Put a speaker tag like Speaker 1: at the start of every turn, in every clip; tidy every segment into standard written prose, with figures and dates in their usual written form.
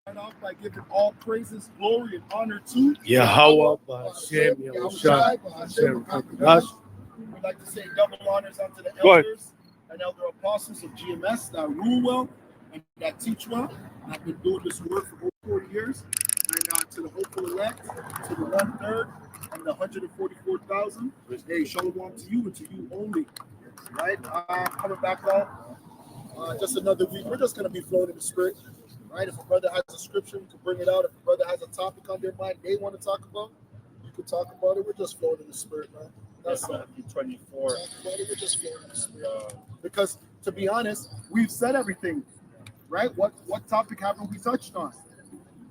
Speaker 1: Start off by giving all praises, glory, and honor to
Speaker 2: Yahweh Ba'ashem Yahushua Hashem Rakadash.
Speaker 1: We'd like to say double honors unto the
Speaker 2: Go ahead.
Speaker 1: elders and elder apostles of GMS that rule well and that teach well. I've been doing this work for over 40 years. And to the hopeful elect, to the 1/3 and the 144,000. Hey, shalom to you and to you only. Right? Coming back out. Just another week. We're just going to be flowing in the spirit. Right? If a brother has a scripture, we can bring it out. If a brother has a topic on their mind they want to talk about, you can talk about it. We're just flowing in the spirit, man. That's
Speaker 3: Matthew 24.
Speaker 1: Talk about it. We're just flowing in the spirit. Because to be honest, we've said everything, right? What topic haven't we touched on?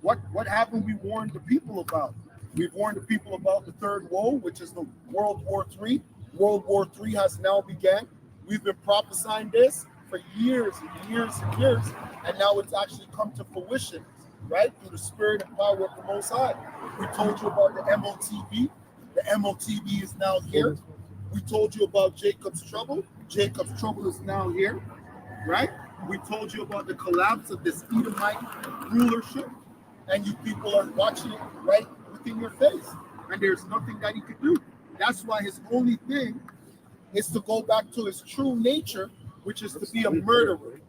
Speaker 1: What haven't we warned the people about? We've warned the people about the third woe, which is the World War III. World War III has now began. We've been prophesying this for years and years and years, and now it's actually come to fruition, right? Through the spirit and power of the Most High. We told you about the MOTB. The MOTB is now here. We told you about Jacob's trouble. Jacob's trouble is now here, right? We told you about the collapse of this Edomite rulership, and you people are watching it right within your face, and there's nothing that he could do. That's why his only thing is to go back to his true nature, which is to be a murderer,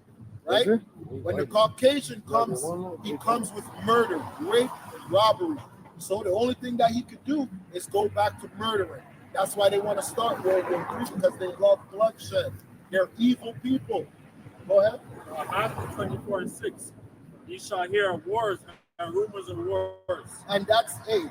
Speaker 1: right? When the Caucasian comes, he comes with murder, rape, robbery. So the only thing that he could do is go back to murdering. That's why they want to start World War III, because they love bloodshed. They're evil people. Go ahead.
Speaker 3: Matthew 24:6. Ye shall hear of wars and rumors of wars.
Speaker 1: And that's a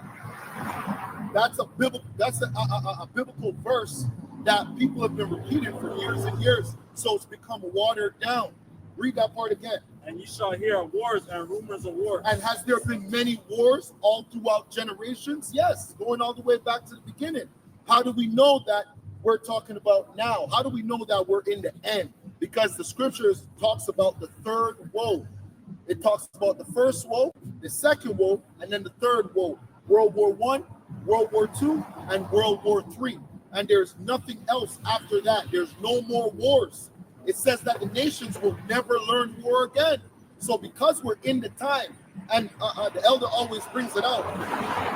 Speaker 1: biblical verse that people have been repeating for years and years. So it's become watered down. Read that part again.
Speaker 3: And ye shall hear of wars and rumors of wars.
Speaker 1: And has there been many wars all throughout generations? Yes, going all the way back to the beginning. How do we know that we're talking about now? How do we know that we're in the end? Because the scriptures talks about the third woe. It talks about the first woe, the second woe, and then the third woe. World War I, World War II, and World War III. And there's nothing else after that. There's no more wars. It says that the nations will never learn war again. So because we're in the time, and the elder always brings it out,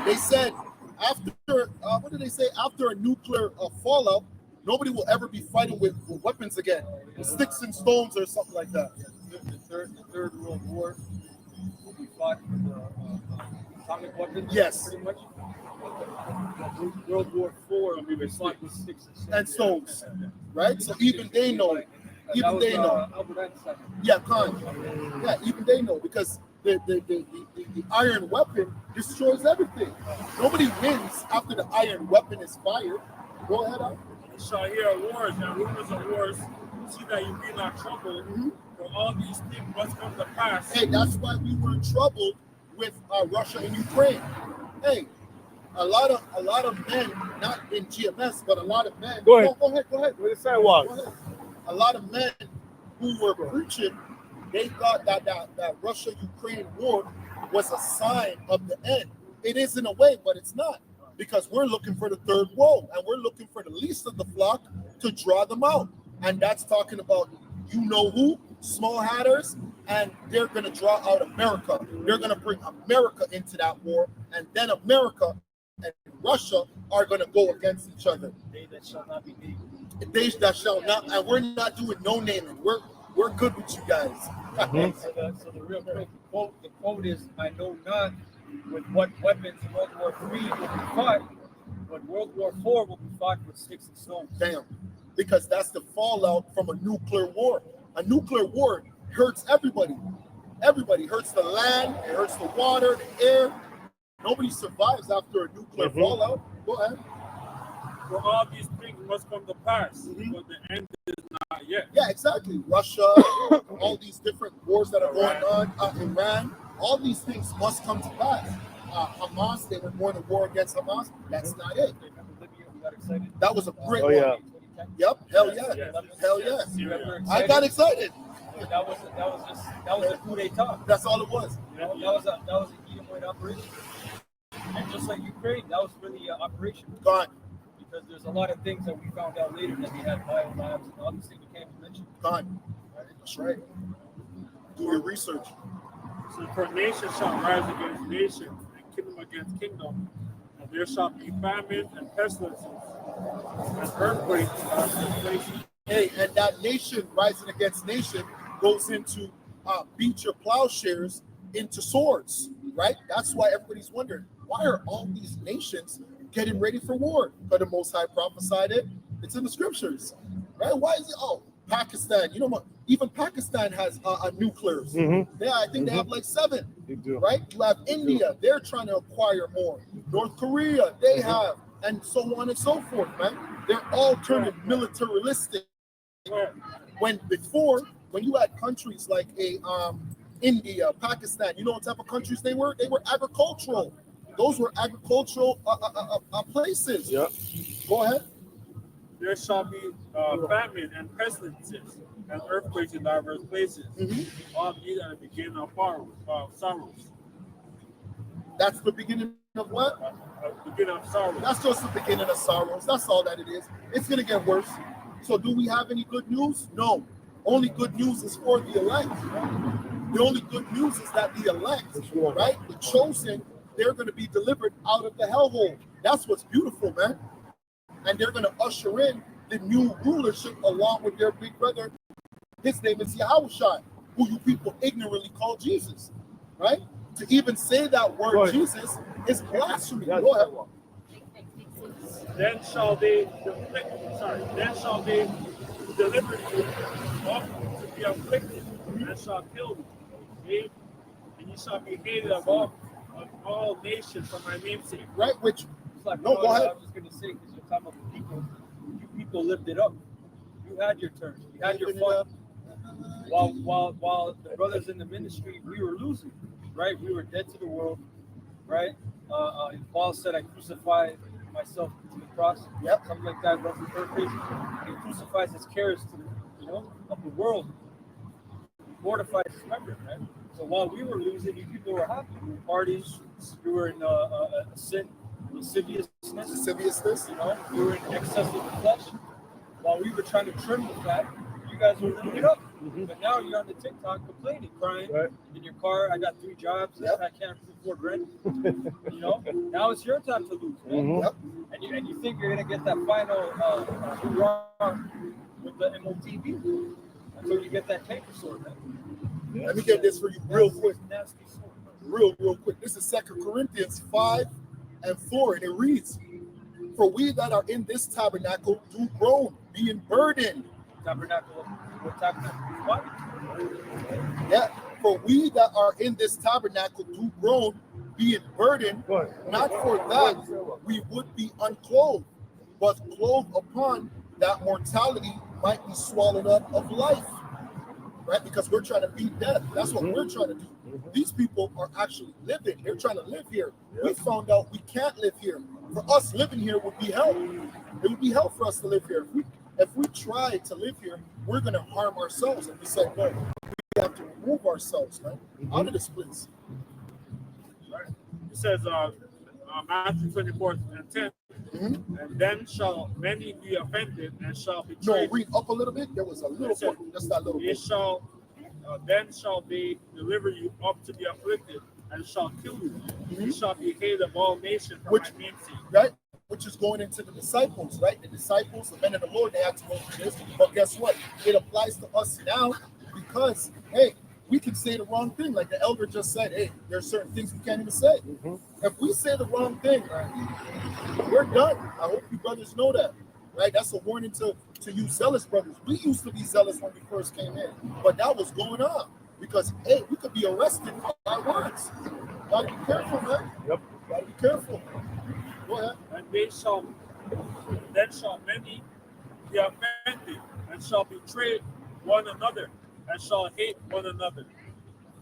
Speaker 1: they said after, what did they say? After a nuclear fallout, nobody will ever be fighting with weapons again, with sticks and stones or something like that.
Speaker 4: The third World War will be fought with atomic weapons.
Speaker 1: Yes.
Speaker 4: Pretty much. World War IV will be fought with sticks
Speaker 1: And stones, right? So even they know. Even they know.
Speaker 4: Albert Einstein.
Speaker 1: Yeah, Khan. Yeah, even they know, because the iron weapon destroys everything. Nobody wins after the iron weapon is fired. Go ahead, Al.
Speaker 3: Ye shall hear of wars and rumors of wars. See that you be not troubled. For all these things must come to pass.
Speaker 1: Hey, that's why we were in trouble with Russia and Ukraine. Hey, a lot of men, not in GMS, but a lot of men.
Speaker 2: Go ahead.
Speaker 1: Go ahead.
Speaker 2: Where the sidewalk?
Speaker 1: Go ahead. A lot of men who were preaching, they thought that Russia-Ukraine war was a sign of the end. It is in a way, but it's not, because we're looking for the third woe, and we're looking for the least of the flock to draw them out. And that's talking about you know who, small hatters, and they're going to draw out America. They're going to bring America into that war, and then America and Russia are going to go against each other.
Speaker 4: They that shall not be named.
Speaker 1: They that shall not, and we're not doing no naming. We're good with you guys.
Speaker 4: So the real quick the quote is, I know not with what weapons World War III will be fought, but World War IV will be fought with sticks and stones.
Speaker 1: Damn. Because that's the fallout from a nuclear war. A nuclear war hurts everybody. Everybody hurts the land, it hurts the water, the air. Nobody survives after a nuclear fallout. Go ahead.
Speaker 3: For all these things must come to pass, but the end is not yet.
Speaker 1: Yeah, exactly. Russia, all these different wars that are going on, Iran, all these things must come to pass. Hamas, they were going to war against Hamas. That's not it.
Speaker 4: Remember Libya, we got excited.
Speaker 1: That was a great
Speaker 2: Oh,
Speaker 1: one.
Speaker 2: yeah.
Speaker 1: Yep, hell yeah.
Speaker 3: Yes.
Speaker 1: Hell yeah.
Speaker 4: You remember
Speaker 1: I
Speaker 4: excited?
Speaker 1: got excited.
Speaker 4: That was a coup d'etat.
Speaker 1: That's all it was.
Speaker 4: You know, that was an Edomite operation. And just like Ukraine, that was really an operation.
Speaker 1: Gone.
Speaker 4: Because there's a lot of things that we found out later that they had bio labs and all these things you can't mention.
Speaker 1: Gone. That's right. Do your research.
Speaker 3: So for nation shall rise against nation, and kingdom against kingdom, and there shall be famine and pestilences, and earthquakes in various places.
Speaker 1: Hey, and that nation rising against nation goes into beat your plowshares into swords, right? That's why everybody's wondering, why are all these nations getting ready for war? But the Most High prophesied it. It's in the scriptures, right? Why is it? Oh, Pakistan. You know what? Even Pakistan has nuclears. Yeah, I think they have like 7.
Speaker 2: They do.
Speaker 1: Right? You have India. They're trying to acquire more. North Korea, they have, and so on and so forth, man. They're all turning militaristic. When before, when you had countries like India, Pakistan, you know what type of countries they were? They were agricultural. Those were agricultural places.
Speaker 2: Yeah.
Speaker 1: Go ahead.
Speaker 3: There shall be famine and pestilences, and earthquakes in diverse places. All these are the beginning of sorrows.
Speaker 1: That's the beginning of what?
Speaker 3: Beginning of sorrows.
Speaker 1: That's just the beginning of sorrows. That's all that it is. It's going to get worse. So do we have any good news? No. Only good news is for the elect. The only good news is that the elect, right, the chosen, they're going to be delivered out of the hellhole. That's what's beautiful, man. And they're going to usher in the new rulership along with their big brother. His name is Yahushua, who you people ignorantly call Jesus, right? To even say that word Jesus is blasphemy. Go ahead.
Speaker 3: Then shall they deliver you up to be afflicted, and shall kill you. And you shall be hated of all nations for my name's sake.
Speaker 1: Right? Which,
Speaker 4: It's like,
Speaker 1: no, go ahead.
Speaker 4: I was going to say, because you're talking about the people, you people lived it up. You had your turn. You had your fun. While the brothers in the ministry, we were losing, right? We were dead to the world, right? Paul said, I crucified myself to the cross.
Speaker 1: Yep.
Speaker 4: Something like that, roughly paraphrasing. He crucifies his cares to of the world. He mortifies his members, right? So while we were losing, you people were happy. We were partying. We were in sin, lasciviousness. We were in excess of the flesh. While we were trying to trim the fat, you guys were living it up. But now you're on the TikTok complaining, crying in your car. I got 3 jobs. I can't afford rent. Now it's your time to lose, man. And you think you're gonna get that final hurrah with the MOTB until you get that tanker sword, man.
Speaker 1: Let me get this for you real quick.
Speaker 4: Nasty sword.
Speaker 1: Real quick. This is 2 Corinthians 5:4, and it reads, for we that are in this tabernacle do groan, being burdened.
Speaker 4: Tabernacle. What tabernacle? What?
Speaker 1: Yeah. For we that are in this tabernacle do groan, being burdened, not for that we would be unclothed, but clothed upon that mortality might be swallowed up of life. Right? Because we're trying to beat death. That's what we're trying to do. These people are actually living. They're trying to live here. We found out we can't live here. For us, living here would be hell. It would be hell for us to live here. If we try to live here, we're going to harm ourselves. And we said, no, we have to remove ourselves, man, out of this place.
Speaker 3: Right. It says, Matthew 24:10, and then shall many be offended and shall betray.
Speaker 1: No, read up a little bit. There was a little bit, just that little bit.
Speaker 3: Then shall they deliver you up to be afflicted and shall kill you. You shall be hated of all nations for my name's sake.
Speaker 1: Right? Which is going into the disciples, right? The disciples, the men of the Lord, they had to go through this. But guess what? It applies to us now because, hey, we can say the wrong thing. Like the elder just said, hey, there's certain things we can't even say. If we say the wrong thing, we're done. I hope you brothers know that, right? That's a warning to you zealous brothers. We used to be zealous when we first came in, but that was going on because, hey, we could be arrested for our words. Gotta be careful, man. Gotta be careful. Go ahead.
Speaker 3: And then shall many be offended and shall betray one another and shall hate one another.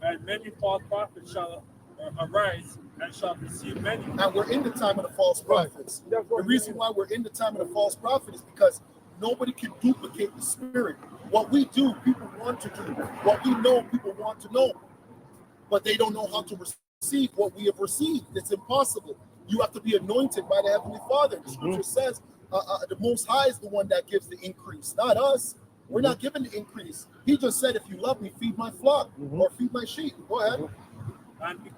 Speaker 3: And many false prophets shall arise and shall deceive many.
Speaker 1: And we're in the time of the false prophets. The reason why we're in the time of the false prophet is because nobody can duplicate the spirit. What we do, people want to do. What we know, people want to know. But they don't know how to receive what we have received. It's impossible. You have to be anointed by the Heavenly Father. The scripture says the Most High is the one that gives the increase, not us. We're not giving the increase. He just said, if you love me, feed my flock or feed my sheep. Go ahead.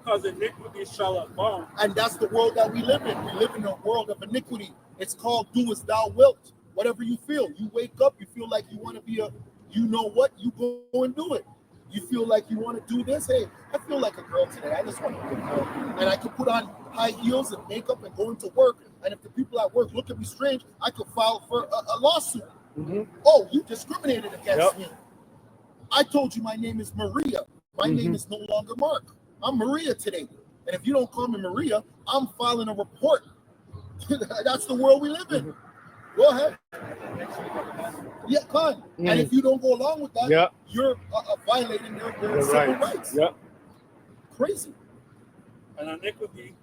Speaker 3: because iniquity shall abound,
Speaker 1: And that's the world that we live in. We live in a world of iniquity. It's called do as thou wilt. Whatever you feel. You wake up, you feel like you want to be a, you know what, you go and do it. You feel like you want to do this. Hey, I feel like a girl today. I just want to be a girl. And I can put on high heels and makeup and go into work. And if the people at work look at me strange, I could file for a lawsuit. Oh, you discriminated against me. I told you my name is Maria. My name is no longer Mark. I'm Maria today. And if you don't call me Maria, I'm filing a report. That's the world we live in. Go ahead. Yeah, Khan. And if you don't go along with that, you're violating their civil rights.
Speaker 2: Yeah.
Speaker 1: Crazy.
Speaker 3: and iniquity,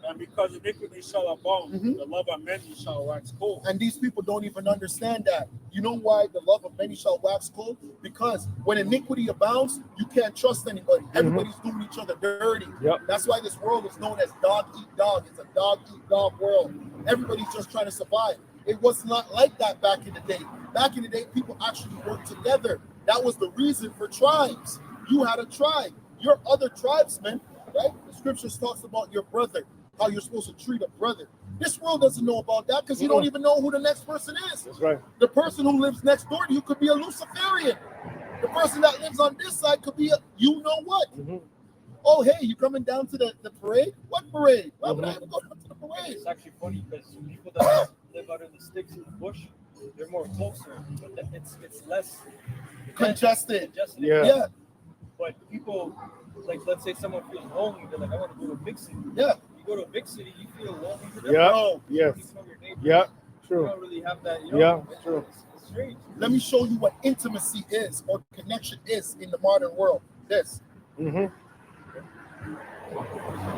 Speaker 3: and because iniquity shall abound, the love of many shall wax cold.
Speaker 1: And these people don't even understand that. You know why the love of many shall wax cold? Because when iniquity abounds, you can't trust anybody. Everybody's doing each other dirty. That's why this world is known as dog eat dog. It's a dog eat dog world. Everybody's just trying to survive. It was not like that back in the day. Back in the day, people actually worked together. That was the reason for tribes. You had a tribe. Your other tribesmen, right? The scriptures talks about your brother, how you're supposed to treat a brother. This world doesn't know about that because you don't even know who the next person is.
Speaker 2: That's right.
Speaker 1: The person who lives next door to you could be a Luciferian. The person that lives on this side could be a you know what. Oh, hey, you coming down to the parade? What parade? Why would I ever go down to the parade?
Speaker 4: It's actually funny because people that live out in the sticks in the bush, they're more closer, but it's less
Speaker 1: Congested.
Speaker 2: Yeah.
Speaker 4: But people, like, let's say someone feels lonely, they're like, I want to go to a big city.
Speaker 1: Yeah.
Speaker 4: You go to a big city, you feel lonely.
Speaker 1: Bro,
Speaker 2: Yes.
Speaker 4: You know your neighbors.
Speaker 2: Yeah.
Speaker 4: You
Speaker 2: True.
Speaker 4: don't really have that. You
Speaker 2: Yeah,
Speaker 4: know,
Speaker 2: true.
Speaker 4: It's strange.
Speaker 1: let me show you what intimacy is or connection is in the modern world. This.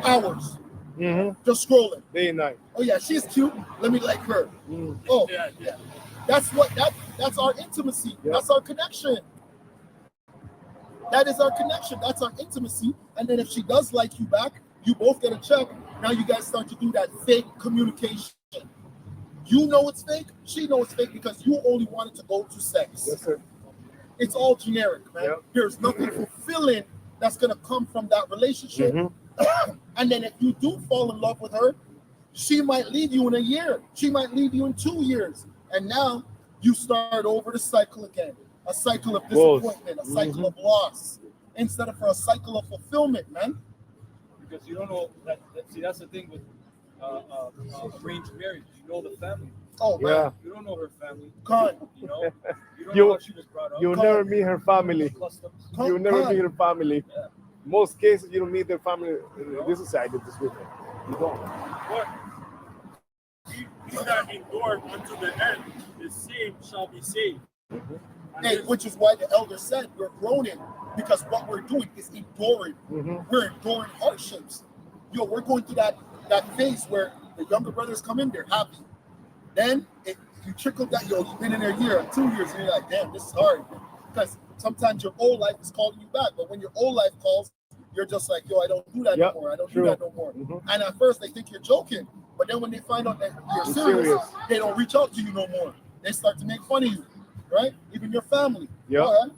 Speaker 1: Hours. Just scrolling.
Speaker 2: Day and night.
Speaker 1: Oh yeah, she's cute. Let me like her. Oh,
Speaker 3: Yeah.
Speaker 1: that's our intimacy. That's our connection. That is our connection. That's our intimacy. And then if she does like you back, you both get a check. Now you guys start to do that fake communication. You know it's fake. She knows it's fake because you only wanted to go to sex.
Speaker 2: Yes, sir.
Speaker 1: It's all generic, man. There's nothing fulfilling that's gonna come from that relationship. And then if you do fall in love with her, she might leave you in a year. She might leave you in 2 years. And now you start over the cycle again. A cycle of disappointment, a cycle of loss, instead of a cycle of fulfillment, man.
Speaker 4: Because you don't know that. See, that's the thing with arranged marriage. You know the family.
Speaker 1: Oh man,
Speaker 2: Yeah.
Speaker 4: You don't know her family.
Speaker 1: Con.
Speaker 4: You know. You don't
Speaker 2: You-
Speaker 4: know how she was brought up.
Speaker 2: You'll never meet her family.
Speaker 4: Customs.
Speaker 2: You'll never meet her family.
Speaker 4: Yeah.
Speaker 2: Most cases, you don't meet their family in this society. This way. You don't.
Speaker 3: But he that endured unto the end, the same shall be saved. And
Speaker 1: Hey,
Speaker 3: this-
Speaker 1: which is why the elder said we're groaning because what we're doing is enduring. We're enduring hardships. Yo, we're going through that phase where the younger brothers come in, they're happy. Then you trickle that, yo, you've been in there a year, 2 years, and you're like, damn, this is hard. Because sometimes your old life is calling you back, but when your old life calls, you're just like, yo, I don't do that no more. I don't do that no more. And at first they think you're joking, but then when they find out that you're serious, they don't reach out to you no more. They start to make fun of you, right? Even your family. All right?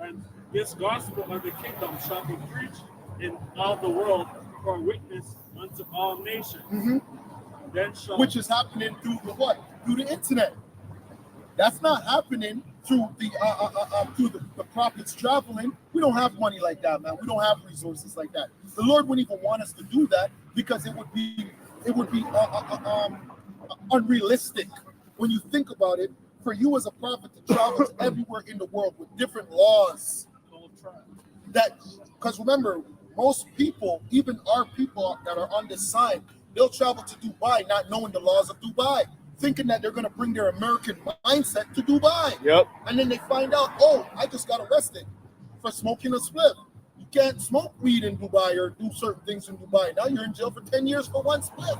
Speaker 3: And this gospel of the kingdom shall be preached in all the world for a witness unto all nations. Then shall
Speaker 1: Which is happening through the what? Through the internet. That's not happening through the prophets traveling. We don't have money like that, man. We don't have resources like that. The Lord wouldn't even want us to do that because it would be unrealistic when you think about it. For you as a prophet to travel to everywhere in the world with different laws, that because remember, most people, even our people that are on this side, they'll travel to Dubai not knowing the laws of Dubai, thinking that they're going to bring their American mindset to Dubai. And then they find out, oh, I just got arrested for smoking a spliff. You can't smoke weed in Dubai or do certain things in Dubai. Now you're in jail for 10 years for one spliff.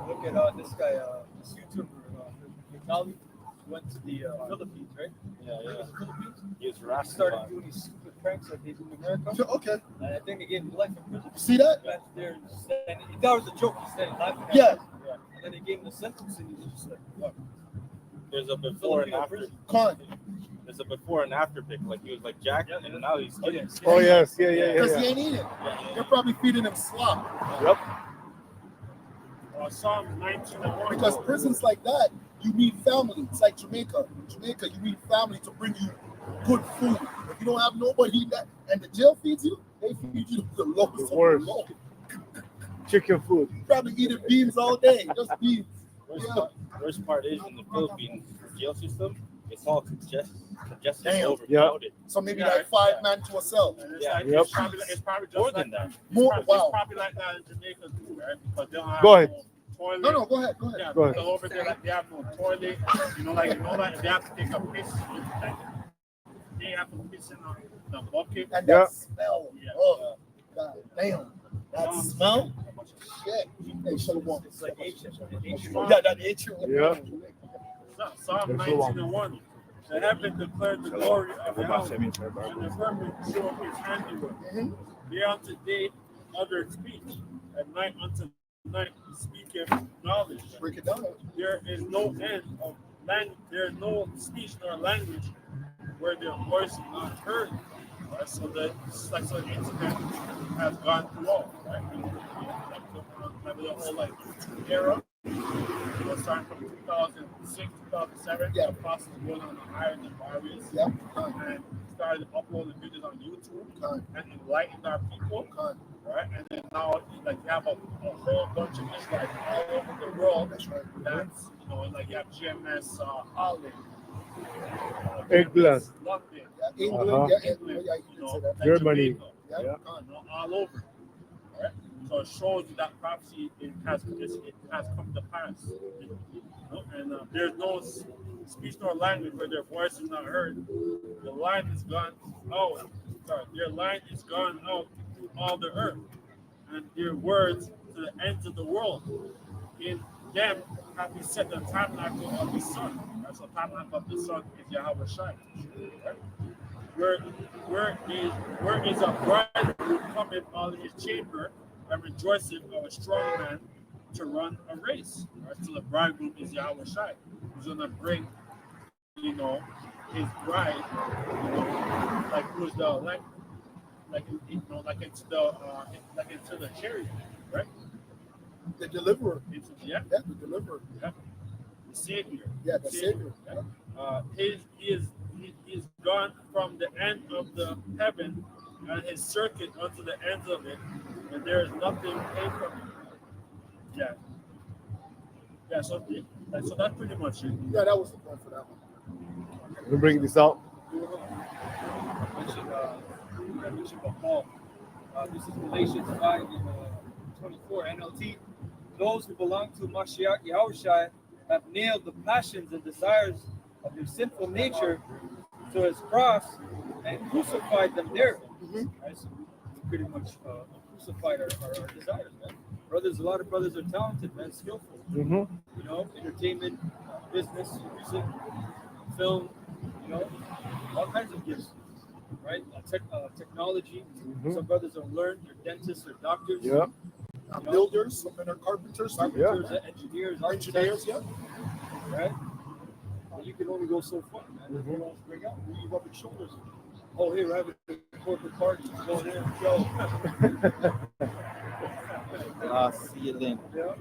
Speaker 4: Look at this guy, this YouTuber, Vitaly, went to the Philippines, right?
Speaker 5: Yeah.
Speaker 4: The Philippines.
Speaker 5: He was
Speaker 4: He
Speaker 5: harassed.
Speaker 4: started doing these stupid pranks like they do in America.
Speaker 1: Okay.
Speaker 4: And I think they gave him life in prison.
Speaker 1: See that?
Speaker 4: He thought it was a joke. He started laughing at
Speaker 1: Yeah.
Speaker 4: it. And then they gave him the sentence, and he was just like, "Fuck."
Speaker 5: There's a before and
Speaker 4: Filipino
Speaker 5: after.
Speaker 4: prison.
Speaker 1: Con.
Speaker 5: There's a before and after pic. Like he was like Jack, and now he's skinny.
Speaker 2: Oh yes, yeah.
Speaker 1: Because he ain't eating. They're probably feeding him slop.
Speaker 2: Yep.
Speaker 3: Psalm 19:1.
Speaker 1: Because prisons like that, you need family. It's like Jamaica. Jamaica, you need family to bring you good food. If you don't have nobody that, and the jail feeds you, they feed you the lowest of the
Speaker 2: worst.
Speaker 1: low.
Speaker 2: Chicken food.
Speaker 1: You probably eating beans all day, just beans.
Speaker 5: Worst part is in the Philippine jail system, it's all congested,
Speaker 1: Damn.
Speaker 5: overcrowded.
Speaker 1: So maybe like 5 man to a cell.
Speaker 3: And it's,
Speaker 5: Yeah.
Speaker 3: like,
Speaker 2: Yep.
Speaker 3: it's probably just
Speaker 5: More
Speaker 3: like
Speaker 5: than that.
Speaker 1: More,
Speaker 3: It's
Speaker 1: wow.
Speaker 3: probably like that in Jamaica too, right? Because they don't have
Speaker 2: Go ahead.
Speaker 3: no toilet.
Speaker 1: No, go ahead.
Speaker 3: Yeah,
Speaker 2: Go ahead.
Speaker 3: because over there, like, they have no toilet. Like if they have to take a piss, like, they have to piss in the bucket.
Speaker 1: And
Speaker 2: Yeah.
Speaker 1: that smell.
Speaker 3: Yeah.
Speaker 1: Oh, God damn. That smell? Shit. Hey, Shalom.
Speaker 4: It's like ancient.
Speaker 1: Yeah, that ate you.
Speaker 2: Yeah.
Speaker 3: Psalm 19:1. The heaven declared the glory of Yahweh, and the firmament showed his handiwork.
Speaker 1: Mhm.
Speaker 3: Day unto day uttered speech, and night unto night speaketh knowledge.
Speaker 1: Break it down.
Speaker 3: There is no end of language. There is no speech nor language where their voice is not heard. Right? So the internet has gone through all, right? Like the whole like YouTube era. It was starting from 2006, 2007.
Speaker 1: Yeah.
Speaker 3: The process going on the island of Barbados.
Speaker 1: Yep.
Speaker 3: And started uploading videos on YouTube
Speaker 1: Con.
Speaker 3: and enlightened our people.
Speaker 1: Con.
Speaker 3: Right? And then now, like, you have a whole bunch of Israelites all over the world.
Speaker 1: That's right.
Speaker 3: That's, like, you have GMS Holland,
Speaker 2: Eggplant.
Speaker 3: London,
Speaker 1: Yeah, England.
Speaker 2: Uh-huh.
Speaker 1: Yeah,
Speaker 3: England,
Speaker 1: yeah, you can say that.
Speaker 3: like
Speaker 2: Germany.
Speaker 3: Jamaica,
Speaker 1: Yeah.
Speaker 2: Yeah.
Speaker 3: all over. Right? So it shows you that prophecy it has come to pass. And there's no speech nor language where their voice is not heard. The line is gone out. Their line is gone out through all the earth, and their words to the ends of the world. In them have we set the tabernacle of the sun. Right? So tabernacle of the sun is Yahweh Shai. Right? Where is a bride who cometh out of his chamber and rejoiceth of a strong man to run a race. Right? So the bridegroom is Yahweh Shai, who's gonna bring, his bride, like who's the like into the chariot, right?
Speaker 1: The deliverer.
Speaker 3: Yeah,
Speaker 1: the deliverer.
Speaker 3: the Savior.
Speaker 1: Yeah, the Savior.
Speaker 3: He is gone from the end of the heaven and his circuit unto the ends of it, and there is nothing hid from him. Yeah. So that's pretty much it.
Speaker 1: Yeah, that was the point for that one.
Speaker 2: Let me bring this out.
Speaker 4: Mention about Paul. This is Galatians 5 and 24 NLT. Those who belong to Mashiach Yahushua have nailed the passions and desires of their sinful nature to his cross and crucified them there. Right? So we pretty much crucified our desires, man. Brothers, a lot of brothers are talented, man, skillful. Entertainment, business, music, film, all kinds of gifts, right? Technology. Some brothers are learned, they're dentists, they're doctors.
Speaker 2: Yeah.
Speaker 1: Builders, some men are carpenters.
Speaker 4: Carpenters, engineers,
Speaker 1: Engineers, yeah.
Speaker 4: right? But you can only go so far, man. You don't bring out, you rub your shoulders. Oh, here, we're having a corporate party. Go there and go.
Speaker 5: See you then.
Speaker 4: Yeah.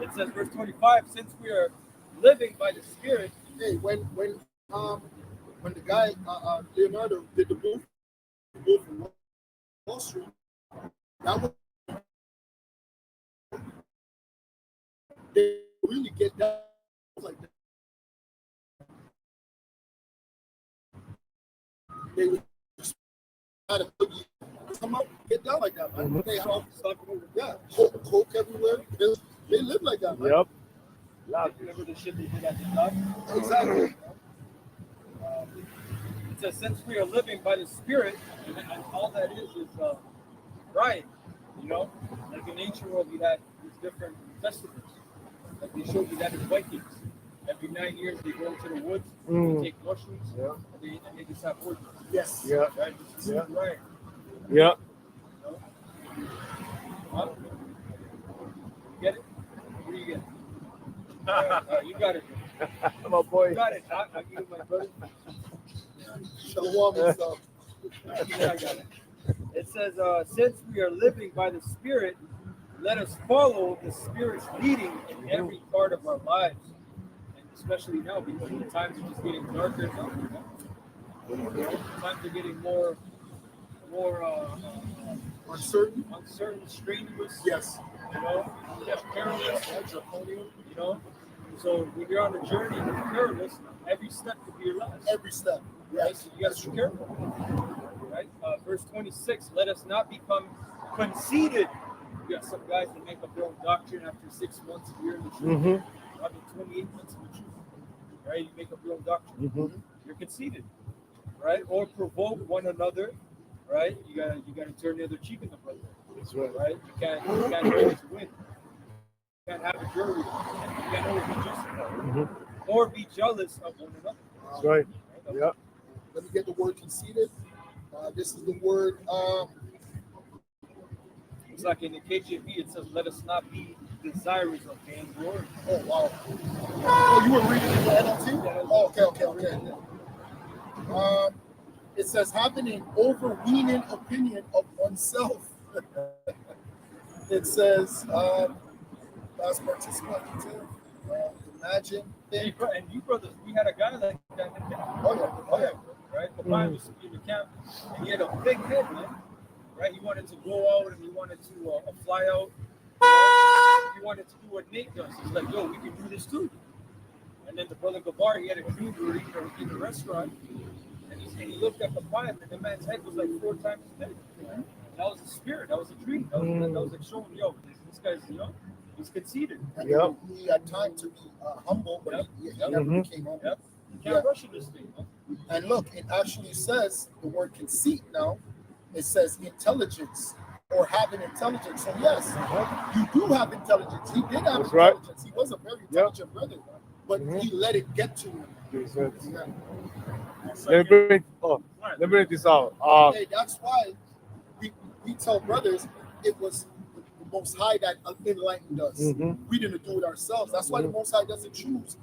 Speaker 4: It says, verse 25, since we are living by the Spirit.
Speaker 1: Hey, when the guy Leonardo did the Wolf of Wall Street, that was they really get down like that. They would just try to come up, get down like that, man. They have coke everywhere. They live like that, man.
Speaker 2: Yep.
Speaker 4: Remember the shit they did at the dock?
Speaker 1: Exactly.
Speaker 4: It says, since we are living by the Spirit, and all that is right. Like in ancient world, we had these different festivals. Like they showed you that in Vikings. Every 9 years, they go into the woods, they take mushrooms, and they just have orgies.
Speaker 1: Yes.
Speaker 2: Yeah.
Speaker 4: Right? Right.
Speaker 2: Yeah.
Speaker 4: Huh? Get it? What do you get? You got it.
Speaker 2: My boy.
Speaker 4: You got it. I'll give you my brother.
Speaker 1: Shalom and stuff.
Speaker 4: Yeah, I got it. It says, since we are living by the Spirit, let us follow the Spirit's leading in every part of our lives. And especially now, because the times are just getting darker and darker. Times are getting more uncertain, strenuous.
Speaker 1: Yes.
Speaker 4: You know, perilous, you know. So when you're on a journey and it's perilous, every step could be your last.
Speaker 1: Every step.
Speaker 4: Right? So you got to be careful. Right? Verse 26, let us not become conceited. You got some guys that make up their own doctrine after 6 months, a year in the truth. I mean, 28 months in the truth. Right? You make up your own doctrine. You're conceited. Right? Or provoke one another. Right? You gotta turn the other cheek in the brother.
Speaker 2: That's right.
Speaker 4: Right? You can't always win. You can't have a jury. You can't always be justified. Or be jealous of one another.
Speaker 2: That's right. Yeah.
Speaker 1: Let me get the word conceited. This is the word.
Speaker 4: It's like in the KJV, it says, "Let us not be desirous of man's glory."
Speaker 1: Oh wow! Oh, you were reading in the NLT? Oh, okay. It says having an overweening opinion of oneself. It says last participant. Imagine.
Speaker 4: And you brothers, we had a guy like that in the camp.
Speaker 1: Oh yeah.
Speaker 4: Right? The guy was in the camp, and he had a big head, man. Right? He wanted to go out and he wanted to fly out. He wanted to do what Nate does. He's like, yo, we can do this too. And then the brother Gabar, he had a dream where he was in the restaurant, and he looked at the pipe, and the man's head was like 4 times as big. That was a spirit. That was a dream. That was like showing, yo, this guy's, he's conceited.
Speaker 1: Yeah. He had time to be humble, but he never became humble.
Speaker 4: Yep. You can't rush in this thing, huh?
Speaker 1: And look, it actually says the word conceit now. It says intelligence or having intelligence. So yes, you do have intelligence. He did have intelligence. He was a very intelligent brother, but he let it get to him.
Speaker 2: Let me bring this out.
Speaker 1: Hey, that's why we tell brothers it was the Most High that enlightened us. We didn't do it ourselves. That's why the Most High doesn't choose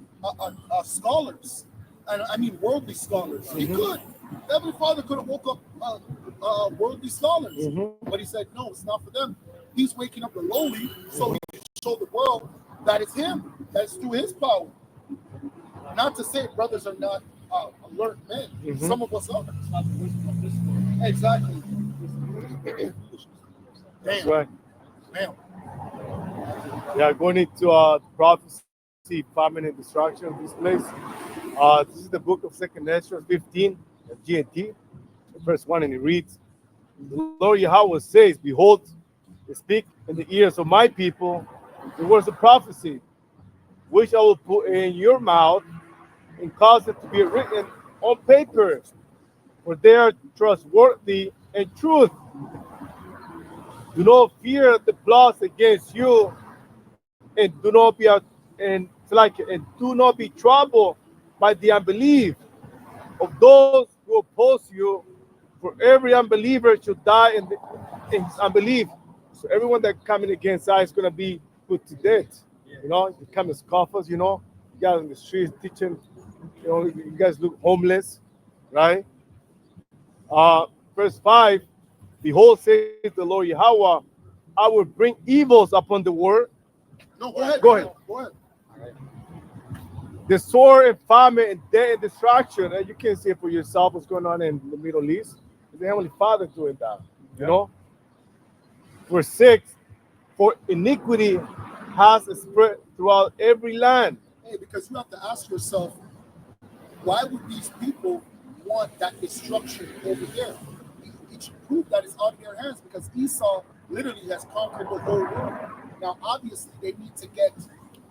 Speaker 1: scholars, and I mean worldly scholars. He could. Heavenly Father could have woke up worldly scholars, but he said, no, it's not for them. He's waking up the lowly so he can show the world that it's him, that's through his power. Not to say brothers are not alert men. Some of us are. Exactly.
Speaker 2: That's right.
Speaker 1: Damn.
Speaker 2: Yeah, going into prophecy, famine, and destruction of this place. This is the book of 2nd Ezra 15, GNT, verse 1, and it reads, "The Lord Yahweh says, Behold, I speak in the ears of my people the words of prophecy, which I will put in your mouth and cause it to be written on paper, for they are trustworthy and truth. Do not fear the plots against you, and do not be troubled by the unbelief of those who oppose you, for every unbeliever should die in his unbelief." So everyone that coming against us is going to be put to death. You come as scoffers, you guys on the streets teaching, you guys look homeless, right? Verse 5, "Behold, says the Lord Yahweh, I will bring evils upon the world."
Speaker 1: No, go ahead.
Speaker 2: Go ahead. "The sword and famine and death and destruction." And you can see it for yourself what's going on in the Middle East. The Heavenly Father doing that, Verse 6, "For iniquity has spread throughout every land."
Speaker 1: Hey, because you have to ask yourself, why would these people want that destruction over there? It should prove that it's out of their hands, because Esau literally has conquered the whole world. Now, obviously, they need to get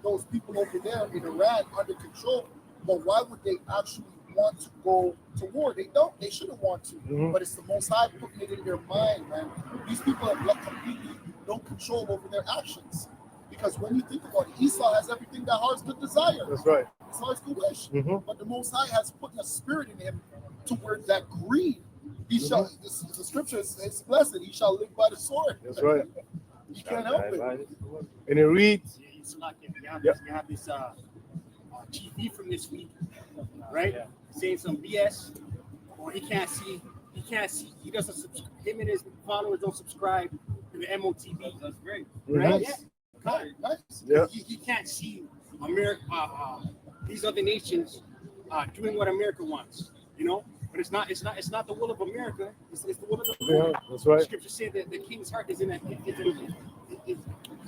Speaker 1: those people over there in Iran under control, but why would they actually want to go to war? They don't. They shouldn't want to. But it's the Most High putting it in their mind, man. These people have completely no control over their actions. Because when you think about it, Esau has everything that hearts could desire.
Speaker 2: That's right.
Speaker 1: His hearts could wish. But the Most High has put a spirit in him towards that greed. He shall, the scripture says, blessed, he shall live by the sword.
Speaker 2: That's right.
Speaker 1: You can't help it.
Speaker 2: And it reads,
Speaker 6: You have this TV from this week, right? Saying some BS. or he can't see. He doesn't subscribe. Him and his followers don't subscribe to the MOTV. That's great, right?
Speaker 2: Mhm.
Speaker 6: Yeah.
Speaker 1: Nice.
Speaker 2: Yeah.
Speaker 6: He can't see America, these other nations doing what America wants, you know. But it's not the will of America. It's the will of the
Speaker 2: Yeah,
Speaker 6: Lord.
Speaker 2: that's
Speaker 6: The
Speaker 2: right.
Speaker 6: scripture said that the king's heart is in the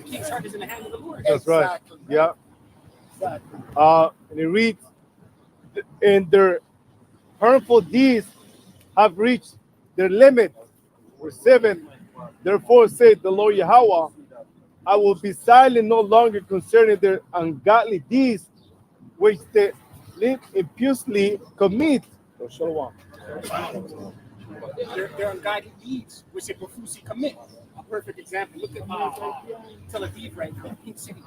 Speaker 6: king's heart is in the hand of the Lord.
Speaker 2: That's right.
Speaker 1: Exactly.
Speaker 2: Yeah.
Speaker 1: Exactly.
Speaker 2: And it reads, and their harmful deeds have reached their limit. Verse 7, therefore said the Lord Yahweh, I will be silent no longer concerning their ungodly deeds, which they impiously commit. So, Shalom.
Speaker 6: Their ungodly deeds, which they profusely commit. A perfect example. Look at Tel Aviv right now, King City,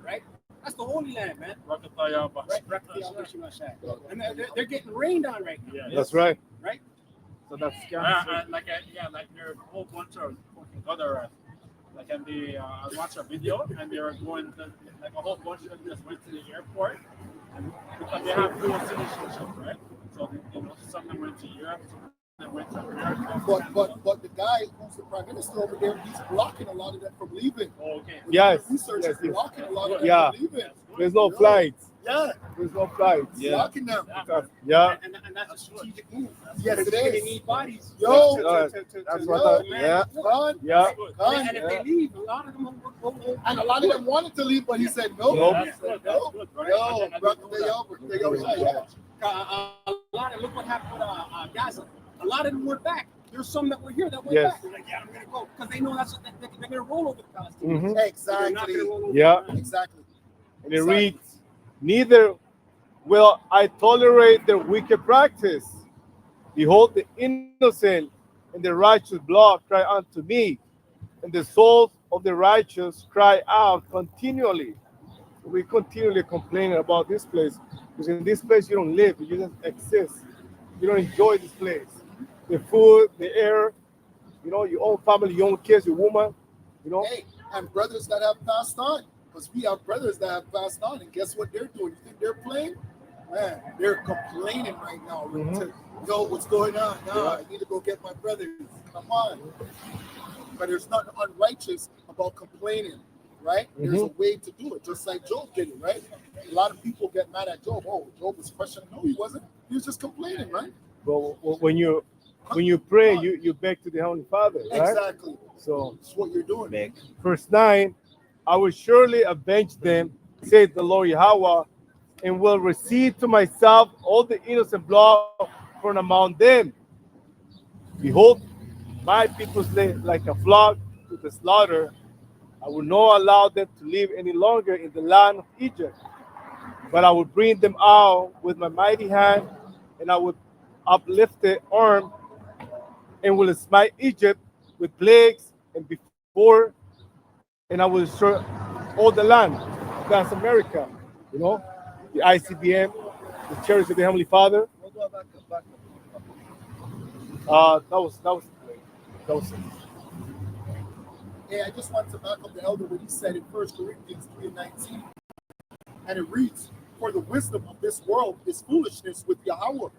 Speaker 6: right? That's the Holy Land, man. Right? And they're getting rained on right now.
Speaker 2: That's right.
Speaker 6: Right?
Speaker 3: So that's like there are a whole bunch of other like and they I watched a video and they were going to, like a whole bunch of them just went to the airport and because they have dual citizenship, right? So you know some of them went to Europe, some of them went to America.
Speaker 1: But the guy who's the prime minister over there, he's blocking a lot of them from leaving.
Speaker 3: Oh, okay.
Speaker 2: Yes.
Speaker 1: Research
Speaker 2: Yes,
Speaker 1: is
Speaker 2: yes.
Speaker 1: blocking a lot of them
Speaker 2: Yeah.
Speaker 1: from leaving.
Speaker 2: There's no flights.
Speaker 1: Yeah.
Speaker 2: There's no flights.
Speaker 1: Blocking them.
Speaker 2: Yeah.
Speaker 6: And that's a strategic move.
Speaker 1: Yes, it
Speaker 6: They
Speaker 1: is.
Speaker 6: need bodies.
Speaker 1: Yo.
Speaker 2: That's what I thought. Yeah.
Speaker 1: Gone.
Speaker 2: Yeah.
Speaker 1: Gone.
Speaker 6: And if they leave, a lot of them will
Speaker 1: And a lot of them wanted to leave, but he said no.
Speaker 2: Nope.
Speaker 1: He said no. Yo, brother, they over.
Speaker 6: a lot of look what happened with Gaza. A lot of them went back. There's some that were here that went
Speaker 2: Yes.
Speaker 6: back. They're like, yeah, I'm gonna go because they know they're gonna roll over the Palestinians.
Speaker 2: Mhm.
Speaker 6: They're not
Speaker 1: Exactly.
Speaker 6: gonna roll over
Speaker 2: Yeah.
Speaker 6: the
Speaker 1: Exactly.
Speaker 2: And it reads, neither will I tolerate their wicked practice. Behold, the innocent and the righteous blood cry unto me, and the souls of the righteous cry out continually. We continually complaining about this place, because in this place you don't live, you just exist. You don't enjoy this place. The food, the air, you know, your own family, your own kids, your woman, you know.
Speaker 1: Hey, and brothers that have passed on, because we have brothers that have passed on, and guess what they're doing? You think they're playing? Man, they're complaining right now. Yo, what's going on? Nah, I need to go get my brothers. Come on. But there's nothing unrighteous about complaining, right? There's a way to do it, just like Job did it, right? A lot of people get mad at Job. Oh, Job was questioning. No, he wasn't. He was just complaining, right?
Speaker 2: But when you pray, you beg to the Heavenly Father, right?
Speaker 1: Exactly.
Speaker 2: So
Speaker 1: That's what you're doing.
Speaker 2: verse 9, I will surely avenge them, saith the Lord Yahweh, and will receive to myself all the innocent blood from among them. Behold, my people slay like a flock to the slaughter. I will not allow them to live any longer in the land of Egypt, but I will bring them out with my mighty hand, and I will uplift the arm, and will smite Egypt with plagues, and before, and I will destroy all the land. That's America, you know, the ICBM, the Church of the Heavenly Father. That was it.
Speaker 1: Hey, I just wanted to back up the elder what he said in 1 Corinthians 3:19. And it reads, for the wisdom of this world is foolishness with Yahweh.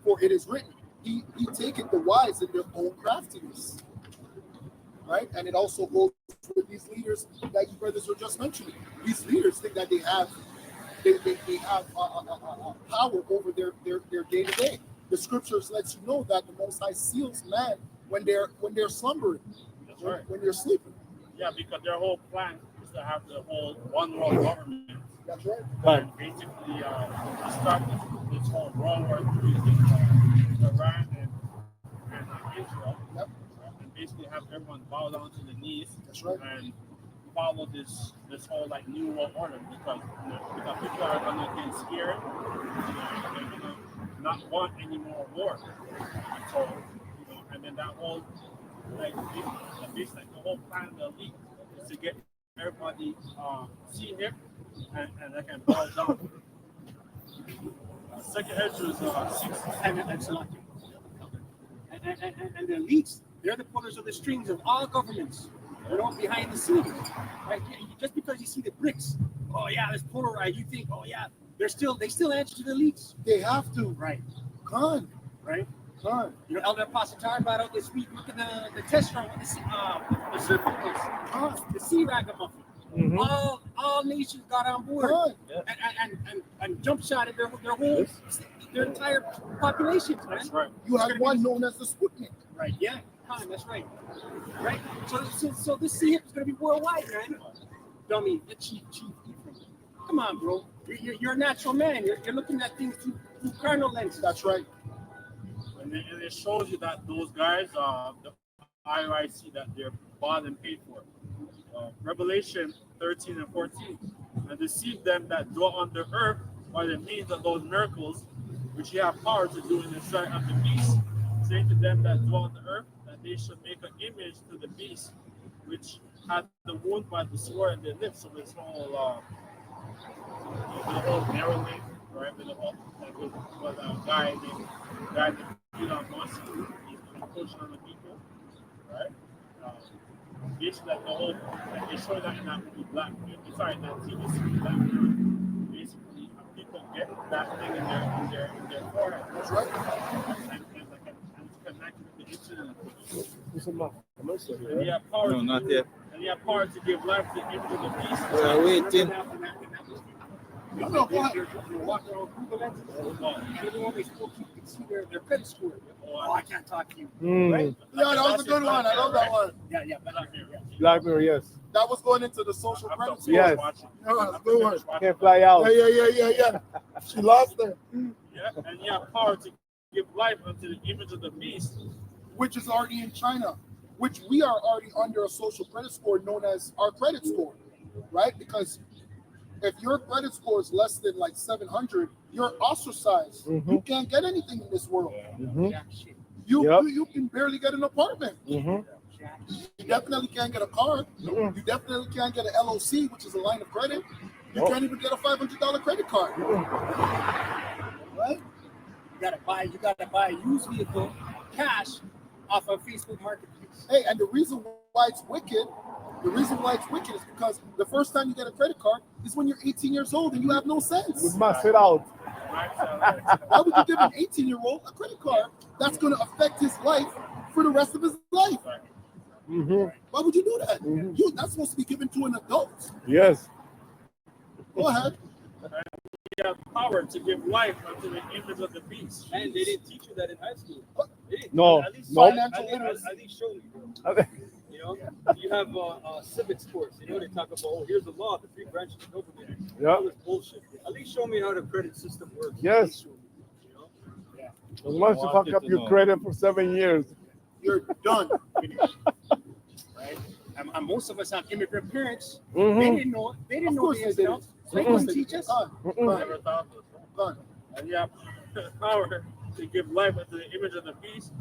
Speaker 1: For it is written, he taketh the wise in their own craftiness. Right? And it also goes with these leaders that you brothers were just mentioning. These leaders think that they have power over their day-to-day. The scriptures lets you know that the Most High seals man when they're slumbering.
Speaker 3: That's right.
Speaker 1: When you're sleeping.
Speaker 3: Yeah, because their whole plan is to have the whole one world government.
Speaker 1: That's right.
Speaker 3: And basically start this whole World War III with Iran and Israel.
Speaker 1: Yep.
Speaker 3: And basically have everyone bow down to the knees.
Speaker 1: That's right.
Speaker 3: And follow this whole like new world order because people are gonna get scared. They're gonna not want any more war. So and then that whole basically the whole plan of the elite is to get everybody see him and they can bow down. Second Ezra is 6.
Speaker 6: And the elites, they're the pullers of the strings of all governments. They're all behind the scenes, right? Just because you see the bricks, oh yeah, let's polarize. You think, oh yeah, they still answer to the elites,
Speaker 1: They have to.
Speaker 6: right?
Speaker 1: Con.
Speaker 6: Right?
Speaker 1: Son,
Speaker 6: You know, Elder Pastor brought out this week. Look at the test run with the circles, the sea ragamuffin.
Speaker 2: Mhm.
Speaker 6: All nations got on board
Speaker 1: son.
Speaker 6: and jump shotted their entire populations, man.
Speaker 3: That's right.
Speaker 1: You had one known as the Sputnik.
Speaker 6: Right, yeah, that's right. Right? So this sea hip is going to be worldwide, man. Dummy, the chief. Come on, bro. You're a natural man. You're looking at things through carnal lenses.
Speaker 1: That's right.
Speaker 3: And it shows you that those guys, the IOIC, that they're bought and paid for. Revelation 13 and 14. And deceive them that dwell on the earth by the means of those miracles which you have power to do in the sight of the beast, saying to them that dwell on the earth that they should make an image to the beast which had the wound by the sword and the lips of his whole narrow lane, right? With the whole, that was a guy named Elon Musk. He's pushing on the people, right? Basically, like the whole, like they show that in that movie Black Mirror. Sorry, that TV series Black Mirror. Basically, people get that thing in their forehead.
Speaker 1: That's right.
Speaker 3: And it's connected with the internet.
Speaker 2: Who's in my commercial
Speaker 3: And
Speaker 2: here?
Speaker 3: you have power.
Speaker 5: No, not yet.
Speaker 3: And you have power to give life to the image of the beast.
Speaker 5: We're waiting.
Speaker 1: No, go ahead.
Speaker 6: You're walking around Google Lenses. Everyone they spoke to, you can see their credit score. Oh, I can't talk to you.
Speaker 2: Mm.
Speaker 1: Yeah, that was a good one. I love that one.
Speaker 6: Yeah, but
Speaker 2: Black Mirror, yes.
Speaker 1: That was going into the social credit score.
Speaker 2: Yes.
Speaker 1: Yeah, good one.
Speaker 2: Can't fly out.
Speaker 1: Yeah. She lost it,
Speaker 3: Yeah, and you have power to give life unto the image of the beast.
Speaker 1: which is already in China, which we are already under a social credit score known as our credit score, right? Because if your credit score is less than like 700, you're ostracized.
Speaker 2: Mhm.
Speaker 1: You can't get anything in this world.
Speaker 2: Mhm.
Speaker 6: jack shit.
Speaker 2: Yep.
Speaker 1: You can barely get an apartment.
Speaker 2: Mhm.
Speaker 6: Jack shit.
Speaker 1: You definitely can't get a car.
Speaker 2: Mhm.
Speaker 1: You definitely can't get an LOC, which is a line of credit. You
Speaker 2: Nope.
Speaker 1: can't even get a $500 credit card. Right?
Speaker 6: You gotta buy a used vehicle, cash, off of Facebook Marketplace.
Speaker 1: Hey, and the reason why it's wicked is because the first time you get a credit card is when you're 18 years old and you have no
Speaker 2: We
Speaker 1: sense.
Speaker 2: must sit out.
Speaker 3: Right? So,
Speaker 1: Why would you give an 18-year-old a credit card that's going to affect his life for the rest of his life?
Speaker 2: Mhm.
Speaker 1: Why would you do that?
Speaker 2: Mhm.
Speaker 1: You're not supposed to be given to an adult.
Speaker 2: Yes.
Speaker 1: Go ahead.
Speaker 3: you have power to give life unto the image of the beast.
Speaker 4: And they didn't teach you that in high school. They didn't.
Speaker 2: No.
Speaker 4: At least,
Speaker 2: No.
Speaker 1: Financial
Speaker 4: at
Speaker 1: literacy.
Speaker 4: least show me, bro. You know, you have civic sports. You know, they talk about, oh, here's the law, the three branches of government.
Speaker 2: Yeah.
Speaker 4: All this bullshit. At least show me how the credit system works.
Speaker 2: Yes.
Speaker 4: At least show me, you know?
Speaker 2: Once you fuck up your credit for 7 years.
Speaker 1: You're done.
Speaker 6: Right? And most of us have immigrant parents. They
Speaker 2: Mhm.
Speaker 6: didn't know. They didn't
Speaker 1: Of
Speaker 6: know
Speaker 1: course
Speaker 6: the
Speaker 1: they
Speaker 6: ins and outs. They
Speaker 1: Of course
Speaker 6: couldn't teach us.
Speaker 1: Done.
Speaker 2: Mhm.
Speaker 3: Never thought of this.
Speaker 1: Done.
Speaker 3: And you have power to give life unto the image of the beast.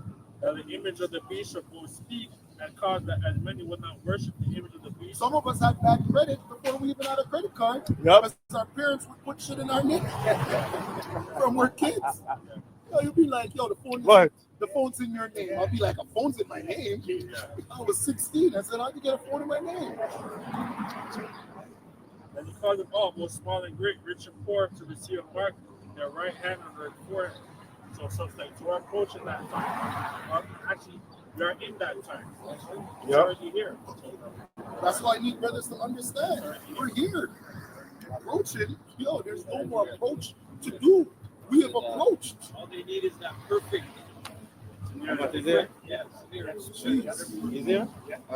Speaker 3: And the image of the beast shall both speak and cause that as many would not worship the image of the beast.
Speaker 1: Some of us had bad credit before we even had a credit card.
Speaker 2: Yep.
Speaker 1: Because our parents would put shit in our name from we're kids. Yo, you'd be like, yo,
Speaker 2: What?
Speaker 1: the phone's in your name. I'll be like, a phone's in my name. I was 16. I said, how do you get a phone in my name?
Speaker 3: And he caused them all, both small and great, rich and poor, to receive a mark in their right hand and their forehead. So it's like, so we're approaching that time. Actually, we are in that time. It's
Speaker 2: Yep.
Speaker 3: already here.
Speaker 1: That's why I need brothers to understand. We're here. Approaching. Yo, there's no more approach to do. We have approached.
Speaker 4: All they need is that perfect.
Speaker 5: What is there?
Speaker 4: Yes.
Speaker 1: Jeez.
Speaker 5: Is there?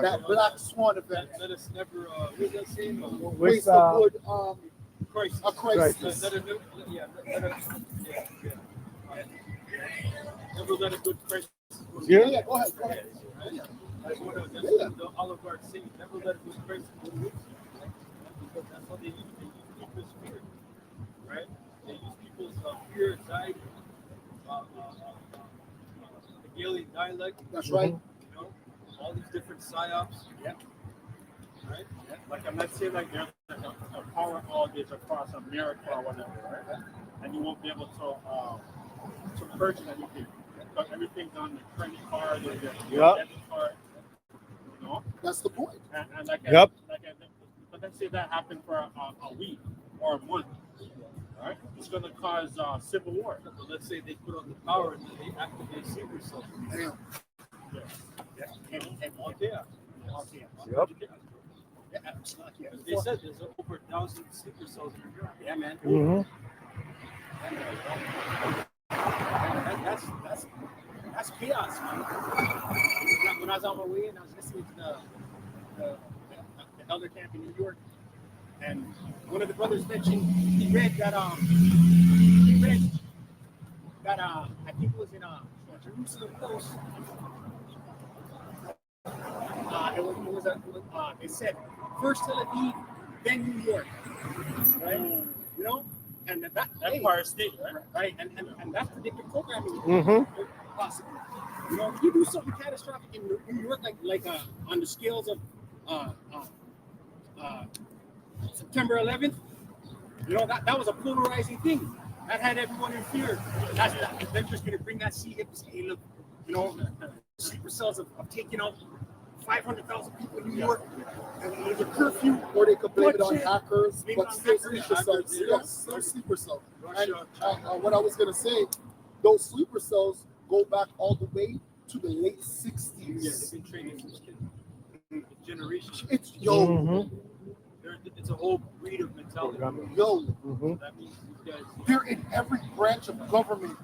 Speaker 1: That black swan event.
Speaker 4: Let us never, what was that saying?
Speaker 1: Waste of good
Speaker 4: Crisis.
Speaker 1: a crisis.
Speaker 4: Let a, yeah, let a, yeah, yeah. Never let a good crisis.
Speaker 1: Yeah, go ahead. Go ahead.
Speaker 4: Right? That's what the oligarchs say. Never let a good crisis go with you. Because that's what they use. They use people's fear. Right? They use people's fear, anxiety, the Gaelic dialect.
Speaker 1: That's right.
Speaker 4: You know, all these different psyops.
Speaker 6: Yeah.
Speaker 3: Right? Like, I'm not saying like there's a power outage across America or whatever, right? And you won't be able to purchase anything. But everything's on the credit card or your debit card. You know?
Speaker 1: That's the point.
Speaker 3: And like,
Speaker 2: Yep.
Speaker 3: but let's say that happened for a week or a month. right? It's going to cause civil war.
Speaker 4: But let's say they put on the power and then they activate sleeper cells.
Speaker 1: Damn.
Speaker 4: Yeah.
Speaker 2: Yep.
Speaker 4: They said there's over 1,000 sleeper cells in your
Speaker 6: Yeah, man.
Speaker 2: Mm-hmm.
Speaker 6: That's chaos, man. When I was on my way in, I was listening to the elder camp in New York, and one of the brothers mentioned he read that I think it was in Jerusalem Post. It said first Tel Aviv, then New York, right? You know, and that
Speaker 3: Empire State, right?
Speaker 6: right, and that's predictive programming,
Speaker 2: Mm-hmm.
Speaker 6: possibly. You know, if you do something catastrophic in New York, like on the scales of September 11th, you know that was a polarizing thing. That had everyone in fear. They're just going to bring that seed and say, hey, look, you know, the sleeper cells have taken out 500,000 people in New York, and there's a curfew.
Speaker 1: Or they could blame it on
Speaker 6: Bloodshed.
Speaker 1: hackers,
Speaker 6: Blame it
Speaker 1: but
Speaker 6: on
Speaker 1: still
Speaker 6: hackers.
Speaker 1: sleeper cells.
Speaker 6: Hackers,
Speaker 1: Yes, still sleeper cells. And
Speaker 4: Russia.
Speaker 1: what I was gonna say, those sleeper cells go back all the way to the late
Speaker 4: Yeah,
Speaker 1: 60s.
Speaker 4: they've been training since generations.
Speaker 1: It's yo,
Speaker 2: Mm-hmm.
Speaker 4: It's a whole breed of mentality.
Speaker 1: yo.
Speaker 2: Mm-hmm.
Speaker 4: That means these guys.
Speaker 1: They're in every branch of government.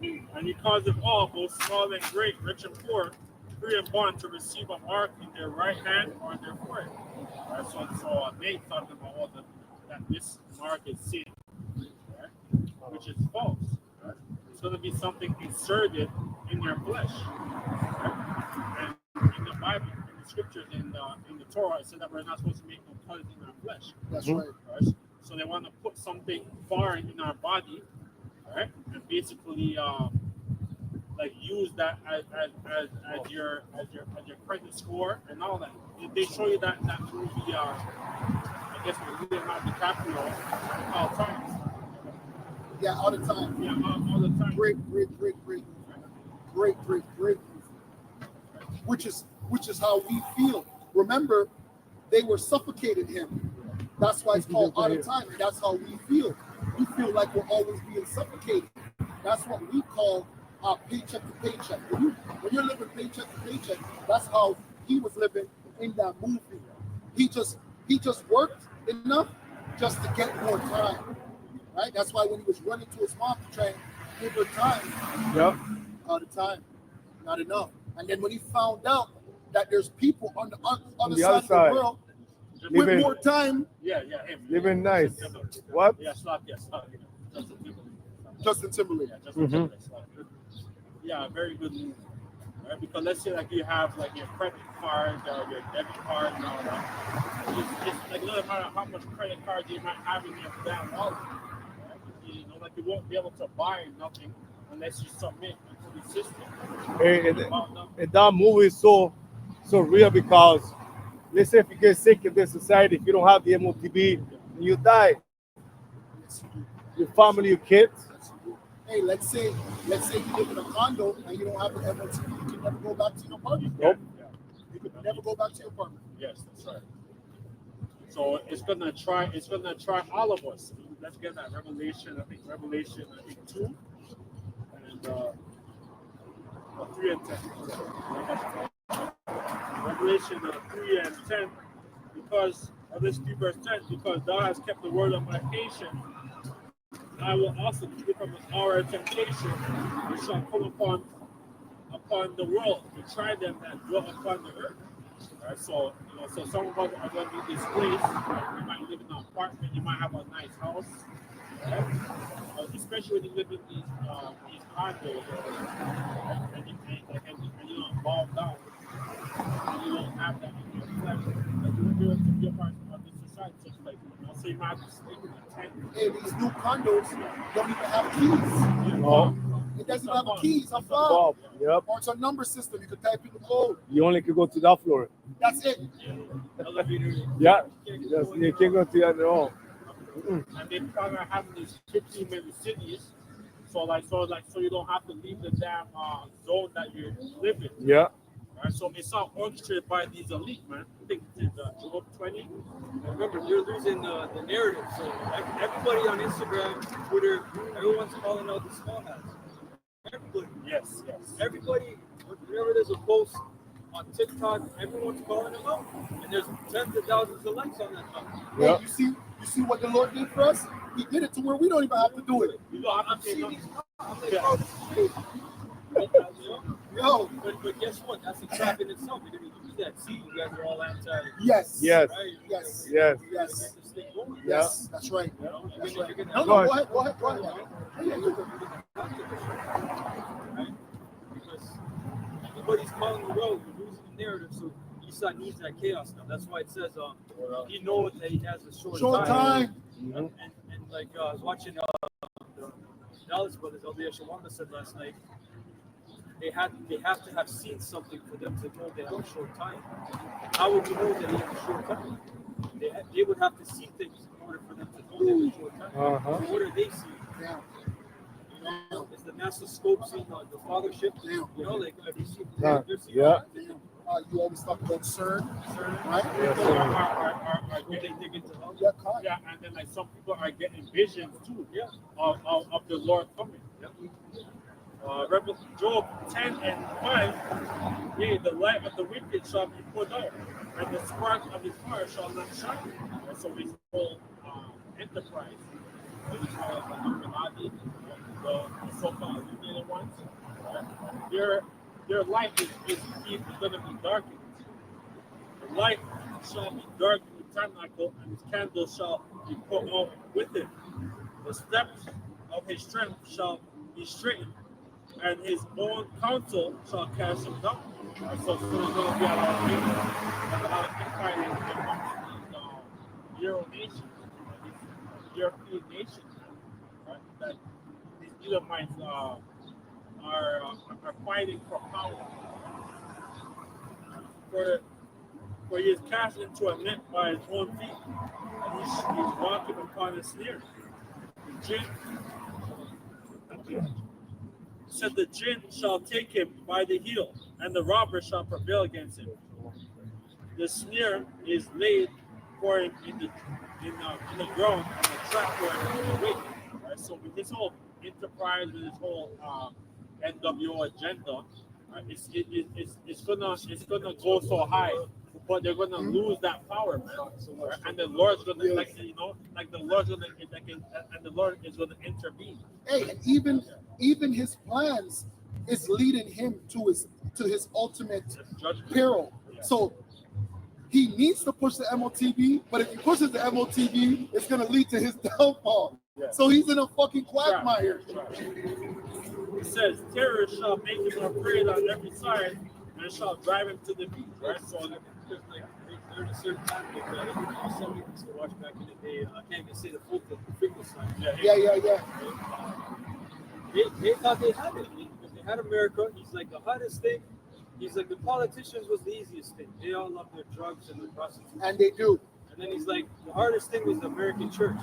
Speaker 3: And he caused them all, both small and great, rich and poor, free and bond, to receive a mark in their right hand or in their forehead. Right? So they talking about all that this mark is sin, right? Which is false. Right? It's going to be something inserted in their flesh. Right? And in the Bible, in the scriptures, in the Torah, it said that we're not supposed to make no cuts in our flesh.
Speaker 1: That's
Speaker 2: Mhm.
Speaker 1: right.
Speaker 3: Right? So they want to put something foreign in our body, right? And basically, like use that as your credit score and all that. They show you that movie. I guess with Leonardo DiCaprio all times.
Speaker 1: Yeah, all the time.
Speaker 3: Yeah, all the time.
Speaker 1: Great. Which is how we feel. Remember, they were suffocating him. That's why it's called all the time, and that's how we feel. We feel like we're always being suffocated. That's what we call paycheck to paycheck. When you're living paycheck to paycheck, that's how he was living in that movie. He just worked enough just to get more time. Right? That's why when he was running to his mom to try and give her time,
Speaker 2: Yep.
Speaker 1: all the time, not enough. And then when he found out that there's people on the other side of the world with
Speaker 2: Living-
Speaker 1: more time,
Speaker 3: Yeah, him.
Speaker 2: Living nice. What?
Speaker 3: Yeah, Slav. Justin Timberlake.
Speaker 1: Justin Timberlake.
Speaker 3: Yeah, Justin Timberlake. Slav. Yeah, very good movie. Right? Because let's say like you have like your credit card or your debit card and all that. It's like no matter how much credit card you might have in your damn wallet, right? You know, like you won't be able to buy nothing unless you submit into the system.
Speaker 2: And that movie is so real because let's say if you get sick in this society, if you don't have the MOTB and you die, your family, your kids.
Speaker 1: Hey, let's say you live in a condo and you don't have an MOT, you can never go back to your apartment.
Speaker 2: Nope.
Speaker 1: You can never go back to your apartment.
Speaker 3: Yes, that's right. So it's gonna try all of us. Let's get that Revelation 2 and 3 and 10. Revelation 3 and 10, because of this 3 verse 10, because thou hast kept the word of my patience, I will also keep it from an hour of temptation, which shall come upon the world to try them that dwell upon the earth. Right? So, so some of us are going to be displaced. Right? You might live in an apartment, you might have a nice house, right? Especially when you live in these condos, right? and you don't fall down, and you don't have that in your flesh. Like you're to be a part of this society, just like so you might have to sleep in a tent.
Speaker 1: Hey, these new condos don't even have keys.
Speaker 2: Oh,
Speaker 1: It doesn't have a key, it's a fob.
Speaker 2: Bob. Yep.
Speaker 1: Or it's a number system. You can type in the code.
Speaker 2: You only can go to that floor.
Speaker 1: That's it.
Speaker 4: Elevator.
Speaker 2: Yeah. You can't go to that at all.
Speaker 3: And they probably are having these 15-minute cities, so you don't have to leave the damn zone that you live in.
Speaker 2: Yeah.
Speaker 3: Right? So it's all orchestrated by these elite, man. I think it's Job 20.
Speaker 4: Remember, you're losing the narrative. So everybody on Instagram, Twitter, everyone's calling out the small hats. Everybody.
Speaker 3: Yes.
Speaker 4: Everybody, whenever there's a post on TikTok, everyone's calling them out. And there's tens of thousands of likes on that stuff.
Speaker 1: Hey, you see what the Lord did for us? He did it to where we don't even have to do it.
Speaker 3: You know,
Speaker 4: I'm seeing these. I'm like,
Speaker 3: Yeah.
Speaker 4: bro, this is crazy.
Speaker 1: Yo,
Speaker 4: But guess what? That's a trap in itself. You're going to use that. See, you guys are all anti.
Speaker 1: yes.
Speaker 2: Yes.
Speaker 4: Right?
Speaker 1: Yes.
Speaker 2: Yes.
Speaker 1: Yes.
Speaker 4: Right?
Speaker 1: Yes. That's right. That's right. No,
Speaker 2: Go
Speaker 1: no,
Speaker 2: ahead.
Speaker 1: go ahead. Yeah, you go.
Speaker 4: Because everybody's calling the road, you're losing the narrative, so Esau needs that chaos now. That's why it says he knows that he has a short
Speaker 1: time.
Speaker 4: And like I was watching the Dallas Brothers, Eldea Shawanda said last night, they have to have seen something for them to know they have a short time. How would you know that they have a short time? They would have to see things in order for them to know they have a short time. So what are they seeing?
Speaker 1: Yeah.
Speaker 4: You know, is the master scope seeing the fathership? You know, like have you seen?
Speaker 2: Yeah.
Speaker 4: They're seeing
Speaker 2: Yeah.
Speaker 1: You always talk about CERN, right?
Speaker 2: Yes,
Speaker 3: people
Speaker 2: sir.
Speaker 3: are
Speaker 4: They
Speaker 3: getting,
Speaker 4: dig into how.
Speaker 1: Yeah, Kyle.
Speaker 3: yeah, and then like some people are getting visions too,
Speaker 4: Yeah.
Speaker 3: of the Lord coming. Job 10 and 5, yea, the light of the wicked shall be put out, and the spark of his fire shall not shine. And so his whole enterprise, what we call the Illuminati, the so-called illuminated ones, their light is going to be darkened. The light shall be darkened with tabernacle, and his candle shall be put out with it. The steps of his strength shall be straightened, and his own counsel shall cast him down. So there's going to be a lot of people, a lot of infighting amongst these Euro nations, these European nations, right? That these Edomites are fighting for power. For he is cast into a net by his own feet, and he's walking upon a snare. The jinn said the jinn shall take him by the heel, and the robber shall prevail against him. The snare is laid for him in the ground, and the trap for him in the way. Right? So with this whole enterprise, with this whole NWO agenda, it's gonna go so high, but they're gonna lose that power, man. Right? And the Lord's gonna the Lord is gonna intervene.
Speaker 1: Hey, and even his plans is leading him to his ultimate
Speaker 3: Judgment.
Speaker 1: peril.
Speaker 3: Yeah.
Speaker 1: So he needs to push the MOTV, but if he pushes the MOTV, it's gonna lead to his downfall.
Speaker 3: Yeah.
Speaker 1: So he's in a fucking quagmire.
Speaker 3: It says, terror shall make him afraid on every side, and shall drive him to the beach. Right? So
Speaker 4: There's like there's a certain time that somebody used to watch back in the day. I can't even say the full thing. Finkelstein.
Speaker 1: Yeah.
Speaker 4: They thought they had it because they had America. He's like the hottest thing. He's like the politicians was the easiest thing. They all love their drugs and their prostitution.
Speaker 1: And they do.
Speaker 4: And then he's like the hardest thing was the American church,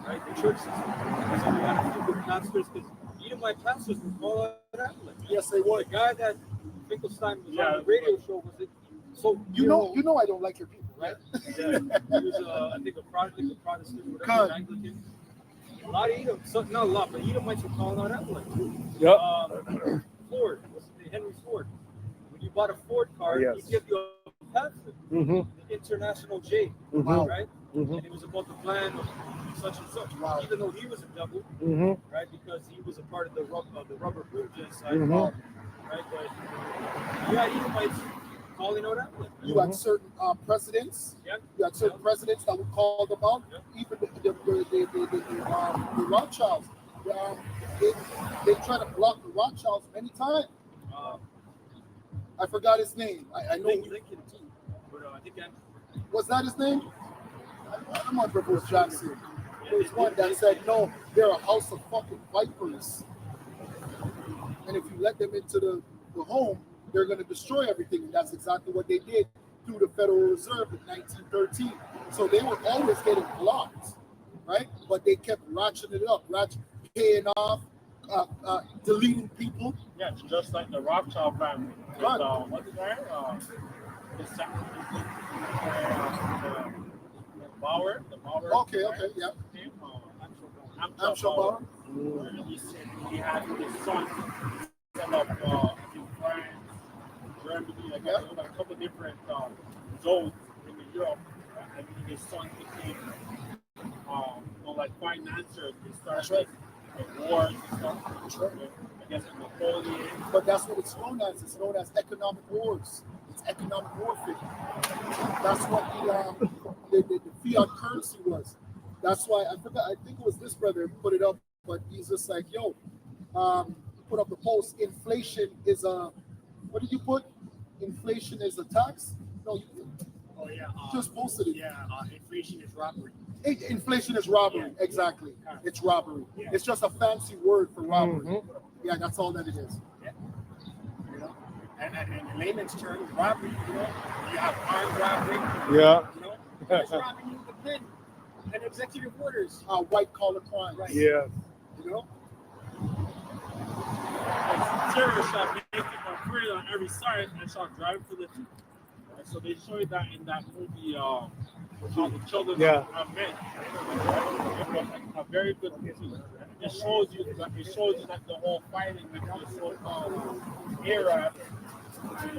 Speaker 4: right? The church system. So we had a few good pastors because even my pastors would call out Catholic.
Speaker 1: Yes, they would.
Speaker 4: The guy that Finkelstein was on the radio show was it. So
Speaker 1: You know I don't like your people, right?
Speaker 4: Yeah, he was I think a Protestant, whatever, Anglican. A lot of Edom, not a lot, but Edomites were calling out Catholic too.
Speaker 2: Yep.
Speaker 4: Ford, what's his name? Henry Ford. When you bought a Ford car,
Speaker 2: Yes.
Speaker 4: he gave you a pamphlet,
Speaker 2: Mm-hmm.
Speaker 4: the International J,
Speaker 2: Mhm.
Speaker 4: right?
Speaker 2: Mm-hmm.
Speaker 4: And it was about the plan of such and such.
Speaker 1: Wow.
Speaker 4: Even though he was a devil,
Speaker 2: Mm-hmm.
Speaker 4: right? Because he was a part of the rubber boom genocide,
Speaker 2: Mhm.
Speaker 4: right? But you had Edomites calling out Catholic.
Speaker 1: You had certain presidents.
Speaker 4: Yep.
Speaker 1: You had certain presidents that would call them out.
Speaker 4: Yep.
Speaker 1: Even the Rothschilds. They try to block the Rothschilds many times. I forgot his name. I know.
Speaker 4: Lincoln too, but I think
Speaker 1: Was that his name? I'm on Brooklyn Jackson. There was one that said, no, they're a house of fucking vipers. And if you let them into the home, they're going to destroy everything. And that's exactly what they did through the Federal Reserve in 1913. So they were always getting blocked, right? But they kept ratcheting it up, paying off deleting people.
Speaker 3: Yeah, it's just like the Rothschild family.
Speaker 1: Right.
Speaker 3: What's his name? The Bauer. The Bauer.
Speaker 1: Okay, yeah.
Speaker 3: Name,
Speaker 1: Amshel Bauer.
Speaker 3: And he said he had his son set up in France, Germany, like a couple of different zones in Europe, and his son became, like financiers. They started like wars and stuff. I guess Napoleon.
Speaker 1: But that's what it's known as. It's known as economic wars. It's economic warfare. That's what the fiat currency was. That's why I forgot. I think it was this brother who put it up, but he's just like, yo, put up the post. Inflation is a. What did you put? Inflation is a tax. No, you just posted it.
Speaker 6: Yeah, inflation is robbery.
Speaker 1: Inflation is robbery.
Speaker 6: Yeah.
Speaker 1: Exactly. It's robbery.
Speaker 6: Yeah.
Speaker 1: It's just a fancy word for robbery.
Speaker 2: Mm-hmm.
Speaker 1: Yeah, that's all that it is.
Speaker 6: Yeah. You know, and in layman's terms, robbery. You know, you have armed robbery.
Speaker 2: Yeah.
Speaker 6: You know, who's robbing you with pen and executive orders.
Speaker 1: White collar crime.
Speaker 6: Right.
Speaker 2: Yeah.
Speaker 1: You know.
Speaker 3: Terror shall make him afraid on every side and shall drive to the truth. Right? So they show you that in that movie, how the children of men. It was a very good movie. It shows you that the whole fighting with the so-called Arab.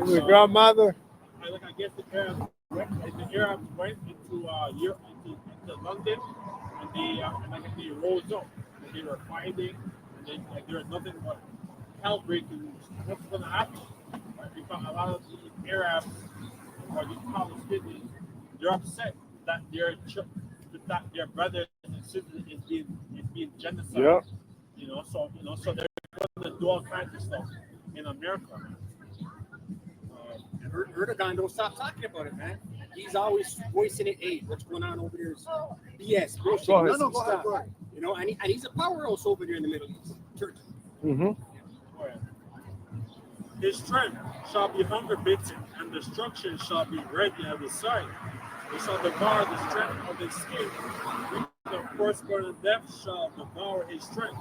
Speaker 2: Your grandmother.
Speaker 3: Like I guess the Arabs went into Europe, into London, and they rose up. And they were fighting, and there was nothing but hell breaking. What's going to happen? Right? Because a lot of the Arabs or the Palestinians, they're upset that their brothers and sisters is being genocided.
Speaker 2: Yeah.
Speaker 3: So they're going to do all kinds of stuff in America.
Speaker 6: And Erdogan don't stop talking about it, man. He's always voicing it. Hey, what's going on over there is BS, bullshit.
Speaker 2: Go ahead.
Speaker 1: No, go ahead, go ahead.
Speaker 6: You know, and he's a powerhouse over there in the Middle East, Turkey.
Speaker 2: Mm-hmm.
Speaker 3: His strength shall be hunger bitten, and destruction shall be ready at his side. He shall devour the strength of his skin. The firstborn of death shall devour his strength.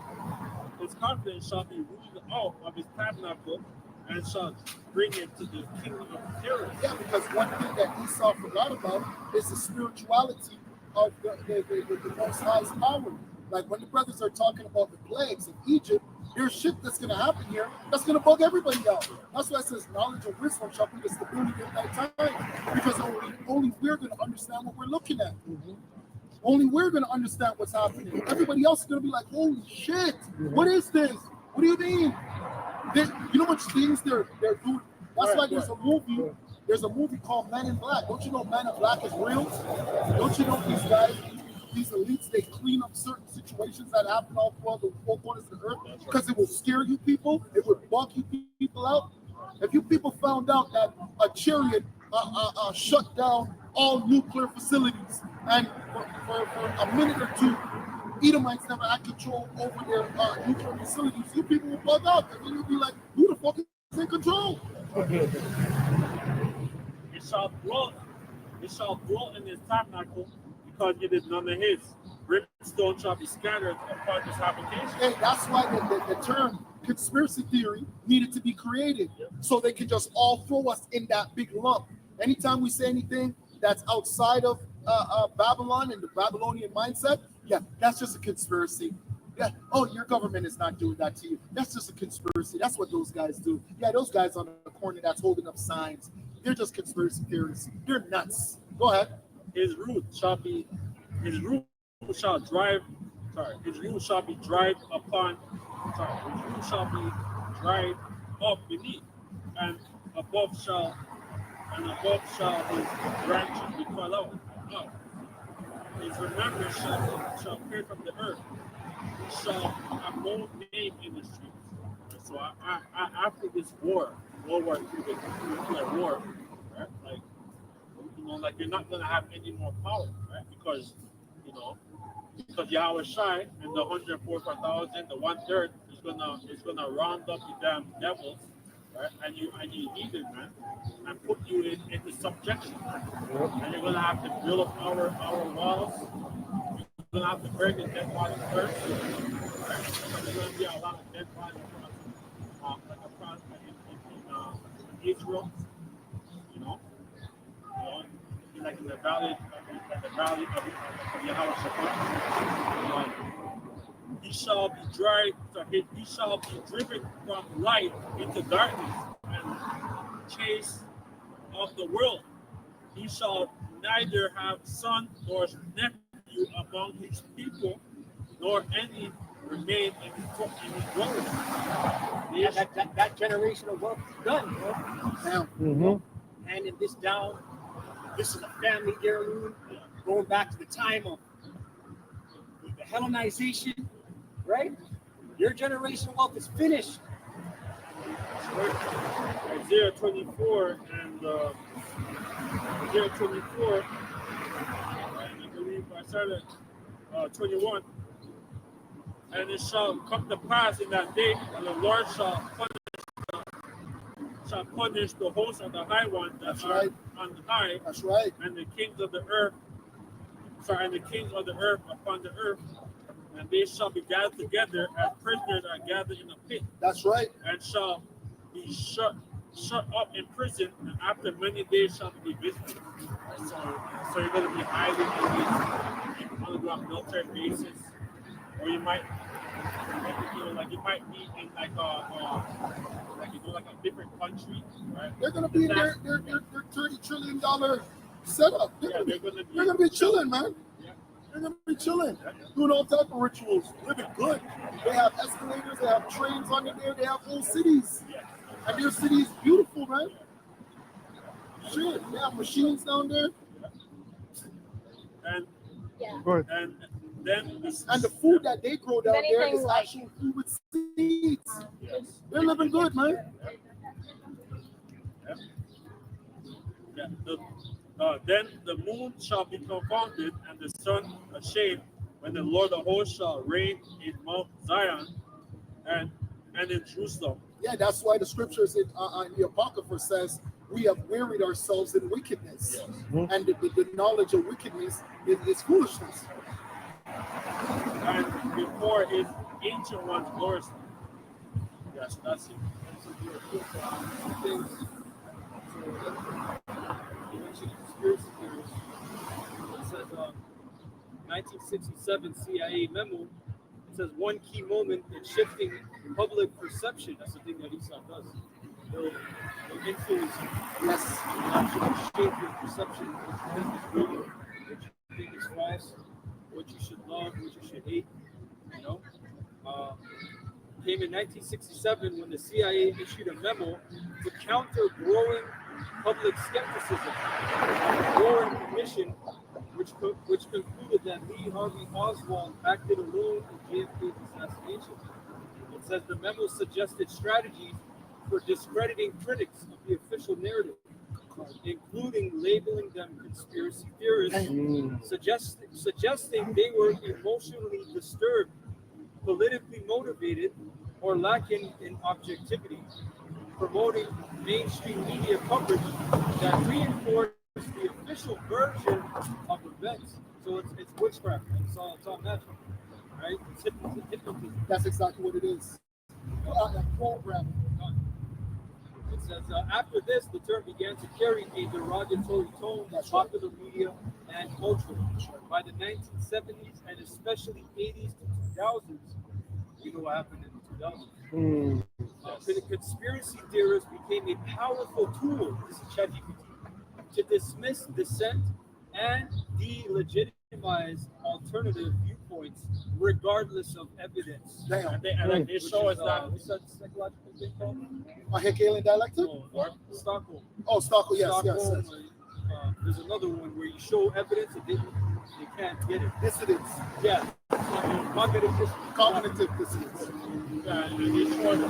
Speaker 3: His confidence shall be rooted out of his tabernacle, and shall bring him to the kingdom of terror.
Speaker 1: Yeah, because one thing that Esau forgot about is the spirituality of the Most High's power. Like when the brothers are talking about the plagues of Egypt, there's shit that's going to happen here that's going to bug everybody out. That's why it says knowledge and wisdom shall be the stability of that time. Because only we're going to understand what we're looking at.
Speaker 2: Mm-hmm.
Speaker 1: Only we're going to understand what's happening. Everybody else is going to be like, holy shit, what is this? What do you mean? You know what things they're doing? That's why there's a movie. There's a movie called Men in Black. Don't you know Men in Black is real? Don't you know these guys, these elites, they clean up certain situations that happen all throughout the four corners of the earth because it will scare you people. It would bug you people out. If you people found out that a chariot shut down all nuclear facilities, and for a minute or two, Edomites never had control over their nuclear facilities, you people will bug out. And then you'll be like, who the fuck is in control?
Speaker 3: It shall dwell in his tabernacle, because it is none of his. Brimstone shall be scattered upon his habitation.
Speaker 1: Hey, that's why the term conspiracy theory needed to be created, so they can just all throw us in that big lump. Anytime we say anything that's outside of Babylon and the Babylonian mindset, yeah, that's just a conspiracy. Yeah, oh, your government is not doing that to you. That's just a conspiracy. That's what those guys do. Yeah, those guys on the corner that's holding up signs, they're just conspiracy theorists. They're nuts. Go ahead.
Speaker 3: His root shall be dried up beneath, and above shall his branches be cut out. His remembrance shall appear from the earth. He shall have no name in the streets. So after this war, World War II, the nuclear war, right? Like you're not gonna have any more power, right? Because Yahweh Shai and the 144,000, the 1/3 is gonna round up the damn devils, right? And you need it, man, and put you into subjection. And you're gonna have to build up our walls. You're gonna have to break the dead body first, There's going to be a lot of dead bodies across in Israel, you know, like in the valley of Yahweh Shabbat. He shall be he shall be driven from light into darkness and chased of the world. He shall neither have son nor nephew among his people, nor any remain in his dwelling.
Speaker 6: Yeah, that generational wealth is done, bro. Now, handing this down. This is a family heirloom, going back to the time of the Hellenization, right? Your generational wealth is finished.
Speaker 3: Isaiah 24 and Isaiah 24, and I believe I started 21. And it shall come to pass in that day, and the Lord shall punish the host of the high one that
Speaker 1: That's
Speaker 3: are
Speaker 1: right.
Speaker 3: on the high,
Speaker 1: That's right.
Speaker 3: and the kings of the earth, and the kings of the earth upon the earth, and they shall be gathered together as prisoners are gathered in a pit,
Speaker 1: That's right.
Speaker 3: and shall be shut up in prison, and after many days shall be visited. So you're going to be hiding in these underground military bases, or you might, you might be in like a different country, right?
Speaker 1: They're gonna be in their $30 trillion setup. They're gonna be chilling, man.
Speaker 3: Yeah.
Speaker 1: They're gonna be chilling, doing all type of rituals, living good. They have escalators, they have trains under there, they have whole cities, and their city is beautiful, man. Shit, they have machines down there,
Speaker 3: And
Speaker 2: Good.
Speaker 3: and then
Speaker 1: and the food that they grow down there
Speaker 7: Anything
Speaker 1: is
Speaker 7: like-
Speaker 1: actual food with seeds. They're living good, man.
Speaker 3: Then the moon shall be confounded and the sun ashamed when the Lord of hosts shall reign in Mount Zion and in Jerusalem.
Speaker 1: Yeah, that's why the scriptures in the Apocrypha says we have wearied ourselves in wickedness, and the knowledge of wickedness is foolishness.
Speaker 3: And before his ancient ones glorious. Yes, that's it.
Speaker 4: Things. You mentioned conspiracy theories. It says 1967 CIA memo. It says one key moment in shifting public perception. That's the thing that Esau does. He'll influence you.
Speaker 1: Yes.
Speaker 4: He'll actually shape your perception of what is good, what you think is wise, what you should love, what you should hate. You know, came in 1967 when the CIA issued a memo to counter growing public skepticism. The Warren Commission, which concluded that Lee Harvey Oswald acted alone in JFK's assassination. It says the memo suggested strategies for discrediting critics of the official narrative, including labeling them conspiracy theorists, suggesting they were emotionally disturbed, politically motivated, or lacking in objectivity, promoting mainstream media coverage that reinforced the official version of events. So it's witchcraft. It's all natural, right? It's hypnotism.
Speaker 1: That's exactly what it is. Programming.
Speaker 4: It says, after this, the term began to carry a derogatory tone in popular media and culture. By the 1970s and especially 80s to 2000s, you know what happened in the 2000s. Conspiracy theorists became a powerful tool, this is ChatGPT, to dismiss dissent and delegitimize alternative viewpoints regardless of evidence.
Speaker 1: Damn.
Speaker 3: And they show us that.
Speaker 4: What's that psychological thing called?
Speaker 1: A Hegelian dialectic?
Speaker 4: Stockholm.
Speaker 1: Oh, Stockholm, yes,
Speaker 4: Stockholm,
Speaker 1: yes.
Speaker 4: there's another one where you show evidence and they can't get it.
Speaker 1: Dissidence.
Speaker 4: Yeah. Cognitive dissonance.
Speaker 1: Cognitive dissonance.
Speaker 3: Yeah, and they show us that.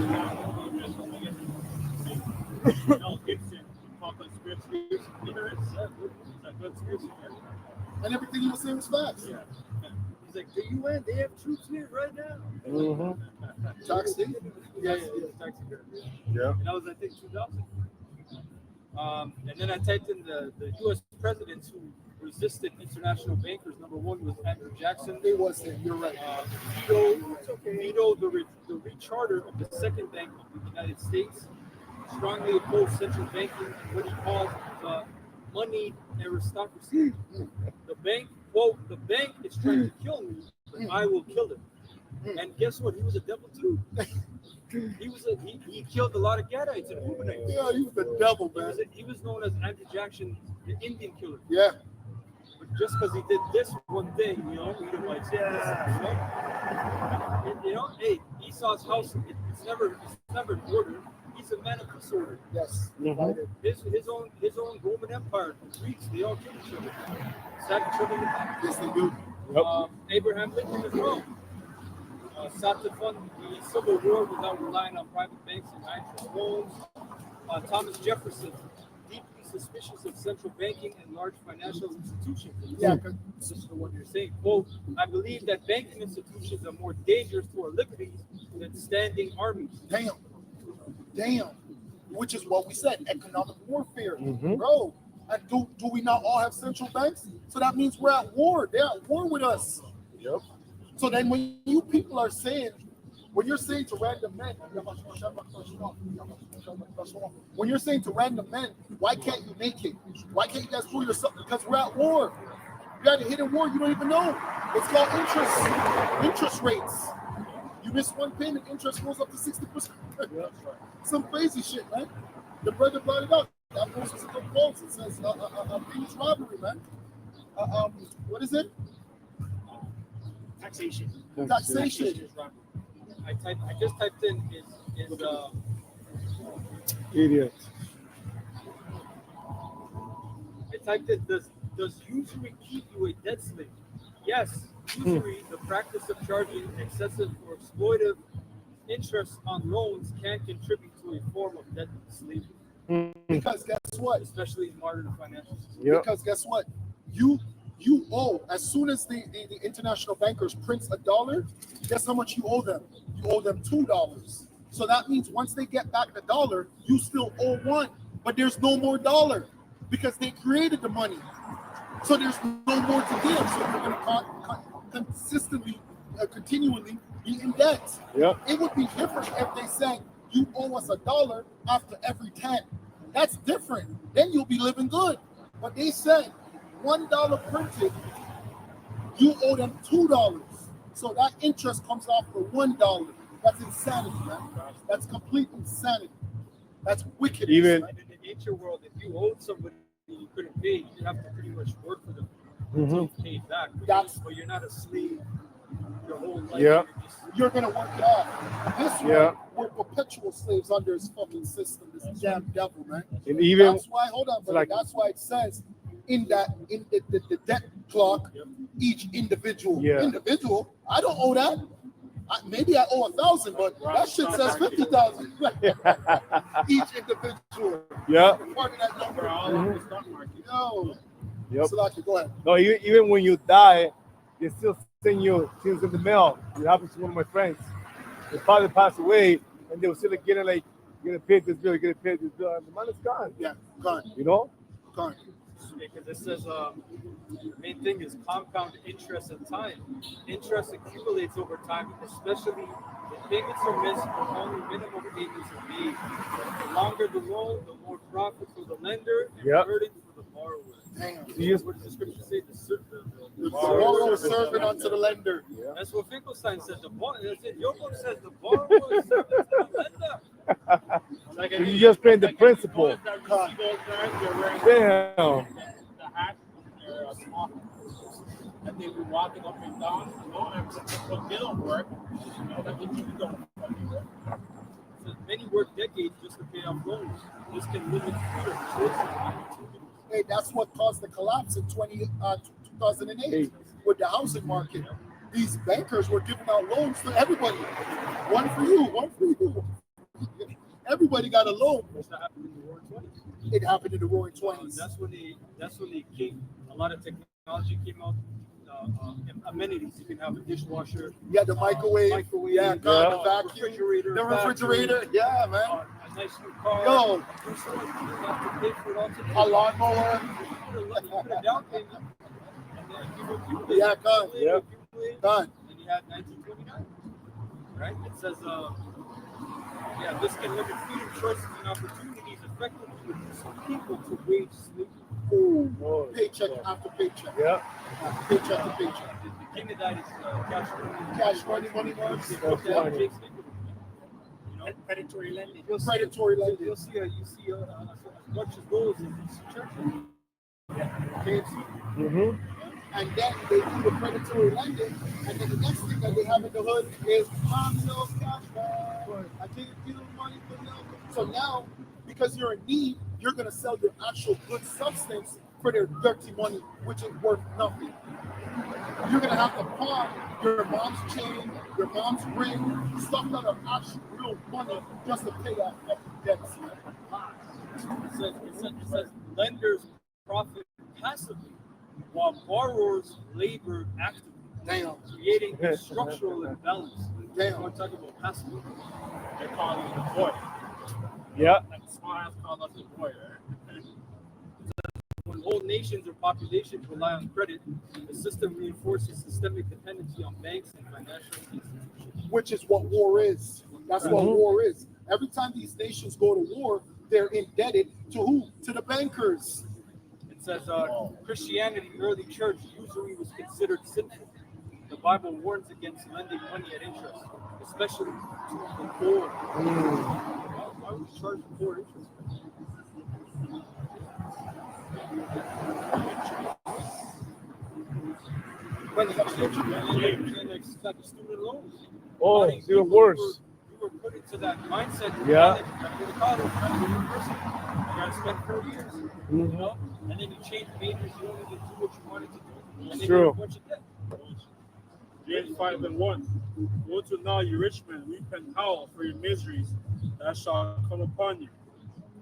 Speaker 3: Mel Gibson called conspiracy theorists. It's a conspiracy theory.
Speaker 1: And everything he was saying was facts.
Speaker 3: Yeah.
Speaker 4: He's like, the UN, they have troops here right now.
Speaker 1: Tax thing?
Speaker 4: Yeah, taxi.
Speaker 2: Yeah.
Speaker 4: And that was, I think, 2000. And then I typed in the U.S. presidents who resisted international bankers. Number one was Andrew Jackson.
Speaker 1: It was him. You're right.
Speaker 4: Vetoed the recharter of the second bank of the United States. Strongly opposed central banking and what he called the money aristocracy. The bank, quote, the bank is trying to kill me, but I will kill it. And guess what? He was a devil too. He killed a lot of Gadites and Reubenites.
Speaker 1: Yeah, he was the devil, man.
Speaker 4: He was known as Andrew Jackson, the Indian killer.
Speaker 1: Yeah.
Speaker 4: But just because he did this one thing, Edomites, hey, Esau's house, it's never in order. He's a man of disorder.
Speaker 1: Yes.
Speaker 4: His own Roman Empire, the Greeks, they all killed each other. Stabbed each other in the back.
Speaker 1: Yes, they do.
Speaker 4: Abraham Lincoln as well. Sought to fund the Civil War without relying on private banks and high-interest loans. Thomas Jefferson, deeply suspicious of central banking and large financial institutions.
Speaker 1: Yeah.
Speaker 4: This is what you're saying. Quote, I believe that banking institutions are more dangerous to our liberties than standing armies.
Speaker 1: Damn. Which is what we said, economic warfare. Bro, and do we not all have central banks? So that means we're at war. They're at war with us.
Speaker 2: Yep.
Speaker 1: So then when you people are saying, when you're saying to random men, when you're saying to random men, why can't you make it? Why can't you guys pull yourself? Because we're at war. You got a hidden war you don't even know. It's called interest rates. You miss one payment, interest goes up to 60%. Some crazy shit, man. The brother brought it up. That post was a good post. It says Venus robbery, man. What is it?
Speaker 6: Taxation.
Speaker 1: Taxation.
Speaker 4: I just typed in is
Speaker 2: Idiot.
Speaker 4: I typed in does usury keep you a debt slave? Yes, usury, the practice of charging excessive or exploitive interest on loans, can contribute to a form of debt slavery.
Speaker 1: Because guess what?
Speaker 4: Especially in modern financial systems.
Speaker 2: Yep.
Speaker 1: Because guess what? You owe, as soon as the international bankers prints $1, guess how much you owe them? You owe them $2. So that means once they get back the $1, you still owe $1, but there's no more dollar because they created the money. So there's no more to give. So you're going to consistently, continually be in debt.
Speaker 2: Yep.
Speaker 1: It would be different if they said you owe us $1 after every 10. That's different. Then you'll be living good. But they said $1 printed, you owe them $2. So that interest comes off for $1. That's insanity, man. That's complete insanity. That's wicked.
Speaker 2: Even
Speaker 4: And in the ancient world, if you owed somebody and you couldn't pay, you'd have to pretty much work for them until you paid back. But you're not a slave your whole life.
Speaker 2: Yeah.
Speaker 1: You're gonna work it off. This one, we're perpetual slaves under his fucking system. This damn devil, man.
Speaker 2: and even
Speaker 1: That's why, hold on, brother.
Speaker 2: like-
Speaker 1: That's why it says in the debt clock, each individual.
Speaker 2: Yeah.
Speaker 1: Individual. I don't owe that. Maybe I owe 1,000, but that shit says 50,000. Each individual.
Speaker 2: yeah.
Speaker 1: Part of that number. Yo.
Speaker 2: Yep.
Speaker 1: Salaki, go ahead.
Speaker 2: No, even when you die, they still send you things in the mail. It happened to one of my friends. His father passed away, and they were still getting like, you're gonna pay this bill, you're gonna pay this bill, and the money's gone.
Speaker 1: Yeah, gone.
Speaker 2: You know?
Speaker 1: Gone.
Speaker 4: Because it says the main thing is compound interest and time. Interest accumulates over time, especially if payments are missed or only minimum payments are made. The longer the loan, the more profit for the lender and burden for the borrower.
Speaker 1: Damn.
Speaker 4: What does the scripture say?
Speaker 1: The borrower is serving unto the lender.
Speaker 2: Yeah.
Speaker 4: That's what Finkelstein said. Your book says the borrower is serving to the lender.
Speaker 3: Like
Speaker 2: You just paying the principal.
Speaker 3: Those that receive those guys, they're wearing
Speaker 2: Damn.
Speaker 3: the hat, they're small, and they be walking up and down, and when they don't work, that they keep going.
Speaker 4: So many work decades just to pay off loans. This can limit freedom, choices, and opportunities.
Speaker 1: Hey, that's what caused the collapse in 2008 with the housing market. These bankers were giving out loans to everybody. One for you, one for you. Everybody got a loan.
Speaker 4: That happened in the Roaring 20s.
Speaker 1: It happened in the Roaring 20s.
Speaker 4: That's when they came. A lot of technology came out. Amenities. You can have a dishwasher.
Speaker 1: Yeah, the microwave. Yeah, God, the vacuum.
Speaker 4: Refrigerator.
Speaker 1: The refrigerator. Yeah, man.
Speaker 4: nice new car.
Speaker 1: Yo,
Speaker 4: Do so much, you have to pay for it all today.
Speaker 1: a lawnmower.
Speaker 4: You put a down payment, and then you accumulate.
Speaker 1: Yeah, done.
Speaker 2: Yeah.
Speaker 1: Done.
Speaker 4: And you have 1929, right? It says, this can limit freedom, choices, and opportunities effectively reduce people to wage slavery.
Speaker 1: Ooh,
Speaker 2: Oh,
Speaker 1: paycheck
Speaker 2: yeah.
Speaker 1: after paycheck.
Speaker 2: Yeah.
Speaker 1: Paycheck to paycheck.
Speaker 4: The king of that is cash money.
Speaker 1: Cash money, money works.
Speaker 4: They put that on
Speaker 2: money.
Speaker 4: Jake's Nickel. You know,
Speaker 6: Predatory lending.
Speaker 4: you'll see,
Speaker 1: Predatory lending.
Speaker 4: you'll see, as much as those in these churches.
Speaker 1: KFC.
Speaker 2: Mm-hmm.
Speaker 1: And then they do the predatory lending, and then the next thing that they have in the hood is mom sells cash back. I can't give money for milk. So now, because you're in need, you're gonna sell your actual good substance for their dirty money, which is worth nothing. You're gonna have to pawn your mom's chain, your mom's ring, stuff that are actual real money just to pay that debts.
Speaker 4: It says lenders profit passively while borrowers labor actively,
Speaker 1: Damn.
Speaker 4: creating a structural imbalance.
Speaker 1: Damn.
Speaker 4: We're talking about passively.
Speaker 3: They're calling it a boy.
Speaker 2: Yeah.
Speaker 3: Like the small ass called us a boy, right?
Speaker 4: When whole nations or populations rely on credit, the system reinforces systemic dependency on banks and financial institutions.
Speaker 1: Which is what war is. That's what war is. Every time these nations go to war, they're indebted to who? To the bankers.
Speaker 4: It says Christianity, early church, usury was considered sinful. The Bible warns against lending money at interest, especially to the poor. Why would you charge the poor interest? When it's like student loans.
Speaker 2: Oh,
Speaker 4: Money,
Speaker 2: it's even
Speaker 4: people
Speaker 2: worse.
Speaker 4: You were put into that mindset.
Speaker 2: Yeah.
Speaker 4: After the college, after the university, you got to spend 4 years. You know, and then you change majors. You don't even do what you wanted to do. And
Speaker 2: It's
Speaker 4: then
Speaker 2: true.
Speaker 4: you have a bunch of debt.
Speaker 3: James 5:1. Go to now, you rich men, weep and howl for your miseries that shall come upon you.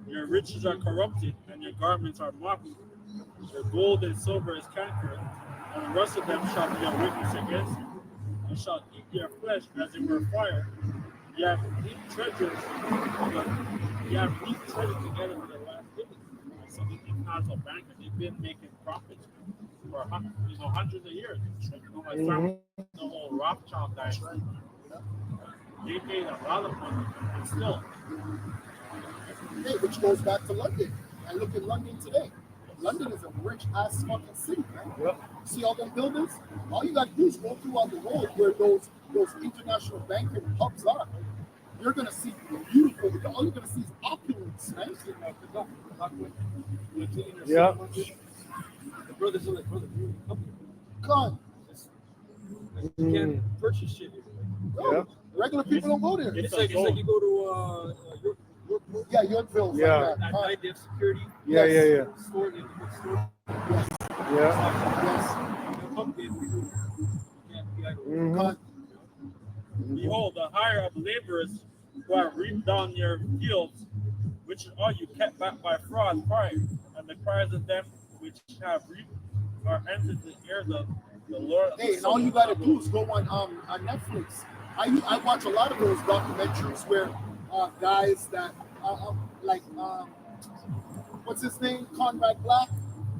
Speaker 3: Your riches are corrupted, and your garments are moth-eaten. Your gold and silver is cankered, and the rest of them shall be a witness against you. You shall eat your flesh as it were fire. You have heaped treasures together for the last days. So these international bankers, they've been making profits for hundreds of years. Like the whole Rothschild dynasty. They made a lot of money, and still.
Speaker 1: Hey, which goes back to London. And look at London today. London is a rich ass fucking city, man.
Speaker 2: Yep.
Speaker 1: See all them buildings? All you gotta do is go through on the road where those international banking hubs are. You're gonna see beautiful. All you're gonna see is opulence, man.
Speaker 2: Yeah.
Speaker 4: The brothers are like, brother,
Speaker 1: Come
Speaker 4: you can't purchase shit here.
Speaker 1: on.
Speaker 2: Yeah.
Speaker 1: Regular people don't go there.
Speaker 4: It's like you go to York,
Speaker 1: Yeah, Yorkville.
Speaker 2: Yeah.
Speaker 4: at night they have security.
Speaker 2: Yeah.
Speaker 4: Store, they have a store.
Speaker 2: Yeah.
Speaker 4: They'll come in. You can't be idle.
Speaker 2: Mhm.
Speaker 3: Behold, the hire of laborers who have reaped down your fields, which all you kept back by fraud prior, and the cries of them which have reaped are entered the ear of the Lord.
Speaker 1: Hey, and all you gotta do is go on Netflix. I watch a lot of those documentaries where guys that what's his name, Conrad Black.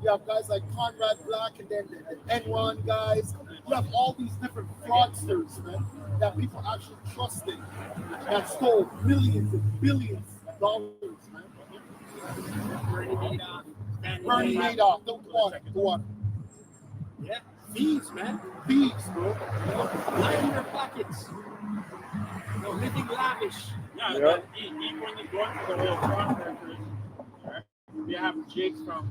Speaker 1: You have guys like Conrad Black, and then the Enron guys. You have all these different fraudsters, man, that people actually trusted, that stole millions and billions of dollars, man. Bernie Madoff, don't go on.
Speaker 6: Yeah, thieves, man.
Speaker 1: Thieves, bro.
Speaker 6: Lining their pockets. Living lavish.
Speaker 3: Yeah,
Speaker 2: Yeah.
Speaker 3: but even when you go into the whole fraud sectors, right, we have Jakes from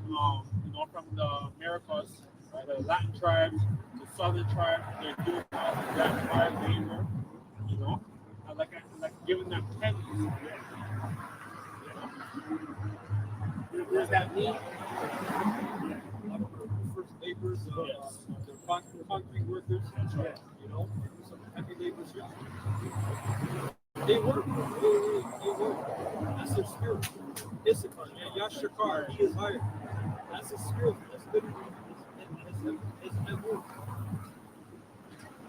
Speaker 3: from the Americas, right, the Latin tribes, the Southern tribes. They're doing that tribe labor, like giving them pennies.
Speaker 6: There's that need.
Speaker 4: First laborers,
Speaker 3: Yes.
Speaker 4: the concrete workers, some heavy laborers. They work. They work. That's their spirit. Issachar, Yashakar, he is hired. That's his spirit. That's good. It's work.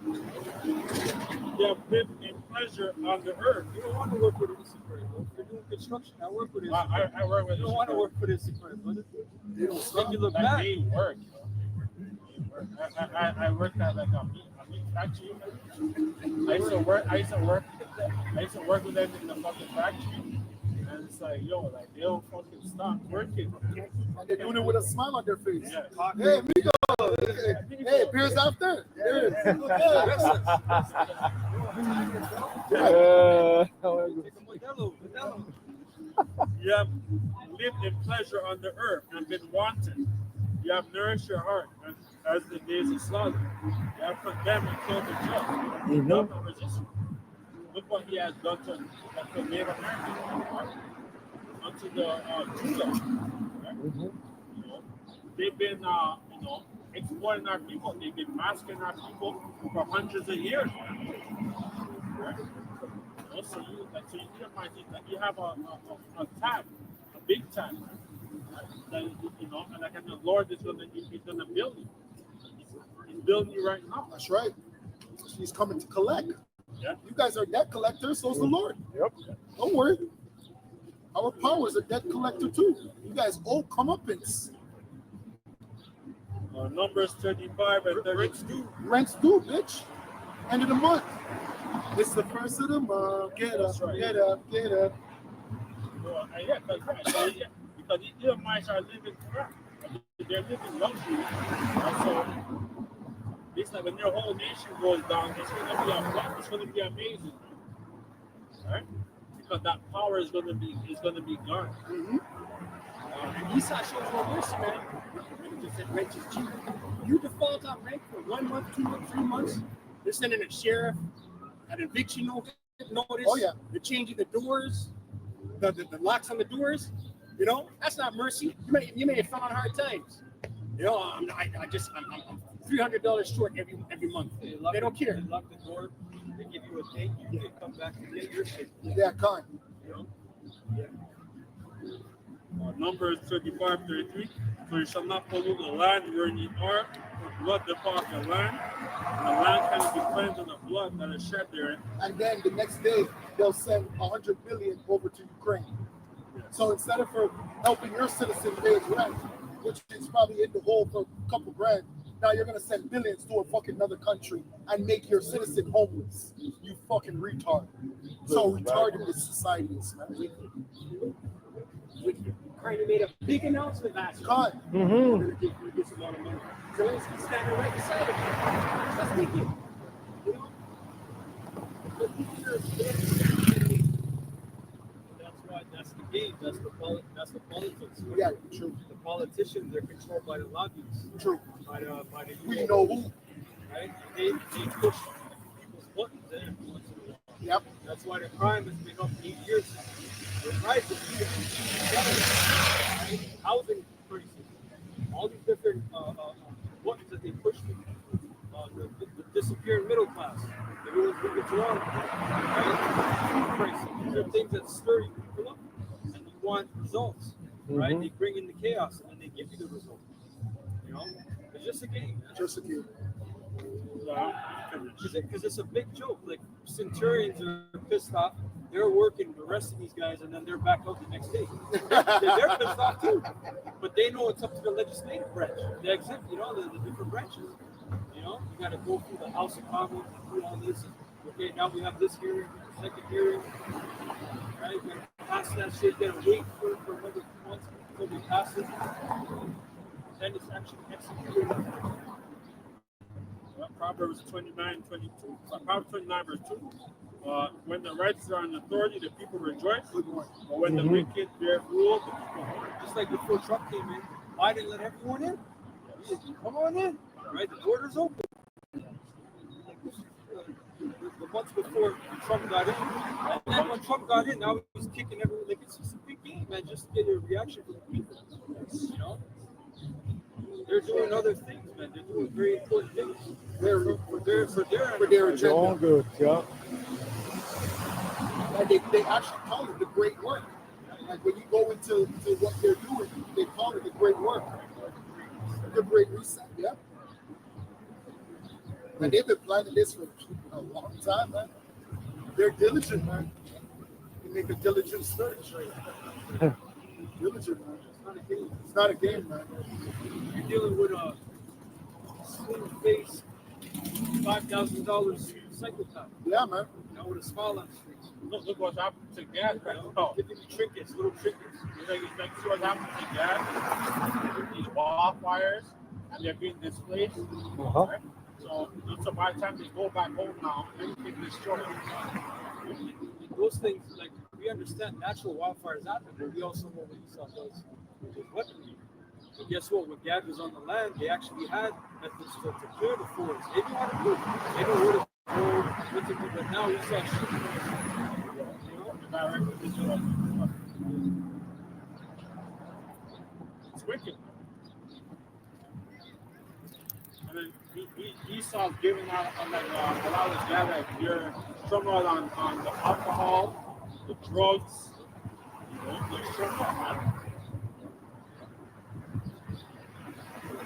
Speaker 3: You have lived in pleasure on the earth.
Speaker 4: You don't want to work with Instagram. If you're doing construction, I work with Instagram.
Speaker 3: I work with
Speaker 4: You don't want to work with Instagram, brother.
Speaker 1: They don't
Speaker 4: Make
Speaker 1: stop.
Speaker 4: you look
Speaker 3: Like
Speaker 4: bad.
Speaker 3: they work. I worked at like a meat factory. I used to work with them in the fucking factory. And it's like, yo, like they don't fucking stop working.
Speaker 1: And they're doing it with a smile on their face.
Speaker 3: Yeah.
Speaker 1: Hey, amigo. Hey, beers after. There it is.
Speaker 4: Take a Modelo.
Speaker 3: You have lived in pleasure on the earth and been wanted. You have nourished your heart as the days of slaughter. You have condemned and killed the just. You have done not resist. Look what he has done to Native Americans, unto the Judah. Right? You know, they've been, exploiting our people. They've been masking our people for hundreds of years. Right? You know, so you might think that you have a tab, a big tab. Right? That, and like, and the Lord is he's gonna build you. He's building you right now.
Speaker 1: That's right. He's coming to collect.
Speaker 3: Yeah.
Speaker 1: You guys are debt collectors, so's the Lord.
Speaker 2: Yep.
Speaker 1: Don't worry. Our power is a debt collector too. You guys owe comeuppance.
Speaker 3: Numbers 35 and 32.
Speaker 1: Rent's due, bitch. End of the month. It's the first of the month. Get up,
Speaker 3: That's right.
Speaker 1: get up, get up.
Speaker 3: Yeah, because the Edomites are living crap. They're living luxury. And so it's like when their whole nation goes down, it's gonna be amazing. Right? Because that power is gonna be gone.
Speaker 1: Mm-hmm.
Speaker 6: And Esau shows no mercy, man. He just said rent is cheap. You default on rent for 1 month, 2 months, 3 months. They're sending a sheriff, an eviction notice.
Speaker 1: Oh, yeah.
Speaker 6: They're changing the doors, the locks on the doors. That's not mercy. You may have found hard times. I'm $300 short every month. They don't care.
Speaker 4: They lock the door. They give you a date. You can come back and get your shit.
Speaker 1: Yeah, con.
Speaker 3: Numbers 35, 33. So you shall not pollute the land wherein ye are, for blood depart the land. And the land cannot be cleansed of the blood that is shed therein.
Speaker 1: And then the next day, they'll send 100 billion over to Ukraine. So instead of for helping your citizen pay his rent, which is probably in the hole for a couple grand, now you're gonna send billions to a fucking another country and make your citizen homeless. You fucking retard. So retarded this society is, man.
Speaker 6: Ukraine made a big announcement last year.
Speaker 1: God.
Speaker 6: We're going to give this amount of money. Zelensky's standing right beside him. That's wicked.
Speaker 4: That's the game. That's the politics.
Speaker 1: Yeah, true.
Speaker 4: The politicians are controlled by the lobbies.
Speaker 1: True.
Speaker 4: By the
Speaker 1: We know who.
Speaker 4: right? They push people's buttons in every once in a while.
Speaker 1: Yep.
Speaker 4: That's why the crime has been up 8 years. The price of housing prices, all these different buttons that they push, the disappearing middle class, everyone's moving to Toronto, right? Prices. These are things that stir people up, and you want results, right? They bring in the chaos, and then they give you the result. It's just a game.
Speaker 1: Just a kid.
Speaker 4: Because it's a big joke. Like Centurions are pissed off. They're working the rest of these guys, and then they're back out the next day. They're pissed off too. But they know it's up to the legislative branch, the executive, the different branches. You got to go through the House of Commons and do all this. Okay, now we have this hearing, second hearing. Right? We pass that shit. Then wait for another 2 months until we pass it. Then it's actually executed.
Speaker 3: Proverbs 29:22. Proverbs 29 verse 2. When the righteous are in authority, the people rejoice. But when the wicked bear rule, the people mourn.
Speaker 4: Just like before Trump came in, Biden let everyone in. Come on in, right? The border's open. The months before Trump got in, and then when Trump got in, now he's kicking everyone. Like it's a big game, man. Just to get a reaction from the people. They're doing other things, man. They're doing very important things. For their
Speaker 1: agenda.
Speaker 2: All good, yeah.
Speaker 1: Like they actually call it the great work. Like when you go into what they're doing, they call it the great work. The great reset, yeah. And they've been planning this for a long time, man. They're diligent, man. They make a diligent search. Diligent, man. It's not a game. It's not a game, man.
Speaker 4: You're dealing with a slim face, $5,000 psychopath.
Speaker 1: Yeah, man.
Speaker 4: Now with a smile on his face.
Speaker 3: Look what's happened to gas right now.
Speaker 4: Giving you trinkets, little trinkets.
Speaker 3: Like see what's happening to gas with these wildfires, and they're being displaced. Right? So by the time they go back home now, everything is destroyed.
Speaker 4: And those things, like, we understand natural wildfires happen, but we also know what Esau does with weaponry. But guess what? When Gad was on the land, they actually had methods to clear the forest. They knew how to move. They knew where to go, what to do. But now Esau shooting us. You know?
Speaker 3: The direction is wrong. It's wicked. And then Esau's giving out like a lot of guys that you're strung out on the alcohol, the drugs. You know, you're strung out, man.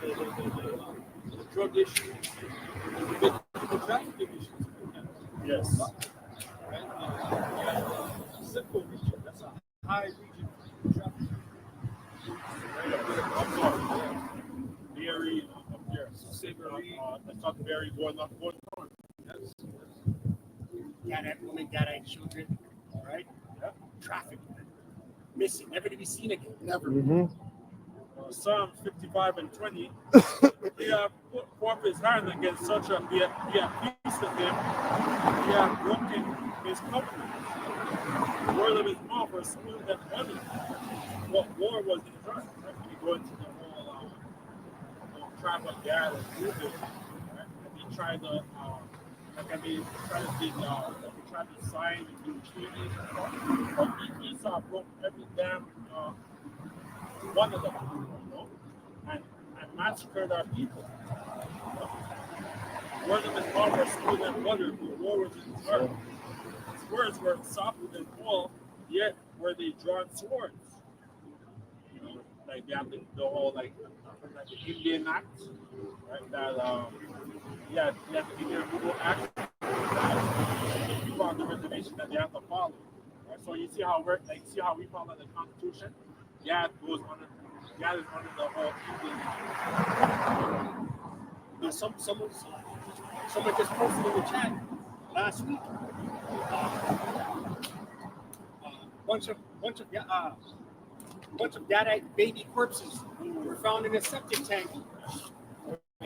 Speaker 4: The drug issue, the trafficking issues.
Speaker 3: Yes.
Speaker 4: Right? Simple region. That's a high region for trafficking.
Speaker 3: Very up there.
Speaker 4: Savory.
Speaker 3: That's not very going on.
Speaker 4: Yes.
Speaker 6: Yeah, that woman got our children, right?
Speaker 3: Yeah.
Speaker 6: Trafficked, missing, never to be seen again.
Speaker 1: Never.
Speaker 3: Psalm 55 and 20. He have put forth his hand against such a he have peace with him. He have broken his covenant. The word of his mouth was smooth and money. What war was in front? Right? You go into the whole tribe of Gad and Reuben, right? And he tried to try to sign and do treaties and stuff. But Esau broke every damn one of them, you know, and massacred our people. You know? Words of his mouth were smooth and butter, the war was in his heart. His words were softer than wool, yet were they drawn swords. You know, like they have the whole like the Indian Act, right? That you have the Indian Removal Act. That people on the reservation that they have to follow. Right? So you see how we follow the Constitution. Gad is under the whole Indian.
Speaker 6: Now, someone just posted in the chat last week. Bunch of Gadite baby corpses were found in a septic tank of a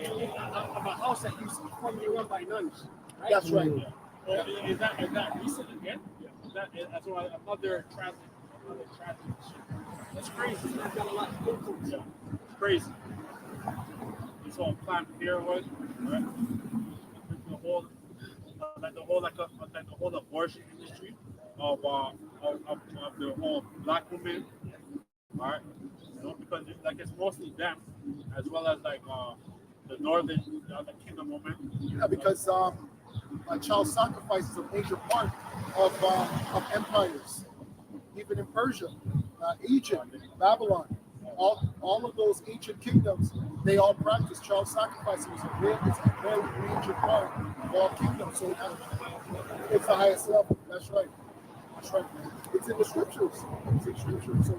Speaker 6: house that used to be formerly run by nuns. Right?
Speaker 1: That's right.
Speaker 3: Yeah. Well, is that recent again? Yeah. That's why another tragic shit. That's crazy.
Speaker 6: It's got a lot of influence.
Speaker 3: Yeah. It's crazy. This whole Planned Parenthood, right? The whole abortion industry of the whole black women, all right? You know, because it's mostly them, as well as the northern kingdom women.
Speaker 1: Yeah, because child sacrifice is a major part of empires, even in Persia, Egypt, Babylon, all of those ancient kingdoms, they all practice child sacrifice. It's a very major part of all kingdoms. So it's the highest level. That's right. That's right. It's in the scriptures. It's in scriptures. So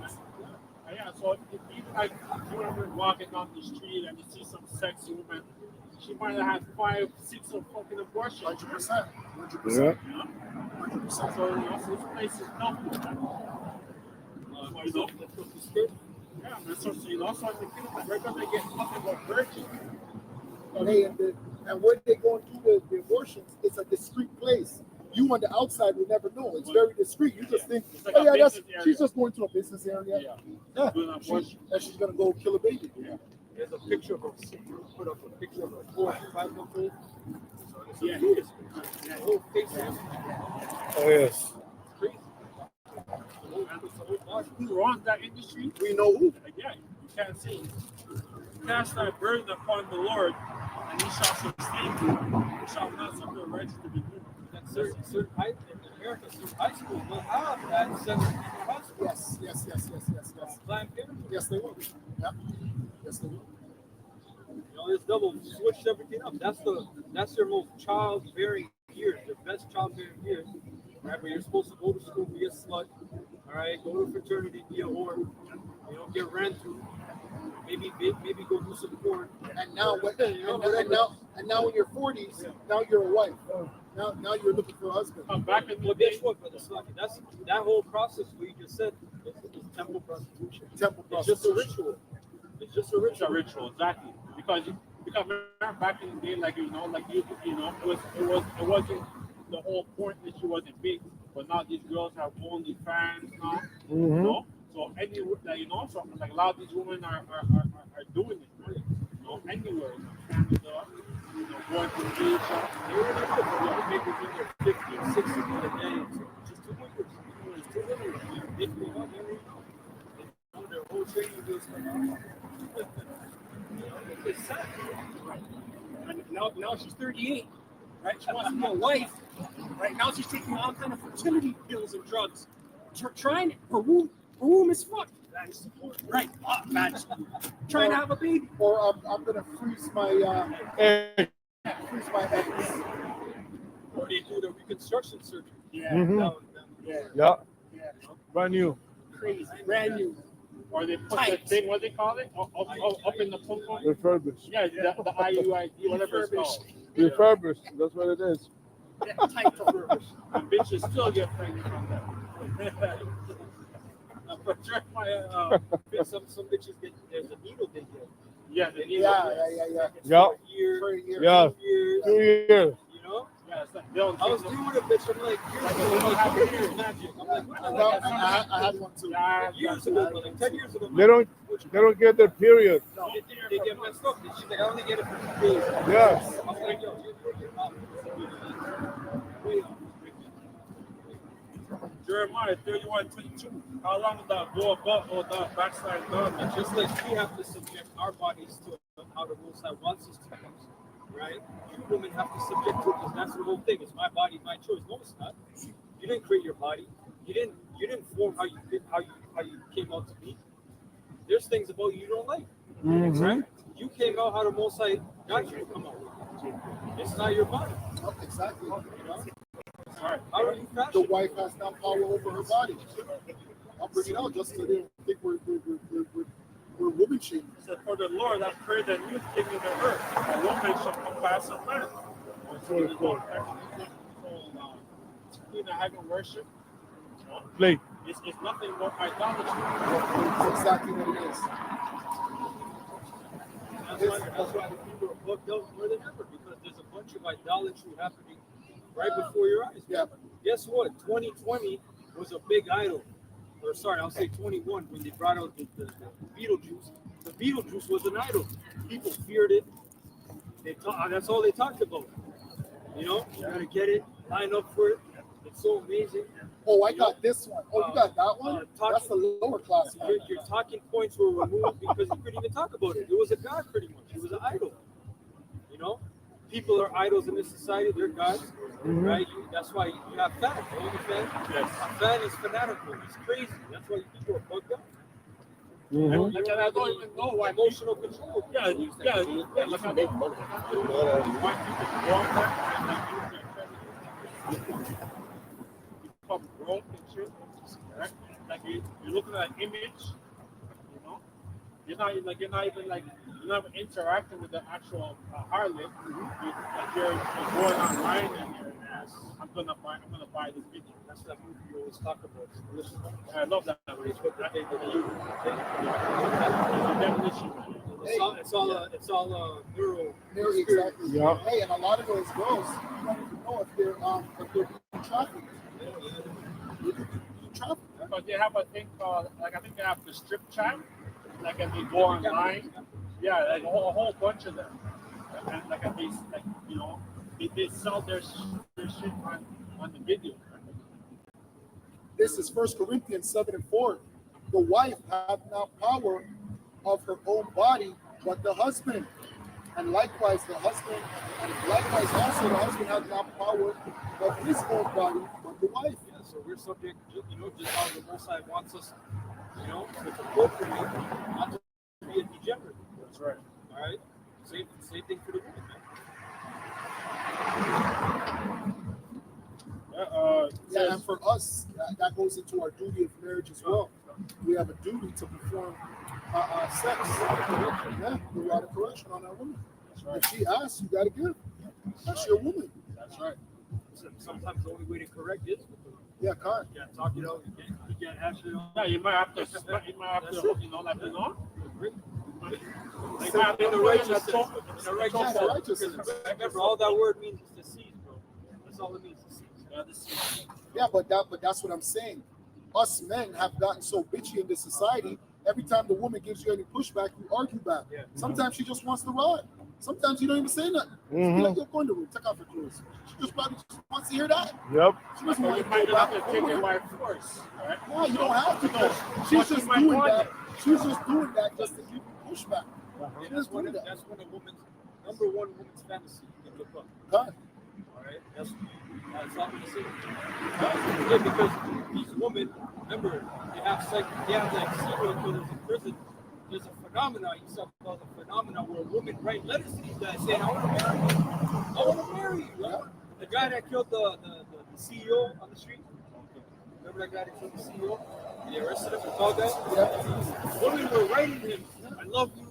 Speaker 3: Yeah, so even like you ever walking down the street and you see some sexy woman, she might have had 5, 6 of fucking abortions.
Speaker 1: 100%. 100%.
Speaker 3: You know?
Speaker 1: 100%.
Speaker 3: So this place is nothing. Yeah, man. So you know, so the people we're gonna get nothing but virgin.
Speaker 1: And when they go and do the abortions, it's a discreet place. You on the outside will never know. It's very discreet. You just think,
Speaker 3: It's like
Speaker 1: oh
Speaker 3: a
Speaker 1: yeah,
Speaker 3: business area.
Speaker 1: she's just going to a business area.
Speaker 3: Yeah. Doing an abortion.
Speaker 1: And she's gonna go kill a baby.
Speaker 3: Yeah.
Speaker 4: There's a picture of a put up a picture of a 4 or 5 month old.
Speaker 3: Yeah.
Speaker 4: That whole face is
Speaker 2: Oh yes.
Speaker 4: crazy.
Speaker 3: Who runs that industry?
Speaker 1: We know who.
Speaker 3: Again, you can't see. Cast thy burden upon the Lord, and he shall sustain you. He shall not suffer the righteous to be moved.
Speaker 4: That certain high in America, certain high schools will have that 7 hospital.
Speaker 1: Yes.
Speaker 4: Planned Parenthood.
Speaker 1: Yes, they will. Yeah. Yes, they will.
Speaker 4: You know, double switched everything up. That's their most childbearing years, their best childbearing years, right? But you're supposed to go to school, be a slut, all right? Go to fraternity, be a whore, you know, get ran through, maybe go do some porn.
Speaker 1: And now, and now in your 40s, now you're a wife. Now you're looking for a husband.
Speaker 3: Back in the
Speaker 4: Well,
Speaker 3: day,
Speaker 4: guess what, brother? That's that whole process what you just said is temple prostitution.
Speaker 1: Temple
Speaker 4: It's just a
Speaker 1: prostitution.
Speaker 4: ritual. It's just a
Speaker 3: it's a
Speaker 4: ritual.
Speaker 3: ritual, exactly. Because remember back in the day, like you know, like you know, it wasn't the whole point that she wasn't big, but now these girls have only fans now, you know. So anywhere, like, you know, so like a lot of these women are doing it, right? You know, anywhere, you know, Canada, you know, going to Asia,
Speaker 4: They were in the maybe in their 50s, 60s in the day. Just two winners. Just two winners. They came up, they know their whole training wheels come out. You know, it's sad.
Speaker 6: And now she's 38, right? She wants to be a wife. Right now she's taking all kind of fertility pills and drugs. Trying it. Her womb is fucked. Right. Trying to have a baby.
Speaker 1: Or I'm gonna freeze my
Speaker 2: Hey,
Speaker 1: freeze my eggs.
Speaker 4: Or they do the reconstruction surgery.
Speaker 6: Yeah.
Speaker 2: mhm.
Speaker 6: Yeah.
Speaker 2: Yeah,
Speaker 6: Yeah.
Speaker 2: brand new.
Speaker 6: Crazy. Brand new.
Speaker 3: or they put the
Speaker 6: Tight.
Speaker 3: thing, what they call it, up in the pum pum.
Speaker 2: Refurbished.
Speaker 3: Yeah, the IUID, whatever it's called.
Speaker 2: Refurbished. That's what it is.
Speaker 6: Yeah, tight refurbished.
Speaker 3: And bitches still get pregnant from that. But check my
Speaker 4: Some bitches get there's a needle they get.
Speaker 3: yeah, they need
Speaker 1: Yeah.
Speaker 4: It's
Speaker 2: Yeah.
Speaker 4: for a year,
Speaker 1: For a year.
Speaker 2: Yeah.
Speaker 4: 2 years,
Speaker 2: 2 years.
Speaker 4: you know.
Speaker 3: Yeah, it's like, they don't
Speaker 4: I was
Speaker 3: take
Speaker 4: dealing with a bitch. I'm like, years ago, magic. I'm like, what the
Speaker 1: No,
Speaker 4: heck?
Speaker 1: I had one too.
Speaker 3: Yeah,
Speaker 4: Years ago, like 10 years ago.
Speaker 2: They don't get their period.
Speaker 4: They get messed up. She's like, I only get it for 2 days.
Speaker 2: Yes.
Speaker 4: I was like, yo, you're off. Way off.
Speaker 3: Jeremiah 31:22. How long did that go above or that backside down?
Speaker 4: And just like we have to subject our bodies to how the Most High wants us to be, right? You women have to subject to it because that's the whole thing. It's my body, my choice. No, it's not. You didn't create your body. You didn't form how you came out to be. There's things about you don't like, right? You came out how the Most High got you to come out. It's not your body.
Speaker 1: Oh, exactly.
Speaker 4: You know?
Speaker 3: Right.
Speaker 4: How are you
Speaker 1: The
Speaker 4: fashioned?
Speaker 1: wife has now power over her body. I'll bring it out just so they don't think we're woman shaming.
Speaker 3: So for the Lord, I pray that you think in the earth, a woman shall come past a man. Queen of heaven worship, you know,
Speaker 2: Play.
Speaker 3: it's nothing but idolatry.
Speaker 1: That's exactly what it is.
Speaker 4: That's why the people are booked out more than ever because there's a bunch of idolatry happening right before your eyes.
Speaker 1: Yeah.
Speaker 4: Guess what? 2020 was a big idol. Or sorry, I'll say 21 when they brought out the Beetlejuice. The Beetlejuice was an idol. People feared it. That's all they talked about. You know, you gotta get it, line up for it. It's so amazing.
Speaker 1: Oh, I got this one. Oh, you got that one? That's the lower class one.
Speaker 4: Your talking points were removed because you couldn't even talk about it. It was a god, pretty much. It was an idol. You know, people are idols in this society. They're gods, right? That's why you have fan. The only fan.
Speaker 3: Yes.
Speaker 4: A fan is fanatical. He's crazy. That's why people are bugged up.
Speaker 3: Like, and I don't even know why
Speaker 4: Emotional control.
Speaker 3: Yeah, like I don't know why people want that and like you become broke and shit. Right? Like you're looking at an image, you know. You're not even interacting with the actual harlot. You're going online and you're I'm gonna buy this video.
Speaker 4: That's that movie you always talk about. Listen,
Speaker 3: I love that movie.
Speaker 4: it's all neural.
Speaker 1: They're exactly.
Speaker 2: Yeah.
Speaker 1: Hey, and a lot of those girls, you don't even know if they're being trafficked. They're being trafficked.
Speaker 3: Because they have a thing called, like I think they have the strip chat, like and they go online. Yeah, like a whole bunch of them. And like and they like you know they sell their shit on the video.
Speaker 1: This is 1 Corinthians 7:4. The wife hath not power of her own body, but the husband. And likewise also the husband hath not power of his own body, but the wife.
Speaker 4: Yeah, so we're subject, you know, just how the Most High wants us, you know, to procreate, not to be a degenerate.
Speaker 3: That's right.
Speaker 4: All right. Same thing for the woman, man.
Speaker 1: Yeah, and for us, that goes into our duty of marriage as well. We have a duty to perform sex, yeah, the right of correction on that woman. If she asks, you gotta give. That's your woman.
Speaker 4: That's right. Sometimes the only way to correct is with the
Speaker 1: Yeah, kind.
Speaker 4: you can't talk it out. You can't hash it out.
Speaker 3: Yeah, you might have to, let it on.
Speaker 4: Like in the righteous sense. In the righteous sense.
Speaker 1: righteous sense.
Speaker 4: Because remember, all that word means is to seize, bro. That's all it means, to seize. Yeah, to seize.
Speaker 1: Yeah, but that's what I'm saying. Us men have gotten so bitchy in this society. Every time the woman gives you any pushback, you argue back.
Speaker 4: Yeah.
Speaker 1: Sometimes she just wants to ride. Sometimes you don't even say nothing. Just be like, yo, go in the room, take off your clothes. She just probably just wants to hear that.
Speaker 2: Yep.
Speaker 1: She doesn't
Speaker 3: Or
Speaker 1: want
Speaker 3: you
Speaker 1: to
Speaker 3: might
Speaker 1: go
Speaker 3: not
Speaker 1: back
Speaker 3: have to
Speaker 1: and
Speaker 3: take it
Speaker 1: forth.
Speaker 3: by force. Right?
Speaker 1: No, you don't have to.
Speaker 3: Because
Speaker 1: She's
Speaker 3: what
Speaker 1: just
Speaker 3: she might
Speaker 1: doing
Speaker 3: want
Speaker 1: that.
Speaker 3: it.
Speaker 1: She's just doing that just to give you pushback.
Speaker 4: And
Speaker 1: She's
Speaker 4: that's
Speaker 1: doing
Speaker 4: one
Speaker 1: that.
Speaker 4: a woman's number one woman's fantasy. You can look up.
Speaker 1: God.
Speaker 4: All right, that's all I'm gonna say. Yeah, because these women, remember, they have like serial killers in prison. There's a phenomenon you saw called the phenomenon where women write letters to these guys saying, "I want to marry you. I want to marry you." Right? The guy that killed the CEO on the street. Remember that guy that killed the CEO? They arrested him. The tall guy.
Speaker 1: Yeah.
Speaker 4: Women were writing him, "I love you.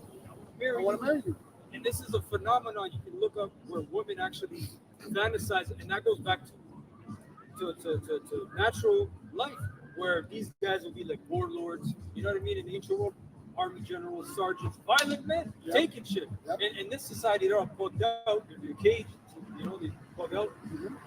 Speaker 1: I want to marry you.
Speaker 4: And this is a phenomenon you can look up where women actually fantasize, and that goes back to natural life, where these guys will be like warlords, you know what I mean? In the ancient world, army generals, sergeants, violent men, taking shit.
Speaker 1: Yep.
Speaker 4: And in this society, they're all bugged out, they're caged, you know, they bug out,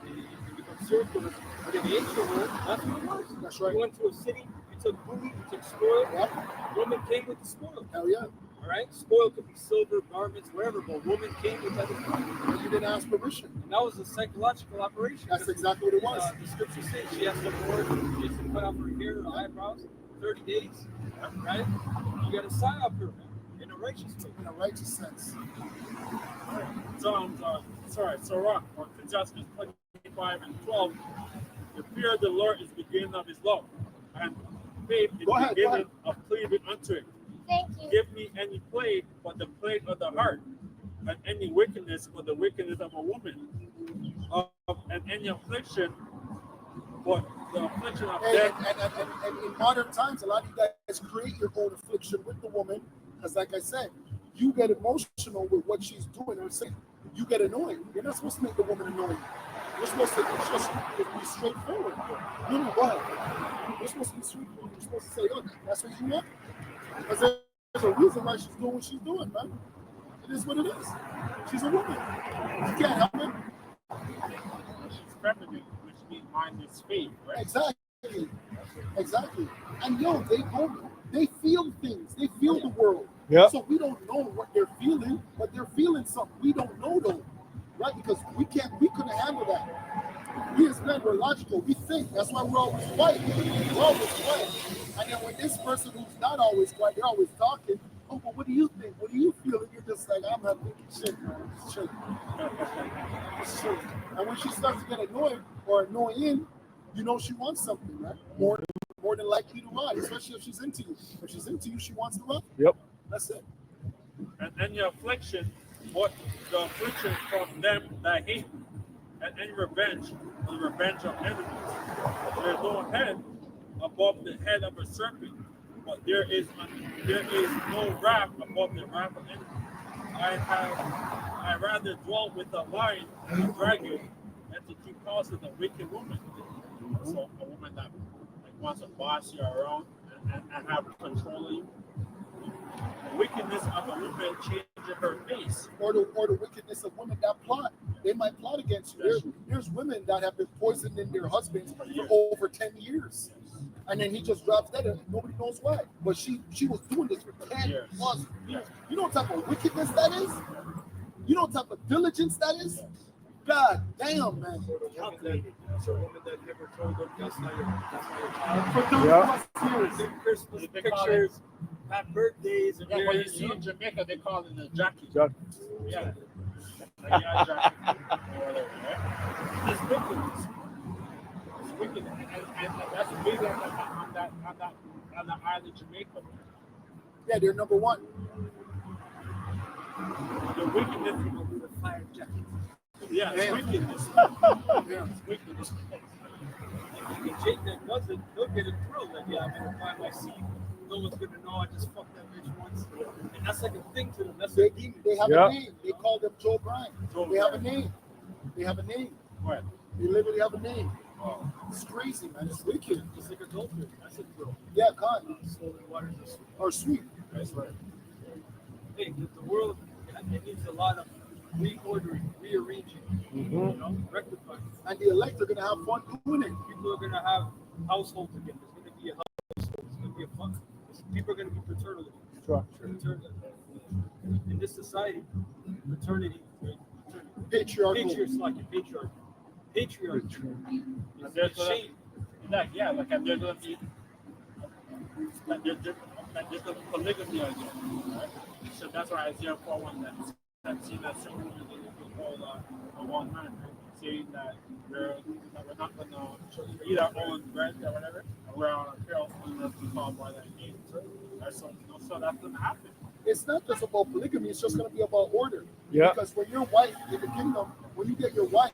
Speaker 4: they become serial killers. But in the ancient world, that's what it was.
Speaker 1: That's right.
Speaker 4: You went to a city, you took booty, you took spoil,
Speaker 1: Yep.
Speaker 4: woman came with the spoil.
Speaker 1: Hell yeah.
Speaker 4: All right, spoil could be silver, garments, whatever, but woman came with that.
Speaker 1: And you didn't ask permission.
Speaker 4: And that was a psychological operation.
Speaker 1: That's exactly what it was.
Speaker 4: The scripture says she has to board, she has to cut off her hair, her eyebrows, 30 days, right? You got to sign up her, man, in a righteous way.
Speaker 1: In a righteous sense.
Speaker 3: So Rock, on Ecclesiastes 25 and 12, the fear of the Lord is the beginning of his love, and faith is the beginning of cleaving unto it.
Speaker 7: Thank you.
Speaker 3: Give me any plague but the plague of the heart, and any wickedness but the wickedness of a woman, and any affliction but the affliction of death.
Speaker 1: And in modern times, a lot of you guys create your own affliction with the woman, because like I said, you get emotional with what she's doing or saying. You get annoyed. You're not supposed to make the woman annoyed. You're supposed to just be straightforward. No, go ahead. You're supposed to be straightforward. You're supposed to say, oh, that's what you want. Because there's a reason why she's doing what she's doing, man. It is what it is. She's a woman. You can't help it.
Speaker 3: She's feminine, which means mind is faith, right?
Speaker 1: Exactly. And they feel things. They feel the world.
Speaker 2: Yeah.
Speaker 1: So we don't know what they're feeling, but they're feeling something. We don't know though. Right? Because we couldn't handle that. We as men, we're logical. We think. That's why we're always quiet. We're always quiet. And then when this person who's not always quiet, they're always talking. Oh, but what do you think? What do you feel? And you're just like, I'm not thinking shit, man. It's shit. It's shit. And when she starts to get annoyed or annoying, you know she wants something, right? More than likely to ride, especially if she's into you. If she's into you, she wants to ride.
Speaker 2: Yep.
Speaker 1: That's it.
Speaker 3: And any affliction, but the affliction from them that hate, and any revenge, the revenge of enemies. There is no head above the head of a serpent, but there is no wrath above the wrath of enemies. I rather dwell with a lion and a dragon than to keep house with a wicked woman. So a woman that wants to boss you around and have control of you. The wickedness of a woman changing her face.
Speaker 1: Or the wickedness of women that plot. They might plot against you. There's women that have been poisoning their husbands for over 10 years. And then he just drops dead and nobody knows why. But she was doing this for 10 plus years. You know what type of wickedness that is? You know what type of diligence that is? God damn, man.
Speaker 4: So a woman that never told them that's not your child.
Speaker 1: For 30 plus years.
Speaker 4: Big Christmas pictures, happy birthdays, and
Speaker 3: Yeah, when you see in Jamaica, they call it a Jackie.
Speaker 2: Jack.
Speaker 3: Yeah. Yeah, Jackie. It's wickedness. It's wicked. And that's big on that island of Jamaica.
Speaker 1: Yeah, they're number one.
Speaker 3: The wickedness.
Speaker 6: with a fire jacket.
Speaker 3: Yeah, it's
Speaker 1: Damn.
Speaker 3: wickedness.
Speaker 1: Yeah.
Speaker 3: It's wickedness.
Speaker 4: And Jake that doesn't, he'll get a thrill that, yeah, I'm going to find my seat. No one's going to know I just fucked that bitch once. And that's like a thing to them. That's
Speaker 1: They,
Speaker 4: their demon.
Speaker 1: they have
Speaker 2: Yeah.
Speaker 1: a name. They call them Joe Bryan.
Speaker 3: Joe
Speaker 1: They have a
Speaker 3: Bryan.
Speaker 1: name. They have a name.
Speaker 3: What?
Speaker 1: They literally have a name.
Speaker 3: Oh.
Speaker 1: It's crazy, man. It's wicked.
Speaker 4: It's like adultery. That's a thrill.
Speaker 1: Yeah, God.
Speaker 4: Stolen waters are sweet.
Speaker 1: Or sweet.
Speaker 3: That's right.
Speaker 4: Hey, the world, it needs a lot of reordering, rearranging, rectifying.
Speaker 1: And the elect are gonna have fun doing it.
Speaker 4: People are going to have households again. There's going to be a household. It's going to be a fun. People are going to be fraternal. In this society, fraternity,
Speaker 1: Patriarchal.
Speaker 4: patriarchy.
Speaker 3: And there's
Speaker 4: Shame.
Speaker 3: like and there's gonna be like there's gonna be polygamy again, right? So that's why Isaiah 4:1 that seen that some women will call a one man, right? Saying that we're not gonna either own bread or whatever, or we're on a trail unless we call by that name. Right? So that's gonna happen.
Speaker 1: It's not just about polygamy, it's just gonna be about order.
Speaker 2: Yeah.
Speaker 1: Because when your wife in the kingdom, when you get your wife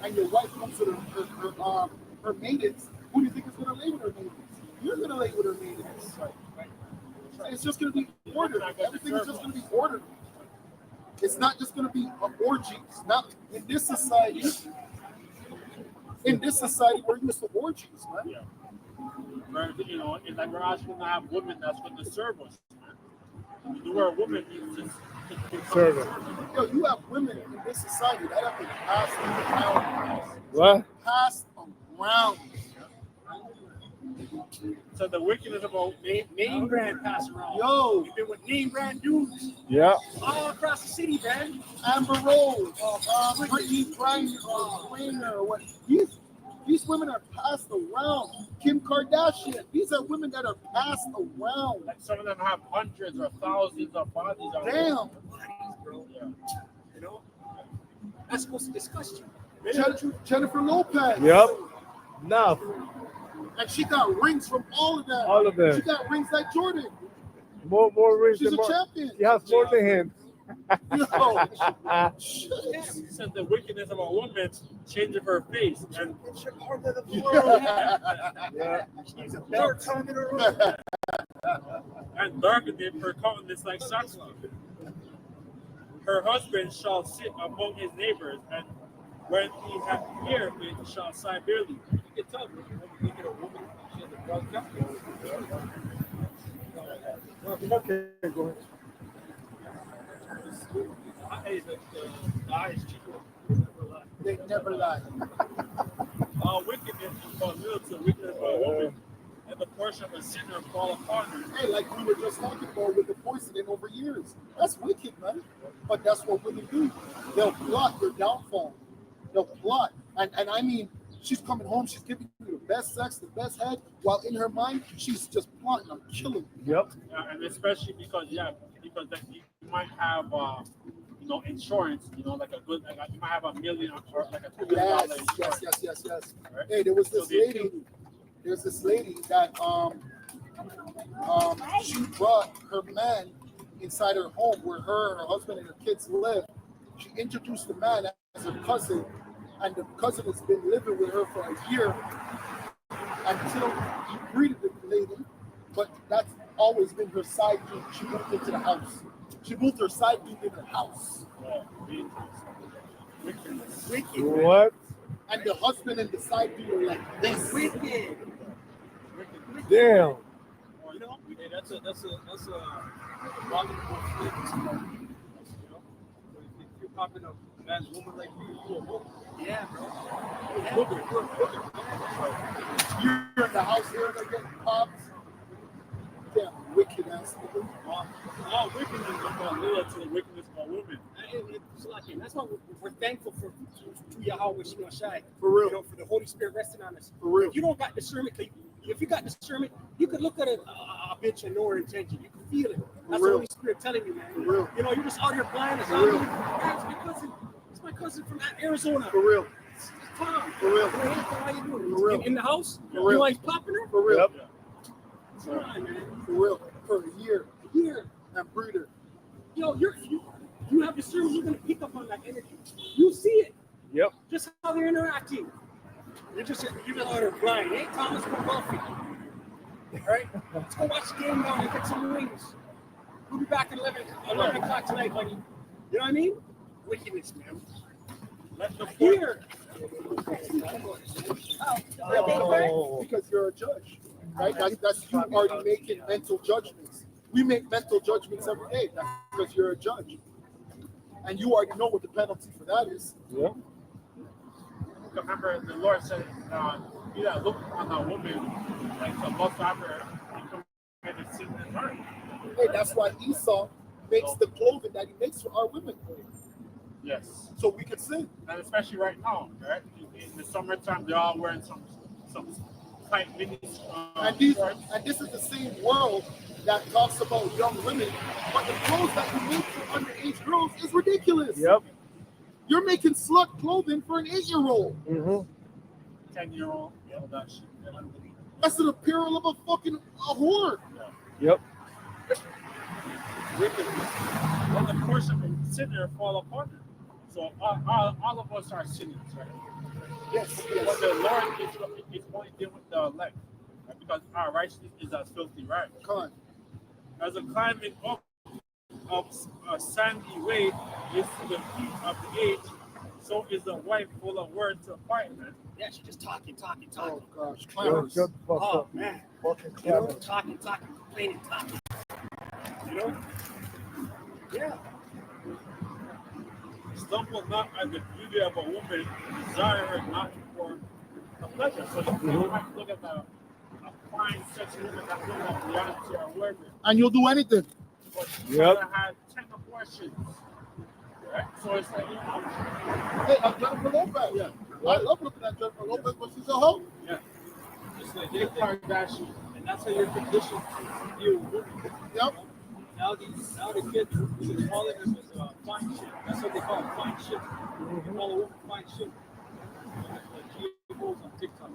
Speaker 1: and your wife comes with her maidens, who do you think is gonna lay with her maidens? You're gonna lay with her maidens. It's just gonna be ordered. Everything is just gonna be ordered. It's not just gonna be orgies. Not in this society. In this society, we're used to orgies, man.
Speaker 3: Yeah. Where, it's like we're actually gonna have women that's gonna serve us. The word woman means just
Speaker 2: Servant.
Speaker 1: Yo, you have women in this society that have been passed around.
Speaker 2: What?
Speaker 1: Passed around.
Speaker 3: So the wickedness about
Speaker 6: Name brand pass around.
Speaker 1: Yo,
Speaker 6: We've been with name brand dudes
Speaker 2: Yeah.
Speaker 6: all across the city, man.
Speaker 1: Amber Rose, Brittany Griner, or what? These women are passed around. Kim Kardashian. These are women that are passed around.
Speaker 3: like some of them have hundreds or thousands of bodies out there.
Speaker 1: Damn.
Speaker 6: Bro,
Speaker 3: Yeah.
Speaker 6: you know, that's supposed to disgust you.
Speaker 1: Jennifer Lopez.
Speaker 2: Yep. Enough.
Speaker 1: And she got rings from all of them.
Speaker 2: All of them.
Speaker 1: She got rings like Jordan.
Speaker 2: More rings
Speaker 1: She's
Speaker 2: than
Speaker 1: a
Speaker 2: more.
Speaker 1: champion.
Speaker 2: He has more than him.
Speaker 1: Yo, shit.
Speaker 3: So the wickedness of a woman changing her face and
Speaker 2: Yeah.
Speaker 6: She's a better tongue in her room.
Speaker 3: and darkening her countenance like sackcloth. Her husband shall sit among his neighbors, and when he hath ear of it, shall sigh bitterly.
Speaker 4: You can tell when you look at a woman, she has a brown jacket.
Speaker 2: Okay, go ahead.
Speaker 4: The eyes cheap.
Speaker 1: They never lie.
Speaker 3: Wickedness is called little to wickedness of a woman, and the portion of a sinner fall upon her.
Speaker 1: Hey, like we were just talking about with the poisoning over years. That's wicked, man. But that's what women do. They'll plot your downfall. They'll plot. And I mean, she's coming home, she's giving you the best sex, the best head, while in her mind, she's just plotting on killing you.
Speaker 2: Yep.
Speaker 3: And especially because then you might have insurance, like a good, you might have $1 million or like a $2 million insurance.
Speaker 1: Yes.
Speaker 3: Right?
Speaker 1: Hey, there was
Speaker 3: So
Speaker 1: this
Speaker 3: they
Speaker 1: lady. There's this lady that she brought her man inside her home where her husband and her kids live. She introduced the man as her cousin, and the cousin has been living with her for a year until he greeted the lady. But that's always been her side dude. She moved into the house. She moved her side dude in her house. Wicked.
Speaker 2: What?
Speaker 1: And the husband and the side dude are like this.
Speaker 6: Wicked.
Speaker 2: Damn.
Speaker 4: You know, hey, that's a abominable thing. If you're popping a man's woman like you, you're a woman.
Speaker 6: Yeah, bro.
Speaker 1: You're in the house here and they're getting popped. Damn, wicked ass nigga.
Speaker 3: All wickedness is called little to the wickedness of a woman.
Speaker 6: It's lucky. That's why we're thankful for Yahweh Shai.
Speaker 1: For real.
Speaker 6: For the Holy Spirit resting on us.
Speaker 1: For real.
Speaker 6: If you don't got discernment, if you got discernment, you could look at a bitch and know her intention. You can feel it. That's the
Speaker 1: real.
Speaker 6: Holy Spirit telling you, man.
Speaker 1: For real.
Speaker 6: You're just out here blind as
Speaker 1: For real.
Speaker 6: That's my cousin. It's my cousin from Arizona.
Speaker 1: For real.
Speaker 6: It's Tom.
Speaker 1: For real.
Speaker 6: How you doing?
Speaker 1: For real.
Speaker 6: In the house?
Speaker 1: For real.
Speaker 6: You know he's popping her?
Speaker 1: For real.
Speaker 2: Yep.
Speaker 6: Come on, man.
Speaker 1: For real. For a year.
Speaker 6: Here.
Speaker 1: And breeder.
Speaker 6: Yo, You have discernment, you're going to pick up on that energy. You see it.
Speaker 2: Yep.
Speaker 6: Just how they're interacting. You're just blind. Hey, Thomas, go coffee. All right? Let's go watch the game now and get some wings. We'll be back at 11 o'clock tonight, buddy. You know what I mean? Wickedness, man.
Speaker 3: Let the court,
Speaker 6: Here.
Speaker 1: Because you're a judge, right? That's you already making mental judgments. We make mental judgments every day. That's because you're a judge, and you already know what the penalty for that is.
Speaker 2: Yeah.
Speaker 3: remember the Lord said, "He that look on a woman like to lust after her, he committed sin in his heart."
Speaker 1: Hey, that's why Esau makes the clothing that he makes for our women,
Speaker 3: Yes,
Speaker 1: so we can sin.
Speaker 3: and especially right now, right? In the summertime, they're all wearing some tight mini.
Speaker 1: And this is the same world that talks about young women, but the clothes that you make for underage girls is ridiculous.
Speaker 2: Yep.
Speaker 1: You're making slut clothing for an 8-year-old.
Speaker 3: 10-year-old, all that shit.
Speaker 1: That's an apparel of a fucking whore.
Speaker 2: Yep.
Speaker 3: And the portion of sinner fall upon them. So all of us are sinners, right?
Speaker 1: Yes.
Speaker 3: But the Lord is only dealing with the elect, right? Because our righteousness is as filthy rags.
Speaker 1: Con.
Speaker 3: As a climbing up of a sandy way is to the feet of the age, so is the wife full of words to quiet man.
Speaker 6: Yeah, she's just talking.
Speaker 1: Oh gosh,
Speaker 2: Yo,
Speaker 1: clowns.
Speaker 2: shut the fuck
Speaker 6: Oh
Speaker 2: up.
Speaker 6: man,
Speaker 2: Fucking
Speaker 6: you know,
Speaker 2: clowns.
Speaker 6: talking, complaining, talking. You know? Yeah.
Speaker 3: Stumble not at the beauty of a woman, desire her not for a pleasure. So you might look at a fine sexy woman that look like Beyonce or whatever,
Speaker 1: And you'll do anything.
Speaker 3: but she
Speaker 2: Yep.
Speaker 3: had 10 abortions. Right? So it's like,
Speaker 1: Hey, like Jennifer Lopez.
Speaker 3: yeah,
Speaker 1: I love looking at Jennifer Lopez, but she's a hoe.
Speaker 3: yeah.
Speaker 4: Just like
Speaker 3: Kim
Speaker 4: anything.
Speaker 3: Kardashian.
Speaker 4: And that's how you're conditioned to view women.
Speaker 1: Yep.
Speaker 4: Now the kids are calling them as fine shit. That's what they call it, fine shit. They call a woman fine shit. Like GMOs on TikTok.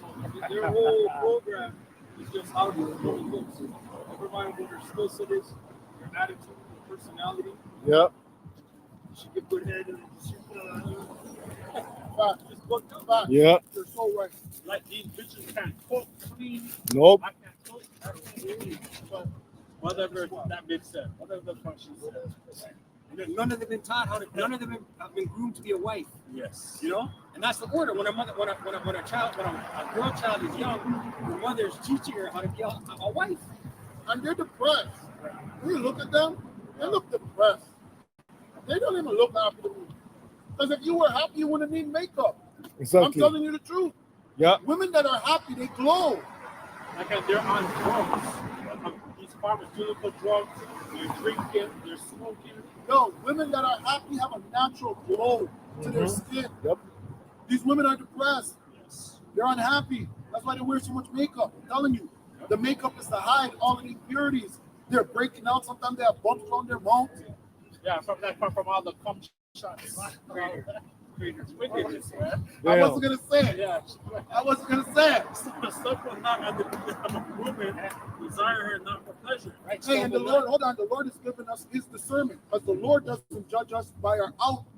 Speaker 4: So their whole program is just how the woman looks. Never mind what her skill set is, her attitude, her personality.
Speaker 2: Yep.
Speaker 4: She get good head and she
Speaker 1: Fact.
Speaker 4: just look up.
Speaker 1: Fact.
Speaker 2: Yep.
Speaker 1: You're so right.
Speaker 3: Like these bitches can't cook, clean.
Speaker 2: Nope.
Speaker 3: I can't cook. I can't clean. But whatever that bitch said, whatever the fuck she said.
Speaker 6: None of them been taught how to. None of them have been groomed to be a wife.
Speaker 3: Yes.
Speaker 6: You know, and that's the order. When a girl child is young, the mother is teaching her how to be a wife.
Speaker 1: And they're depressed. When you look at them, they look depressed. They don't even look happy to me. Because if you were happy, you wouldn't need makeup. I'm
Speaker 2: Exactly.
Speaker 1: telling you the truth.
Speaker 2: Yep.
Speaker 1: Women that are happy, they glow.
Speaker 3: Like they're on drugs. These pharmaceutical drugs, they're drinking, they're smoking.
Speaker 1: No, women that are happy have a natural glow to their skin.
Speaker 2: Yep.
Speaker 1: These women are depressed.
Speaker 3: Yes.
Speaker 1: They're unhappy. That's why they wear so much makeup. I'm telling you. The makeup is to hide all of the impurities. They're breaking out. Sometimes they have bumps on their mouth.
Speaker 3: Yeah, from all the cum shots. It's wickedness, man.
Speaker 1: I wasn't going to say it.
Speaker 3: Yeah.
Speaker 1: I wasn't going to say it.
Speaker 3: Stuff will not at the of a woman desire her not for pleasure.
Speaker 6: Right?
Speaker 1: Hey, and the Lord, hold on, the Lord is giving us his discernment because the Lord doesn't judge us by our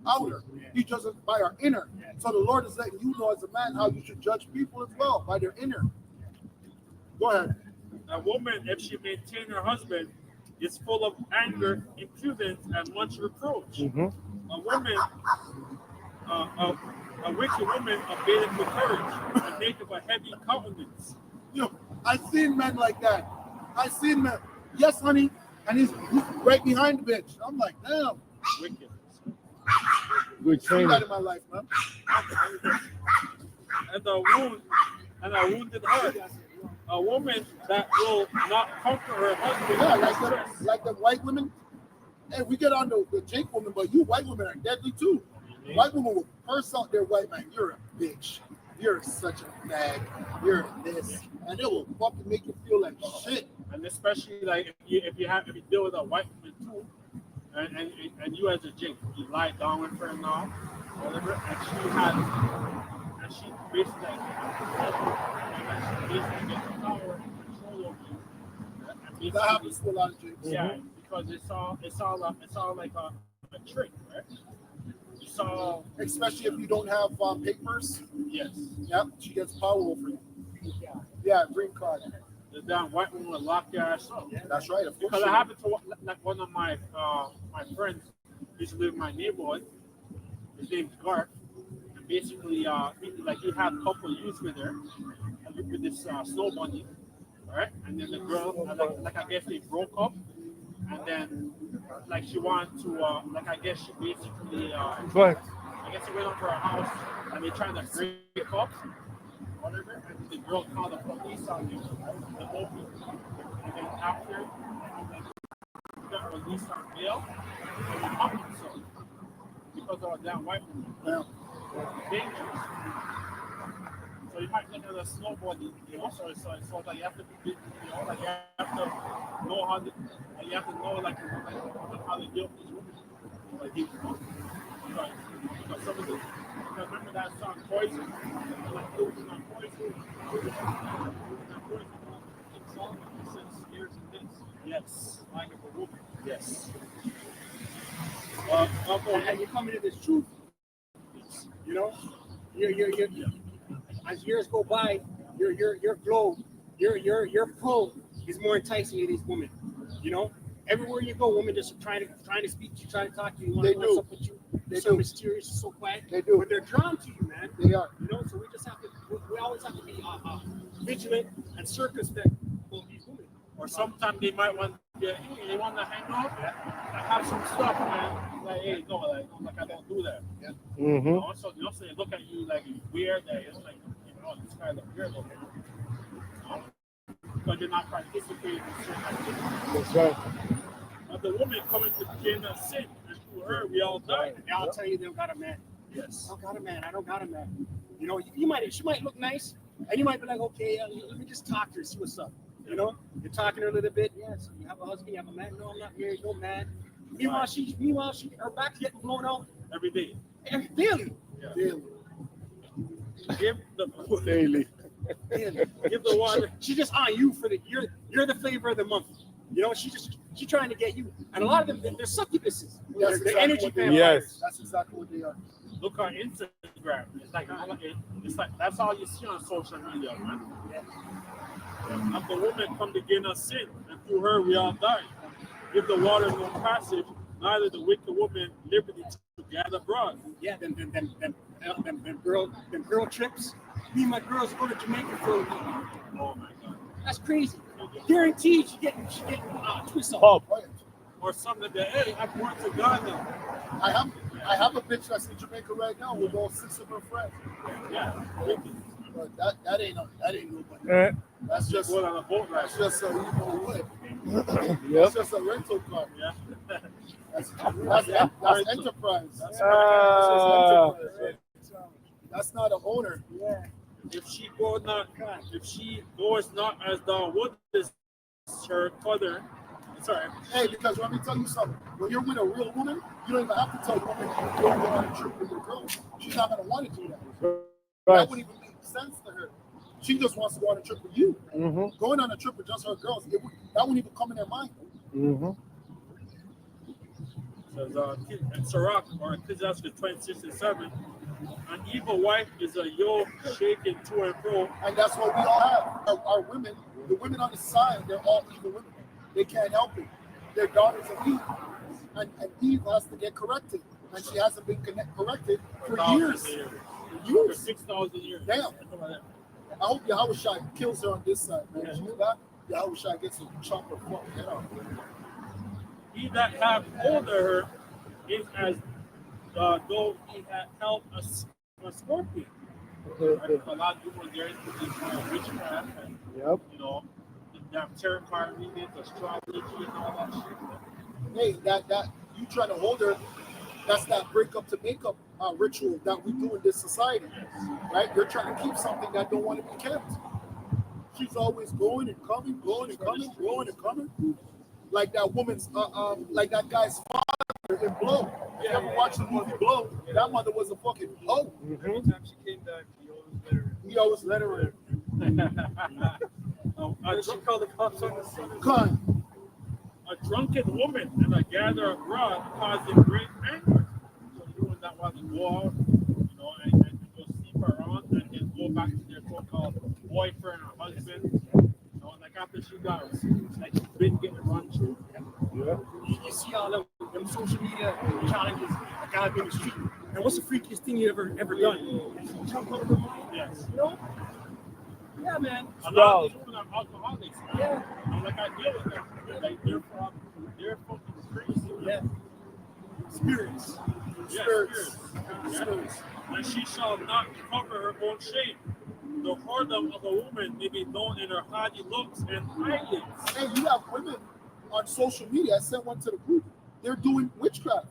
Speaker 1: outer, he judges us by our inner. So the Lord is letting you know as a man how you should judge people as well, by their inner. Go ahead.
Speaker 3: A woman, if she maintain her husband, is full of anger, impudence, and much reproach. A woman, a wicked woman, abated with courage, and maketh a heavy countenance.
Speaker 1: Yo, I seen men like that. I seen men. Yes, honey. And he's right behind the bitch. I'm like, damn.
Speaker 3: Wickedness.
Speaker 2: Good
Speaker 1: I've seen
Speaker 2: training.
Speaker 1: that in my life, man.
Speaker 3: And a wounded heart. A woman that will not comfort her husband.
Speaker 1: Yeah, like the white women. Hey, we get on the Jake woman, but you white women are deadly too. White women will curse out their white man. You're a bitch. You're such a bag. You're this, and it will fucking make you feel like shit.
Speaker 3: And especially like if you deal with a white woman too, and you as a Jake, you lie down with her now, whatever, and she basically gets power and control over you. And
Speaker 1: That happens to a lot of Jakes.
Speaker 3: Yeah, because it's all like a trick, right? It's all
Speaker 1: Especially if you don't have papers.
Speaker 3: yes.
Speaker 1: Yep, she gets power over you. Yeah, green card.
Speaker 3: The damn white woman will lock your ass up.
Speaker 1: That's right. Of course.
Speaker 3: Because it happened to like one of my my friends used to live in my neighborhood. His name's Garth. And basically, he had a couple of youths with her, with this snow bunny, right? And then the girl, like I guess they broke up, and then like she wanted to, I guess she basically,
Speaker 2: But
Speaker 3: I guess he went up to her house and they trying to break up, whatever. And the girl called the police on him, the whole people. And then after, he got released on bail, and he hung himself because of a damn white woman.
Speaker 1: Yeah.
Speaker 3: Dangerous. So you might look at a snowboarding, so like you have to be, like you have to know how to, you have to know like how to deal with these women. Like because some of the, remember that song Poison? Like Poison on Poison. It's all since years of this. Yes. Like a woman. Yes.
Speaker 6: And you come into this truth, you know, you're as years go by, your glow, your pull is more enticing to these women. You know, everywhere you go, women just trying to speak to you, trying to talk to you. Want
Speaker 1: They
Speaker 6: to know
Speaker 1: do.
Speaker 6: what's up with you.
Speaker 1: They
Speaker 6: They're so
Speaker 1: do.
Speaker 6: mysterious, so quiet.
Speaker 1: They do.
Speaker 6: But they're drawn to you, man.
Speaker 1: They are.
Speaker 6: You know, so we just have to. We always have to be vigilant and circumspect about these women.
Speaker 3: Or sometimes they might want to, they want to hang out, I have some stuff, man. Like, hey, no, like I don't do that.
Speaker 2: mm-hmm.
Speaker 3: Also, so they look at you like you're weird, that this guy look weird over here. Because you're not participating in certain activities.
Speaker 2: That's right.
Speaker 3: But the woman coming to begin a sin, and through her, we all die.
Speaker 6: And I'll tell you, they don't got a man.
Speaker 3: Yes.
Speaker 6: I don't got a man. I don't got a man. You know, she might look nice, and you might be like, okay, let me just talk to her, see what's up. You know, you're talking to her a little bit. Yes, you have a husband, you have a man. No, I'm not married. No man. Meanwhile, her back's getting blown out
Speaker 3: Every day.
Speaker 6: daily.
Speaker 3: Yeah.
Speaker 1: Daily.
Speaker 3: Give the
Speaker 2: Daily.
Speaker 3: give the water.
Speaker 6: She just on you for you're the flavor of the month. You know, she's trying to get you. And a lot of them, they're succubuses.
Speaker 1: That's
Speaker 6: They're
Speaker 1: exactly
Speaker 6: energy
Speaker 1: what they are.
Speaker 6: vampires.
Speaker 2: Yes.
Speaker 1: That's exactly what they are.
Speaker 3: Look on Instagram. It's like that's all you see on social media, man. If the woman come to gain us sin, and through her we all die. Give the water no passage, neither the wicked woman liberty to gather abroad.
Speaker 6: Yeah, them girl trips. Me and my girls go to Jamaica for a week.
Speaker 3: Oh my God.
Speaker 6: That's crazy. Guaranteed she getting twist up.
Speaker 2: Pop.
Speaker 1: Right.
Speaker 3: Or something that, hey, I'm going to Ghana.
Speaker 1: I have a bitch that's in Jamaica right now with all 6 of her friends.
Speaker 3: Yeah, wicked.
Speaker 1: But that ain't nobody.
Speaker 2: Eh,
Speaker 1: That's just
Speaker 3: Going on a boat ride.
Speaker 1: that's just a what?
Speaker 2: Yep.
Speaker 1: That's just a rental car.
Speaker 3: Yeah.
Speaker 1: That's enterprise. That's
Speaker 2: Ah.
Speaker 1: enterprise. That's not an owner.
Speaker 6: Yeah.
Speaker 3: If she goes not as thou wouldest, her father. Sorry.
Speaker 1: Hey, because let me tell you something. When you're with a real woman, you don't even have to tell a woman you don't go on a trip with your girl. She's not gonna want to do that.
Speaker 2: Right.
Speaker 1: That wouldn't even make sense to her. She just wants to go on a trip with you.
Speaker 2: Mm-hmm.
Speaker 1: Going on a trip with just her girls, that wouldn't even come in their mind.
Speaker 2: Mm-hmm.
Speaker 3: Says in Sirach or Ecclesiastes 26:7, an evil wife is a yoke shaken to and fro.
Speaker 1: And that's what we all have. Our women, the women on the side, they're all evil women. They can't help it. They're daughters of Eve. And Eve has to get corrected. And she hasn't been corrected for years.
Speaker 3: For
Speaker 1: Years.
Speaker 3: 6,000 years.
Speaker 1: Damn. I hope Yahushua kills her on this side, man. She's not. Yahushua gets to chop her fucking head off.
Speaker 3: He that hath hold of her is as though he had held a scorpion. Right? A lot of people there into this witchcraft and
Speaker 2: Yep.
Speaker 3: the damn tarot card readings, astrology, and all that shit.
Speaker 1: Hey, that you trying to hold her, that's that breakup to makeup ritual that we do in this society, right? You're trying to keep something that don't want to be kept. She's always going and coming, going and coming, going and coming. Like that woman's, like that guy's father in Blow. You ever watched the movie Blow? That mother was a fucking hoe.
Speaker 4: Every time she came back,
Speaker 1: He always let her in.
Speaker 4: she called the cops on the son.
Speaker 1: Con.
Speaker 3: A drunken woman and a gatherer abroad causing great anger. So you would not want to go out, and go sleep around and then go back to their so-called boyfriend or husband. Like after she got like she's been getting run through.
Speaker 2: Yeah.
Speaker 6: You see all of them social media challenges, a guy being in the street. And what's the freakiest thing you ever done? Jump over the line.
Speaker 3: Yes.
Speaker 6: You know? Yeah, man.
Speaker 3: A lot of these women are alcoholics.
Speaker 6: Yeah.
Speaker 3: And like I deal with them. They're fucking crazy.
Speaker 6: Yeah. Spirits.
Speaker 3: Yeah,
Speaker 1: Spirits.
Speaker 3: spirits. And she shall not cover her own shame. The whoredom of a woman may be known in her haughty looks and eyelids.
Speaker 1: And you have women on social media. I sent one to the group. They're doing witchcraft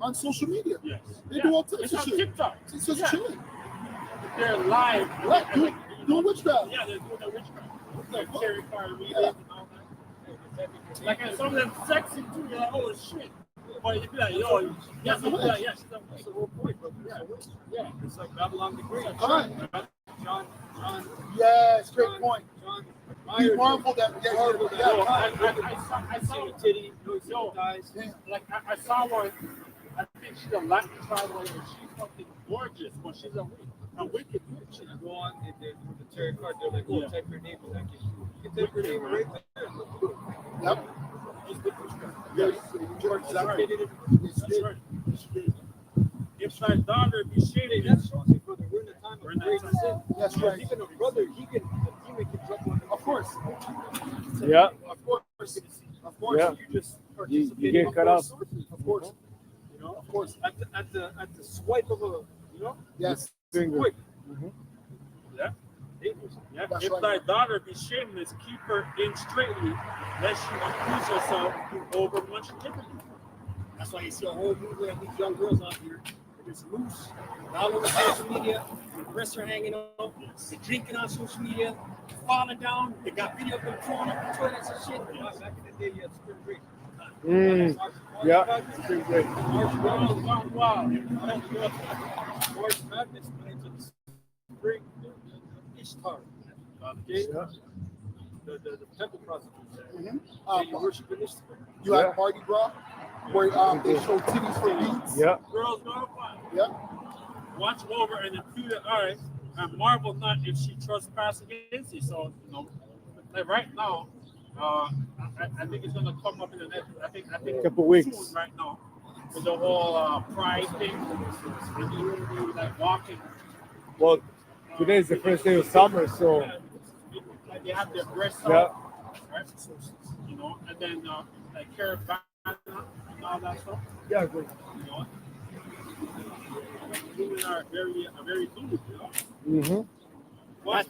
Speaker 1: on social media.
Speaker 3: Yes.
Speaker 1: They do all types
Speaker 3: It's
Speaker 1: of
Speaker 3: on
Speaker 1: shit.
Speaker 3: TikTok.
Speaker 1: It's just
Speaker 3: Yeah.
Speaker 1: chilling.
Speaker 3: They're live.
Speaker 1: Right?
Speaker 3: And
Speaker 1: Doing witchcraft.
Speaker 3: Yeah, they're doing the witchcraft. Like
Speaker 1: fuck?
Speaker 3: tarot card readings
Speaker 1: Yeah.
Speaker 3: and all that. Like and some of them sexy too. You're like, oh shit. But you'd be like, yo,
Speaker 1: That's a witch.
Speaker 3: yeah, that's the whole point, bro. Yeah.
Speaker 4: It's like Babylon the Great.
Speaker 1: All right.
Speaker 4: John,
Speaker 1: Yes, great point.
Speaker 4: John.
Speaker 1: Be marvel that.
Speaker 3: Yo,
Speaker 1: Yeah.
Speaker 3: I saw
Speaker 4: a titty,
Speaker 3: Yo,
Speaker 4: dies.
Speaker 3: like I saw one. I think she's a Latin traveler, and she's fucking gorgeous, but she's a wicked witch.
Speaker 4: You go on and then with the tarot card, they're like, oh,
Speaker 3: Yeah.
Speaker 4: type your name in that case. You can type your name right there.
Speaker 1: Yep.
Speaker 4: It's good witchcraft.
Speaker 1: Yes.
Speaker 3: That's right.
Speaker 4: Educated.
Speaker 3: That's right. If thy daughter be
Speaker 4: Hey,
Speaker 3: shaded,
Speaker 4: that shows you, brother, we're in a time
Speaker 3: We're in
Speaker 4: of
Speaker 3: a
Speaker 4: great
Speaker 3: time.
Speaker 4: sin.
Speaker 1: That's
Speaker 4: Because
Speaker 1: right.
Speaker 4: even a brother, the demon can jump on him.
Speaker 1: Of course.
Speaker 2: Yeah.
Speaker 1: Of course. Of course.
Speaker 2: Yeah.
Speaker 4: You just
Speaker 2: You
Speaker 4: participate
Speaker 2: get
Speaker 4: in
Speaker 2: cut
Speaker 4: all
Speaker 2: off.
Speaker 4: sorts of-
Speaker 1: Of course.
Speaker 4: You know,
Speaker 1: Of course.
Speaker 4: at the swipe of a,
Speaker 1: Yes.
Speaker 2: Finger.
Speaker 4: quick.
Speaker 2: Mhm.
Speaker 3: yeah,
Speaker 4: Dangerous.
Speaker 3: yeah.
Speaker 1: That's
Speaker 3: If
Speaker 1: right.
Speaker 3: thy daughter be shameless, keep her in straitly, lest she accuse herself over much liberty.
Speaker 6: That's why you see a whole movement of these young girls out here. They're just loose, all over social media. The breasts are hanging out. They're drinking on social media, falling down. They got video of them throwing up the toilets and shit.
Speaker 4: Back in the day, you had spring break.
Speaker 2: Yeah. Spring break.
Speaker 3: Wow.
Speaker 4: March Madness when they took spring Ishtar. Okay?
Speaker 2: Yeah.
Speaker 4: The temple prostitutes.
Speaker 1: Mhm.
Speaker 4: They worship in Ishtar.
Speaker 1: You
Speaker 2: Yeah.
Speaker 1: have Mardi Gras, where they show titties for beads.
Speaker 2: Yeah.
Speaker 3: Girls go wild.
Speaker 1: Yep.
Speaker 3: Watch over and impute her eyes, and marvel not if she trespass against you. So, like right now, I think it's gonna come up in the next. I think
Speaker 2: Couple weeks.
Speaker 3: soon right now with the whole pride thing. And you will be like walking.
Speaker 2: Well, today is the first day of summer, so
Speaker 3: Like they have their breasts
Speaker 2: yeah.
Speaker 3: out, right? And then like caravana and all that stuff.
Speaker 2: Yeah, good.
Speaker 3: Women are very nude,
Speaker 2: Mm-hmm.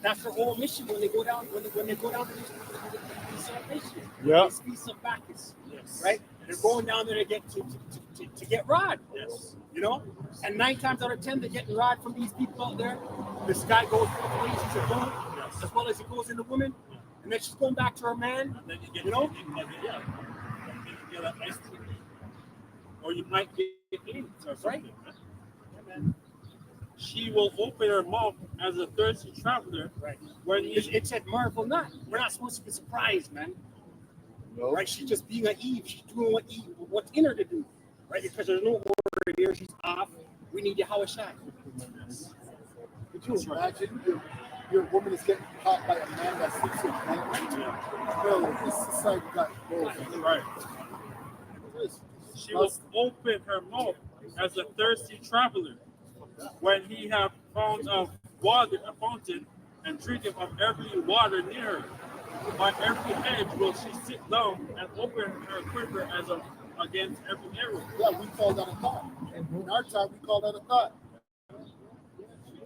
Speaker 6: That's the whole mission when they go down when they go down to these celebrations.
Speaker 2: Yeah.
Speaker 6: They speak some Bacchus,
Speaker 3: Yes.
Speaker 6: right? They're going down there to get to get rod.
Speaker 3: Yes.
Speaker 6: And 9 times out of 10 they're getting rod from these people out there. This guy goes both ways, he's a bone,
Speaker 3: Yes.
Speaker 6: as well as he goes in the woman, and then she's going back to her man.
Speaker 3: And then you get,
Speaker 6: Yeah.
Speaker 3: you get an STD. Or you might get AIDS or something. Right? She will open her mouth as a thirsty traveler.
Speaker 6: Right.
Speaker 3: When
Speaker 6: It said marvel not. We're not supposed to be surprised, man.
Speaker 2: No.
Speaker 6: Right? She's just being an Eve. She's doing what's in her to do. Right? Because there's no order here. She's off. We need Yahushua.
Speaker 1: Could you imagine your woman is getting caught by a man that sleeps with men? Bro, this society got both.
Speaker 3: right. She will open her mouth as a thirsty traveler. When he have found a fountain, and drinketh of every water near her. By every edge will she sit down and open her quiver as against every arrow.
Speaker 1: Yeah, we call that a thought. In our time, we call that a thought.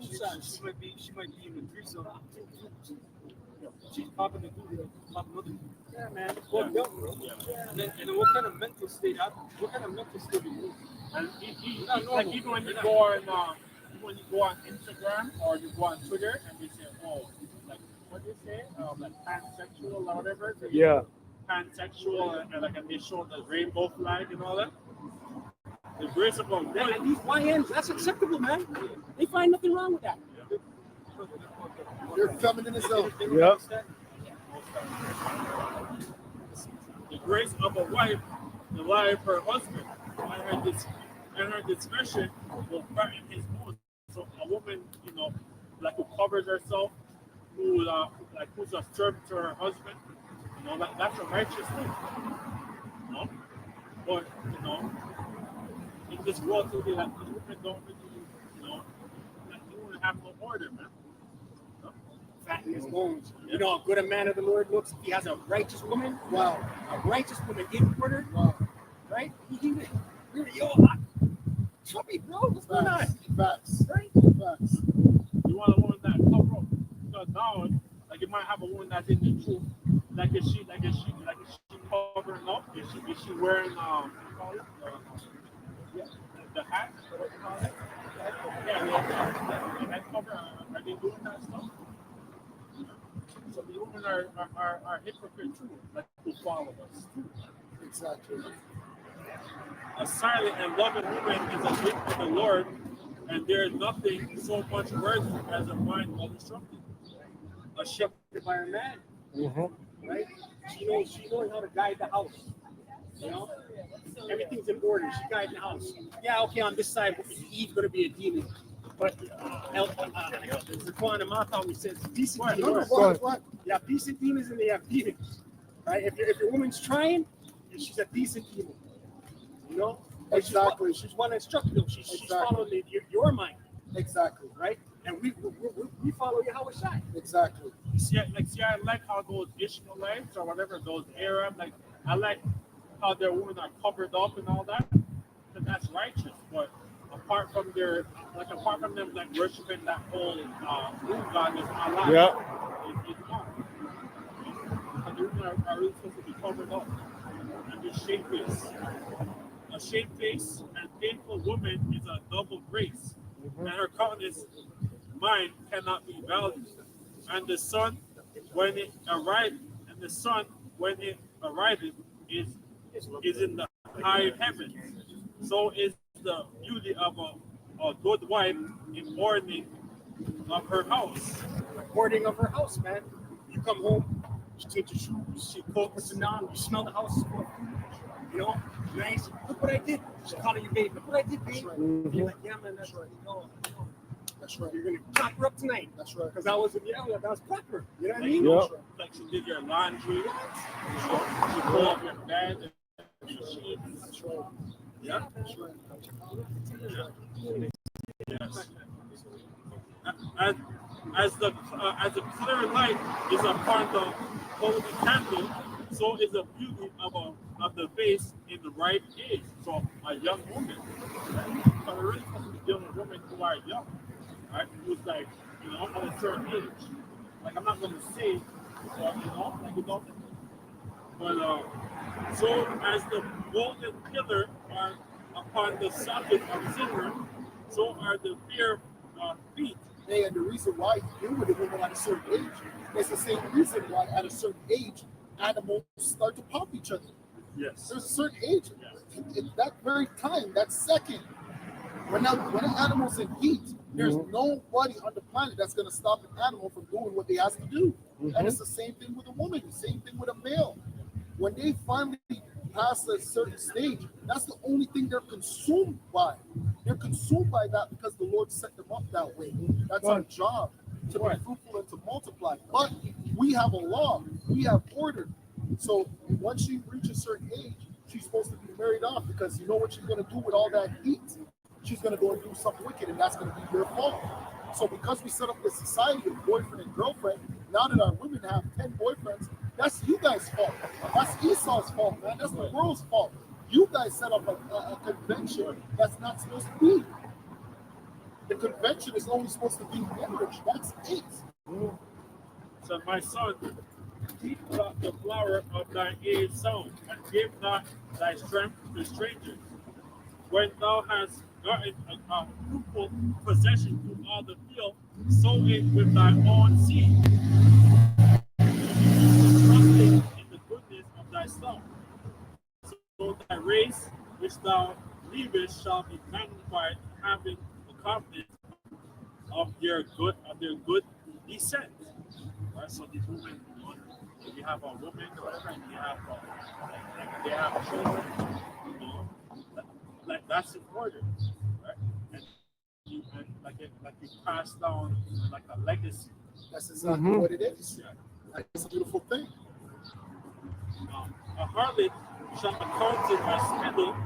Speaker 4: She might be in the threesome. She's popping the dude, popping other dude.
Speaker 6: Yeah, man.
Speaker 3: Yeah.
Speaker 4: Bro. And then what kind of mental state are you?
Speaker 3: And like even when you go on Instagram or you go on Twitter and they say, oh, like what do you say? Like pansexual or whatever. So you
Speaker 2: Yeah.
Speaker 3: pansexual and they show the rainbow flag and all that. The grace of God.
Speaker 6: And these YNs, that's acceptable, man. They find nothing wrong with that.
Speaker 1: They're feminism.
Speaker 2: Yeah.
Speaker 3: the grace of a wife, the life of her husband, and her discretion will threaten his own. So a woman, like who covers herself, who's a servant to her husband, that's a righteous thing. But in this world today, like the women don't really, like they don't have no order, man.
Speaker 6: Fat in his bones. You know how good a man of the Lord looks? He has a righteous woman. Wow. A righteous woman in order. Wow. Right? Tell me, bro, what's going on?
Speaker 1: Facts.
Speaker 6: Right?
Speaker 1: Facts.
Speaker 3: You want a woman that cover up. Because now, like you might have a woman that's in the truth. Like is she covering up? Is she wearing what do you call it? The hat? What do you call it? Yeah, the head cover. Are they doing that stuff? So the women are hypocrites too, like who follow us too.
Speaker 1: Exactly.
Speaker 3: A silent and loving woman is a gift of the Lord, and there is nothing so much worthy as a mind well instructed.
Speaker 6: A shepherd by her man.
Speaker 2: Mm-hmm.
Speaker 6: Right? She knows how to guide the house. Everything's in order. She guides the house. Yeah, okay, on this side, Eve's going to be a demon. But Zaquan Amata always says, decent demons. You have decent demons and they have demons. Right? If your woman's trying, she's a decent demon.
Speaker 1: Exactly.
Speaker 6: She's one instructor. She's following your mind.
Speaker 1: Exactly.
Speaker 6: Right? And we follow Yahweh Shai.
Speaker 1: Exactly.
Speaker 3: See, I like how those Ishmaelites or whatever, those Arab, I like how their women are covered up and all that. And that's righteous. But apart from them worshiping that whole moon god is Allah, it's not. And the women are really supposed to be covered up and be shamefaced. A shamefaced and painful woman is a double grace, and her countenance mind cannot be valued. And the sun, when it arrives, is in the high heavens. So is the beauty of a good wife in ordering of her house.
Speaker 6: Hoarding of her house, man. You come home, she takes your shoes, she cooks and on, you smell the house full of food, nice. Look what I did. She's calling you babe. Look what I did, babe.
Speaker 2: Mm-hmm.
Speaker 6: You're like, yeah, man, that's right. That's right. You're gonna chop her up tonight. That's right. Because that was proper. You know what I mean?
Speaker 2: Yeah.
Speaker 3: Like she did your laundry. She pulled up your bed and your sheets.
Speaker 1: That's right.
Speaker 3: Yeah.
Speaker 1: That's right.
Speaker 3: Yes. As the clear light is upon the holy candle, so is the beauty of the face in the right age. So a young woman, right? So we're really supposed to be dealing with women who are young, right? Who's like, at a certain age. Like I'm not going to say, but so as the golden pillar are upon the socket of silver, so are the fair feet.
Speaker 1: And the reason why you deal with a woman at a certain age, it's the same reason why at a certain age, animals start to pop each other.
Speaker 3: Yes.
Speaker 1: There's a certain age.
Speaker 3: Yes.
Speaker 1: At that very time, that second, when an animal's in heat, there's nobody on the planet that's going to stop an animal from doing what they have to do. And it's the same thing with a woman, the same thing with a male. When they finally pass a certain stage, that's the only thing they're consumed by. They're consumed by that because the Lord set them up that way. That's our job, to be fruitful and to multiply. But we have a law, we have order. So once she reaches a certain age, she's supposed to be married off, because you know what she's going to do with all that heat? She's going to go and do something wicked, and that's going to be your fault. So because we set up this society of boyfriend and girlfriend, now that our women have 10 boyfriends, that's you guys' fault. That's Esau's fault, man. That's the world's fault. You guys set up a convention that's not supposed to be. The convention is only supposed to be marriage. That's it.
Speaker 3: So my son, keep not the flower of thy age sown, and give not thy strength to strangers. When thou hast gotten a fruitful possession through all the field, sow it with thy own seed. Trusting in the goodness of thy son. So thy race which thou leavest shall be magnified, having the confidence of their good descent. Right? So these women if you have a woman or whatever, and you have like they have children, you know, like that's important, right? And like you pass down like a legacy.
Speaker 1: That's exactly what it is.
Speaker 3: Yeah.
Speaker 1: It's a beautiful thing.
Speaker 3: A harlot shall be counted as spindle,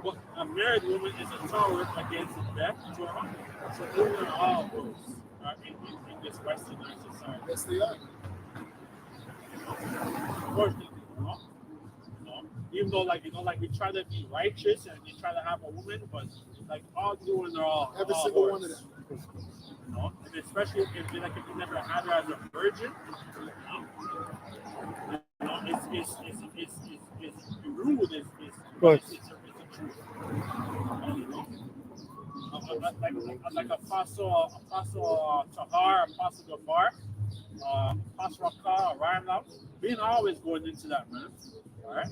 Speaker 3: but a married woman is a tower against the death to her husband. So those are all those in this westernized society.
Speaker 1: Yes, they are.
Speaker 3: Unfortunately, you know, even though like we try to be righteous and we try to have a woman, but like all doing are all
Speaker 1: Every
Speaker 3: all
Speaker 1: single
Speaker 3: whores,
Speaker 1: one of them.
Speaker 3: You know, and especially if you never had her as a virgin, it's rude. It's a truth. You know? Like Apostle Tahar, Apostle Gafar, Apostle Rakah, Ryan Lau, being always going into that, man. All right.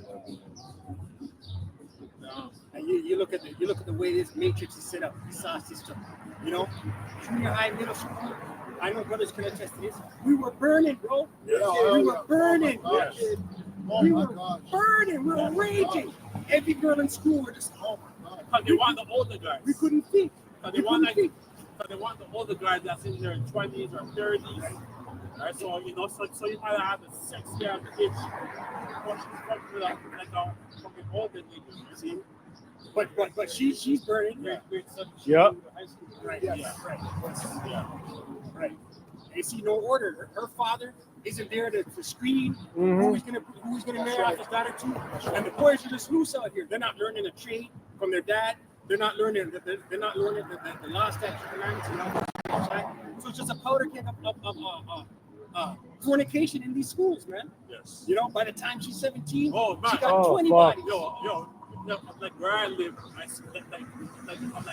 Speaker 6: And you look at the way this matrix is set up, the sound system. You know, junior high, middle school. I know brothers can attest to this. We were burning, bro.
Speaker 1: Yeah,
Speaker 6: We were burning.
Speaker 1: Oh my gosh. Oh
Speaker 6: We
Speaker 1: my
Speaker 6: were
Speaker 1: gosh.
Speaker 6: burning. We were raging. Every girl in school were just, oh my God.
Speaker 3: But they want the older guys.
Speaker 6: We couldn't think.
Speaker 3: But
Speaker 6: We couldn't think.
Speaker 3: they want the older guys that's in their 20s or 30s. Right? So you know, so you might have a sexy ass bitch. But she's fucking like a fucking older nigga. You see?
Speaker 6: But she's burning.
Speaker 3: Grade 7.
Speaker 2: Yeah.
Speaker 3: High school.
Speaker 6: Right.
Speaker 1: Yes.
Speaker 6: Yeah. Right.
Speaker 3: Yeah.
Speaker 6: Right. They see no order. Her father isn't there to screen who he's gonna marry off his daughter to. And the boys are just loose out here. They're not learning a trade from their dad. They're not learning the law, statutes, commandments, and all that. Right? So it's just a powder keg of fornication in these schools, man.
Speaker 3: Yes.
Speaker 6: You know, by the time she's 17,
Speaker 3: Oh, man.
Speaker 6: she got
Speaker 2: Oh,
Speaker 6: 20
Speaker 2: fuck.
Speaker 6: bodies.
Speaker 3: Yo, like where I live,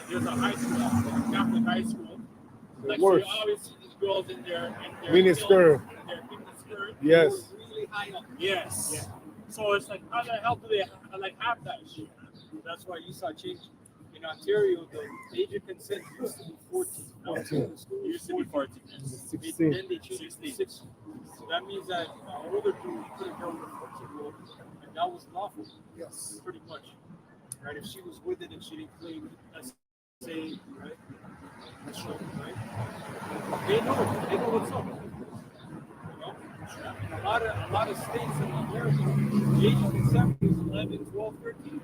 Speaker 3: there's a high school, like Catholic high school. Like so you
Speaker 2: Worse.
Speaker 3: always see these girls in their
Speaker 2: Mini skirt.
Speaker 3: in their mini skirt.
Speaker 2: Yes.
Speaker 6: Really high up.
Speaker 3: Yes.
Speaker 6: Yeah.
Speaker 3: So it's like, how the hell do they like have that shit?
Speaker 4: That's why you saw change in Ontario. The age of consent used to be 14. Now it's in the school
Speaker 3: It used to be 14.
Speaker 4: Then
Speaker 2: 16.
Speaker 4: they changed it to 16. So that means that older dude couldn't go with a 14-year-old, and that was lawful,
Speaker 1: Yes.
Speaker 4: pretty much. Right? If she was with it and she didn't claim that's saying, right? That's right, right? They know what's up. You know? In a lot of states in America, the age of consent is 11, 12, 13.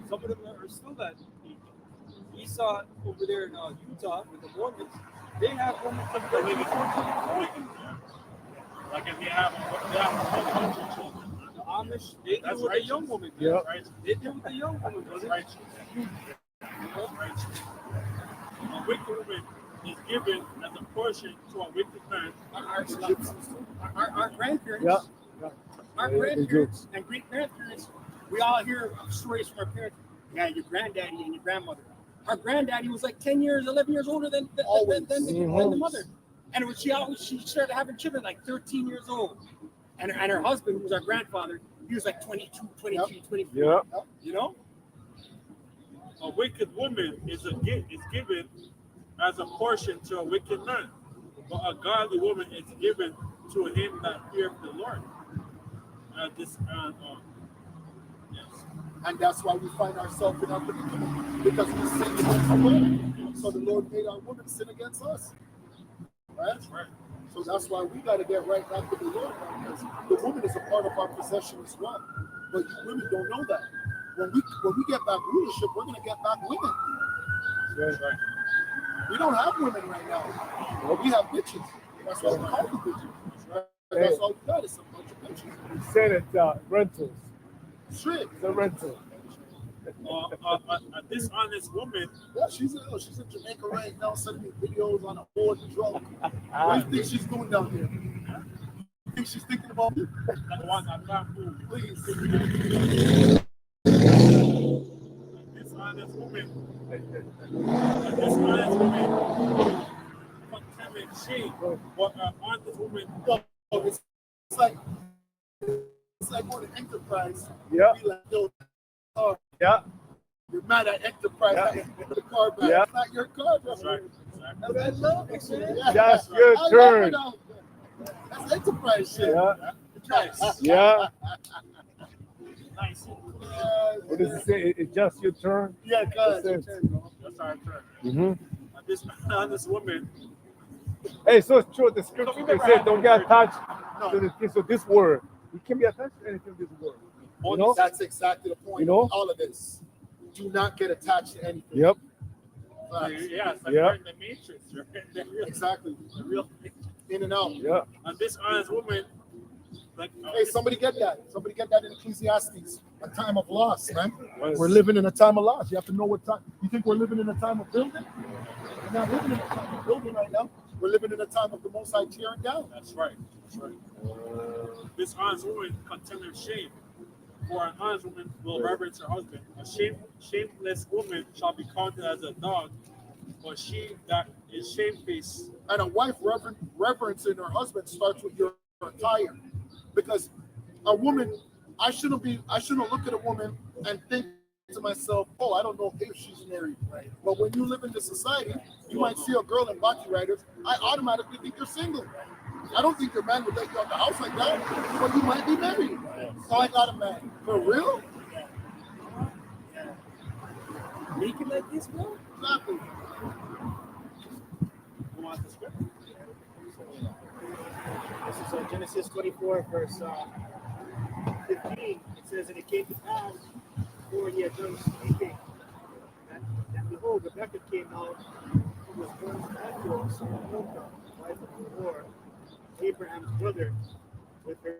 Speaker 4: Some of them are still that age. We saw over there in Utah with the Mormons, they have women from 13 to 14.
Speaker 3: Like if they have a children.
Speaker 4: The Amish, they deal
Speaker 3: That's
Speaker 4: with
Speaker 3: right.
Speaker 4: a young woman.
Speaker 2: Yep.
Speaker 3: Right?
Speaker 4: They deal with a young woman,
Speaker 3: That's
Speaker 4: brother.
Speaker 3: right. That's right. A wicked woman is given as a portion to a wicked man.
Speaker 6: Our grandparents,
Speaker 2: Yeah.
Speaker 6: our
Speaker 2: Yeah, they
Speaker 6: grandparents and great grandparents, we all hear stories from our parents. Yeah, your granddaddy and your grandmother. Our granddaddy was like 10 years, 11 years older than the mother. And when she started having children like 13 years old. And her husband, who was our grandfather, he was like 22, 23, 24.
Speaker 2: Yeah.
Speaker 6: You know?
Speaker 3: A wicked woman is given as a portion to a wicked man, but a godly woman is given to him that feareth the Lord. Yes.
Speaker 1: And that's why we find ourselves in our predicament, because we sin against the Lord. So the Lord made our women sin against us. Right?
Speaker 3: That's right.
Speaker 1: So that's why we got to get right back with the Lord, because the woman is a part of our possession as well. But you women don't know that. When we get back rulership, we're going to get back women.
Speaker 3: That's right.
Speaker 1: We don't have women right now. We have bitches. That's why we call them bitches. Right? That's all we got is a bunch of bitches.
Speaker 2: You said it, rentals.
Speaker 1: Straight.
Speaker 2: It's a rental.
Speaker 3: A dishonest woman.
Speaker 1: Yeah, she's in Jamaica right now, sending me videos on a board drunk. What do you think she's doing down there? You think she's thinking about me?
Speaker 3: The one that can't move.
Speaker 1: Please.
Speaker 3: A dishonest woman. Contempt shame. But an honest woman.
Speaker 1: It's like on an Enterprise.
Speaker 2: Yeah.
Speaker 1: Be like, yo,
Speaker 2: Yeah.
Speaker 1: you're mad at Enterprise.
Speaker 2: Yeah.
Speaker 1: Put the car back.
Speaker 2: Yeah.
Speaker 1: It's not your car.
Speaker 3: That's right.
Speaker 1: That's what I love.
Speaker 2: That's your
Speaker 1: I love
Speaker 2: turn.
Speaker 1: it out there. That's enterprise shit.
Speaker 2: Yeah.
Speaker 3: Nice.
Speaker 2: Yeah.
Speaker 3: Nice.
Speaker 2: What does it say? It's just your turn.
Speaker 1: Yeah, guys.
Speaker 2: That's it.
Speaker 3: That's our turn.
Speaker 2: Mm-hmm.
Speaker 3: And this man, this woman,
Speaker 2: Hey, so it's true. The scripture they said don't get attached to the things of this word. You can be attached to anything of this word. You know?
Speaker 1: That's exactly the point.
Speaker 2: You know?
Speaker 1: Of all of this. Do not get attached to anything.
Speaker 2: Yep.
Speaker 1: Facts.
Speaker 3: yeah, it's like
Speaker 2: Yeah.
Speaker 3: we're in the Matrix. You're in the real,
Speaker 1: Exactly.
Speaker 3: the real.
Speaker 1: In and out.
Speaker 2: Yeah.
Speaker 3: And this honest woman, like,
Speaker 1: Hey, somebody get that. Somebody get that in Ecclesiastes. A time of loss, man. We're living in a time of loss. You have to know what time. You think we're living in a time of building? We're not living in a time of building right now. We're living in a time of the Most High tearing down.
Speaker 3: that's right. That's right. This honest woman contempt her shame. For an honest woman will reverence her husband. A shameless woman shall be counted as a dog, but she that is shamefaced.
Speaker 1: And a wife reverencing her husband starts with your attire. Because a woman, I shouldn't look at a woman and think to myself, oh, I don't know if she's married. Right. But when you live in this society, you might see a girl in Baki Riders, I automatically think you're single. I don't think your man would let you out the house like that, but you might be married. So I got a man. For real?
Speaker 6: Make it like this, bro.
Speaker 1: Exactly.
Speaker 3: Who wants the script?
Speaker 6: This is Genesis 24, verse 15. It says, and it came to pass, before he had done speaking, that behold, Rebekah came out, who was born to Bethuel, son of Milcah, wife of Nahor, Abraham's brother, with her